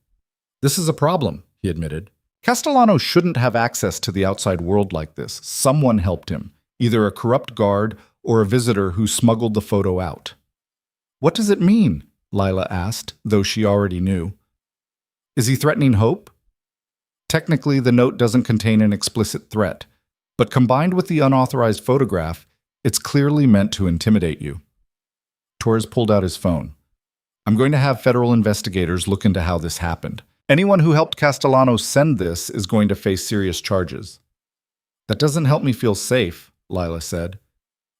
"This is a problem," he admitted. "Castellano shouldn't have access to the outside world like this. Someone helped him, either a corrupt guard or a visitor who smuggled the photo out. "What does it mean?" Lila asked, though she already knew. "Is he threatening Hope?" Technically, the note doesn't contain an explicit threat, but combined with the unauthorized photograph, it's clearly meant to intimidate you. Torres pulled out his phone. "I'm going to have federal investigators look into how this happened. Anyone who helped Castellano send this is going to face serious charges." "That doesn't help me feel safe," Lila said.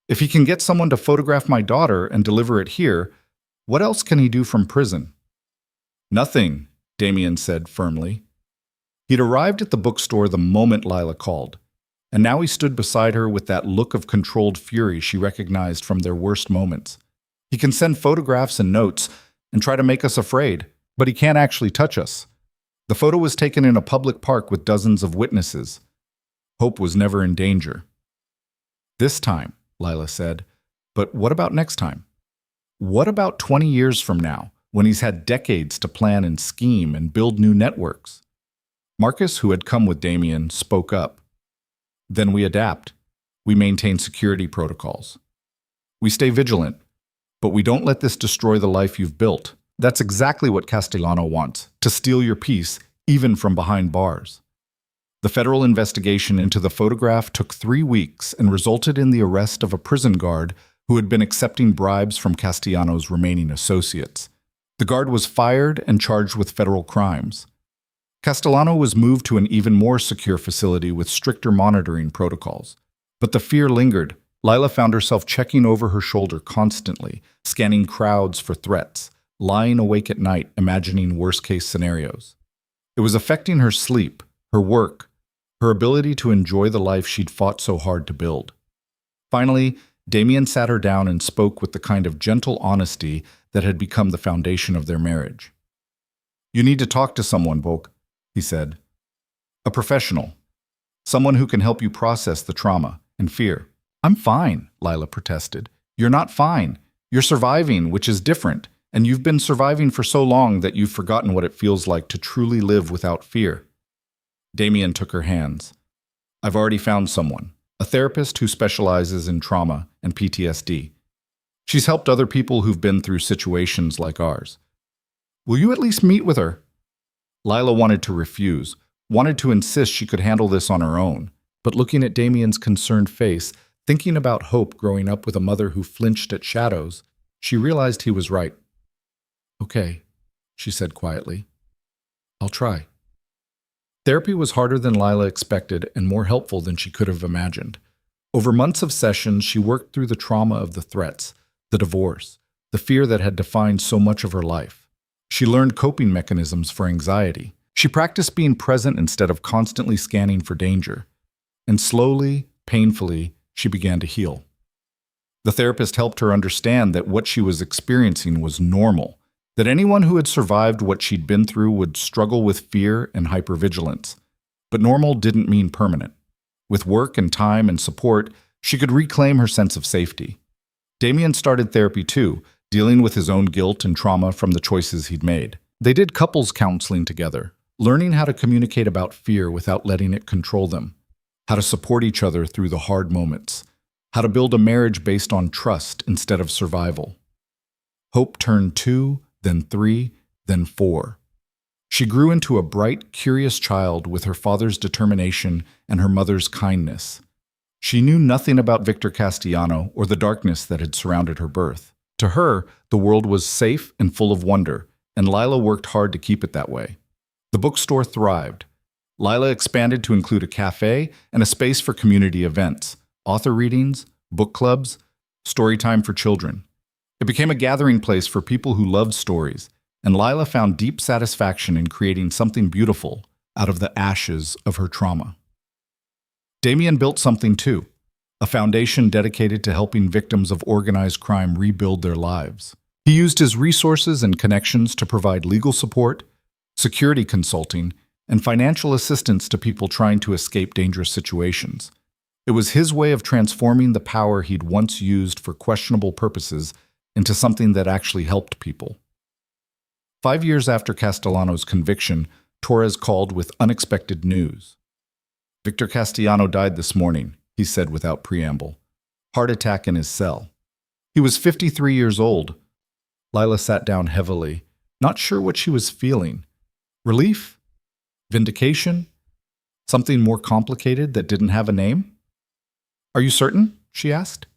"If he can get someone to photograph my daughter and deliver it here, what else can he do from prison?" "Nothing," Damien said firmly. He'd arrived at the bookstore the moment Lila called, and now he stood beside her with that look of controlled fury she recognized from their worst moments. "He can send photographs and notes and try to make us afraid, but he can't actually touch us. The photo was taken in a public park with dozens of witnesses. Hope was never in danger." "This time," Lila said. "But what about next time? What about 20 years from now, when he's had decades to plan and scheme and build new networks?" Marcus, who had come with Damien, spoke up. "Then we adapt. We maintain security protocols. We stay vigilant, but we don't let this destroy the life you've built. That's exactly what Castellano wants, to steal your peace, even from behind bars." The federal investigation into the photograph took 3 weeks and resulted in the arrest of a prison guard who had been accepting bribes from Castellano's remaining associates. The guard was fired and charged with federal crimes. Castellano was moved to an even more secure facility with stricter monitoring protocols. But the fear lingered. Lila found herself checking over her shoulder constantly, scanning crowds for threats, lying awake at night, imagining worst-case scenarios. It was affecting her sleep, her work, her ability to enjoy the life she'd fought so hard to build. Finally, Damien sat her down and spoke with the kind of gentle honesty that had become the foundation of their marriage. "You need to talk to someone, Volk," he said. "A professional. Someone who can help you process the trauma and fear." "I'm fine," Lila protested. "You're not fine. You're surviving, which is different, and you've been surviving for so long that you've forgotten what it feels like to truly live without fear." Damien took her hands. "I've already found someone, a therapist who specializes in trauma and PTSD. She's helped other people who've been through situations like ours. Will you at least meet with her?" Lila wanted to refuse, wanted to insist she could handle this on her own, but looking at Damien's concerned face, thinking about Hope growing up with a mother who flinched at shadows, she realized he was right. "Okay," she said quietly. "I'll try." Therapy was harder than Lila expected and more helpful than she could have imagined. Over months of sessions, she worked through the trauma of the threats, the divorce, the fear that had defined so much of her life. She learned coping mechanisms for anxiety. She practiced being present instead of constantly scanning for danger. And slowly, painfully, she began to heal. The therapist helped her understand that what she was experiencing was normal, that anyone who had survived what she'd been through would struggle with fear and hypervigilance. But normal didn't mean permanent. With work and time and support, she could reclaim her sense of safety. Damien started therapy too, dealing with his own guilt and trauma from the choices he'd made. They did couples counseling together, learning how to communicate about fear without letting it control them, how to support each other through the hard moments, how to build a marriage based on trust instead of survival. Hope turned 2, then 3, then 4. She grew into a bright, curious child with her father's determination and her mother's kindness. She knew nothing about Victor Castellano or the darkness that had surrounded her birth. To her, the world was safe and full of wonder, and Lila worked hard to keep it that way. The bookstore thrived. Lila expanded to include a cafe and a space for community events, author readings, book clubs, story time for children. It became a gathering place for people who loved stories, and Lila found deep satisfaction in creating something beautiful out of the ashes of her trauma. Damien built something too, a foundation dedicated to helping victims of organized crime rebuild their lives. He used his resources and connections to provide legal support, security consulting, and financial assistance to people trying to escape dangerous situations. It was his way of transforming the power he'd once used for questionable purposes into something that actually helped people. 5 years after Castellano's conviction, Torres called with unexpected news. "Victor Castellano died this morning," he said without preamble. Heart attack in his cell. He was 53 years old. Lila sat down heavily, not sure what she was feeling. Relief? Vindication? Something more complicated that didn't have a name? Are you certain? She asked.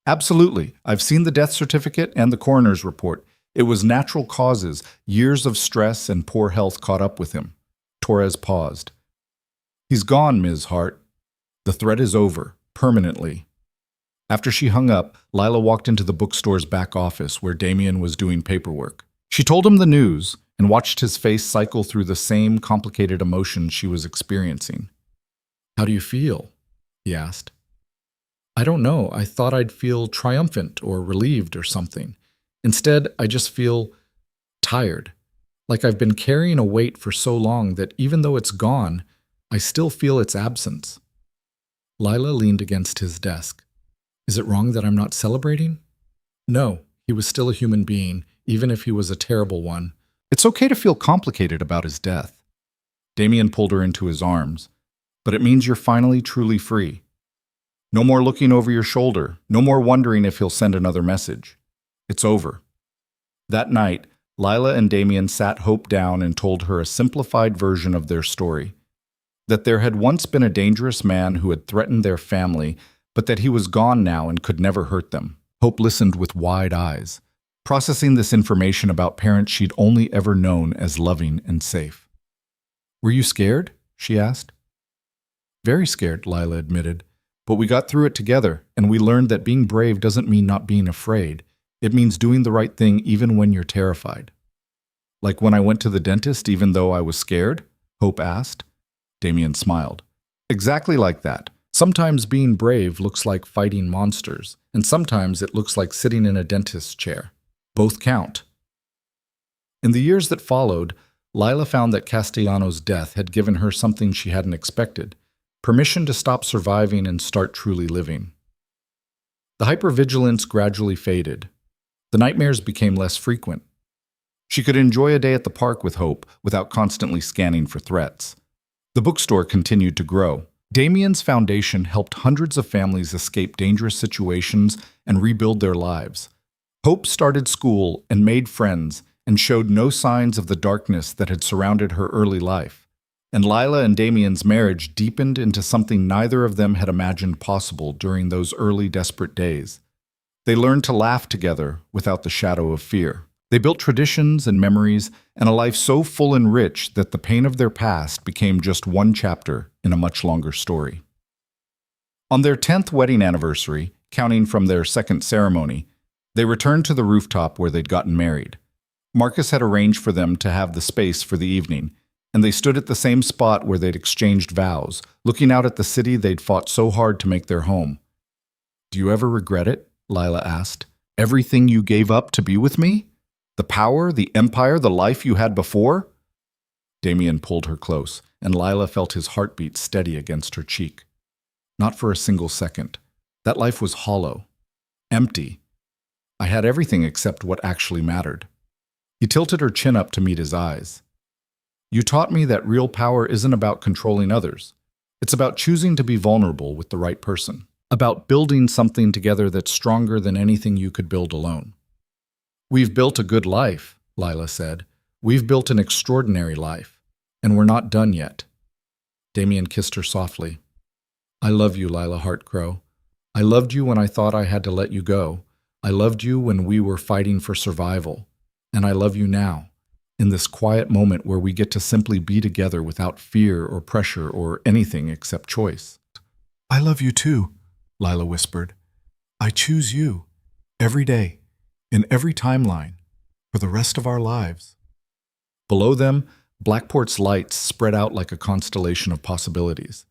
Absolutely. I've seen the death certificate and the coroner's report. It was natural causes. Years of stress and poor health caught up with him. Torres paused. He's gone, Ms. Hart. The threat is over, permanently. After she hung up, Lila walked into the bookstore's back office where Damien was doing paperwork. She told him the news and watched his face cycle through the same complicated emotions she was experiencing. How do you feel? He asked. I don't know. I thought I'd feel triumphant or relieved or something. Instead, I just feel tired. Like I've been carrying a weight for so long that even though it's gone, I still feel its absence. Lila leaned against his desk. Is it wrong that I'm not celebrating? No, he was still a human being, even if he was a terrible one. It's okay to feel complicated about his death. Damien pulled her into his arms. But it means you're finally truly free. No more looking over your shoulder. No more wondering if he'll send another message. It's over. That night, Lila and Damien sat Hope down and told her a simplified version of their story. That there had once been a dangerous man who had threatened their family, but that he was gone now and could never hurt them. Hope listened with wide eyes, processing this information about parents she'd only ever known as loving and safe. Were you scared? She asked. Very scared, Lila admitted. But we got through it together, and we learned that being brave doesn't mean not being afraid. It means doing the right thing even when you're terrified. Like when I went to the dentist even though I was scared? Hope asked. Damien smiled. Exactly like that. Sometimes being brave looks like fighting monsters, and sometimes it looks like sitting in a dentist's chair. Both count. In the years that followed, Lila found that Castellano's death had given her something she hadn't expected: permission to stop surviving and start truly living. The hypervigilance gradually faded. The nightmares became less frequent. She could enjoy a day at the park with Hope without constantly scanning for threats. The bookstore continued to grow. Damien's foundation helped hundreds of families escape dangerous situations and rebuild their lives. Hope started school and made friends and showed no signs of the darkness that had surrounded her early life. And Lila and Damien's marriage deepened into something neither of them had imagined possible during those early desperate days. They learned to laugh together without the shadow of fear. They built traditions and memories and a life so full and rich that the pain of their past became just one chapter in a much longer story. On their 10th wedding anniversary, counting from their second ceremony, they returned to the rooftop where they'd gotten married. Marcus had arranged for them to have the space for the evening, and they stood at the same spot where they'd exchanged vows, looking out at the city they'd fought so hard to make their home. Do you ever regret it? Lila asked. Everything you gave up to be with me? The power, the empire, the life you had before? Damien pulled her close, and Lila felt his heartbeat steady against her cheek. Not for a single second. That life was hollow, empty. I had everything except what actually mattered. He tilted her chin up to meet his eyes. You taught me that real power isn't about controlling others. It's about choosing to be vulnerable with the right person. About building something together that's stronger than anything you could build alone. We've built a good life, Lila said. We've built an extraordinary life, and we're not done yet. Damien kissed her softly. I love you, Lila Hartcrow. I loved you when I thought I had to let you go. I loved you when we were fighting for survival. And I love you now, in this quiet moment where we get to simply be together without fear or pressure or anything except choice. I love you too, Lila whispered. I choose you, every day, in every timeline, for the rest of our lives. Below them, Blackport's lights spread out like a constellation of possibilities.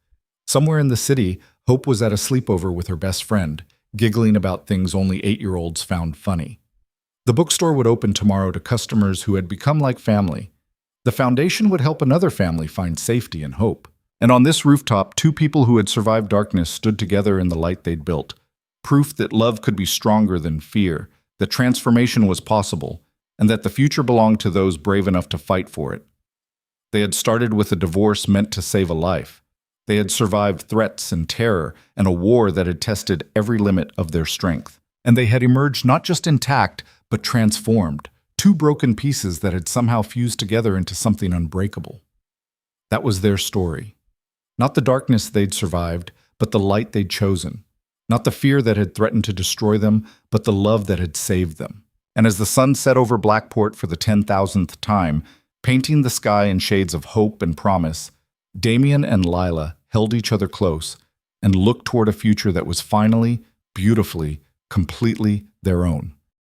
Somewhere in the city, Hope was at a sleepover with her best friend, giggling about things only 8-year-olds found funny. The bookstore would open tomorrow to customers who had become like family. The foundation would help another family find safety and hope. And on this rooftop, 2 people who had survived darkness stood together in the light they'd built. Proof that love could be stronger than fear, that transformation was possible, and that the future belonged to those brave enough to fight for it. They had started with a divorce meant to save a life, They had survived threats and terror and a war that had tested every limit of their strength. And they had emerged not just intact, but transformed, two broken pieces that had somehow fused together into something unbreakable. That was their story. Not the darkness they'd survived, but the light they'd chosen. Not the fear that had threatened to destroy them, but the love that had saved them. And as the sun set over Blackport for the 10,000th time, painting the sky in shades of hope and promise, Damien and Lila held each other close and looked toward a future that was finally, beautifully, completely their own.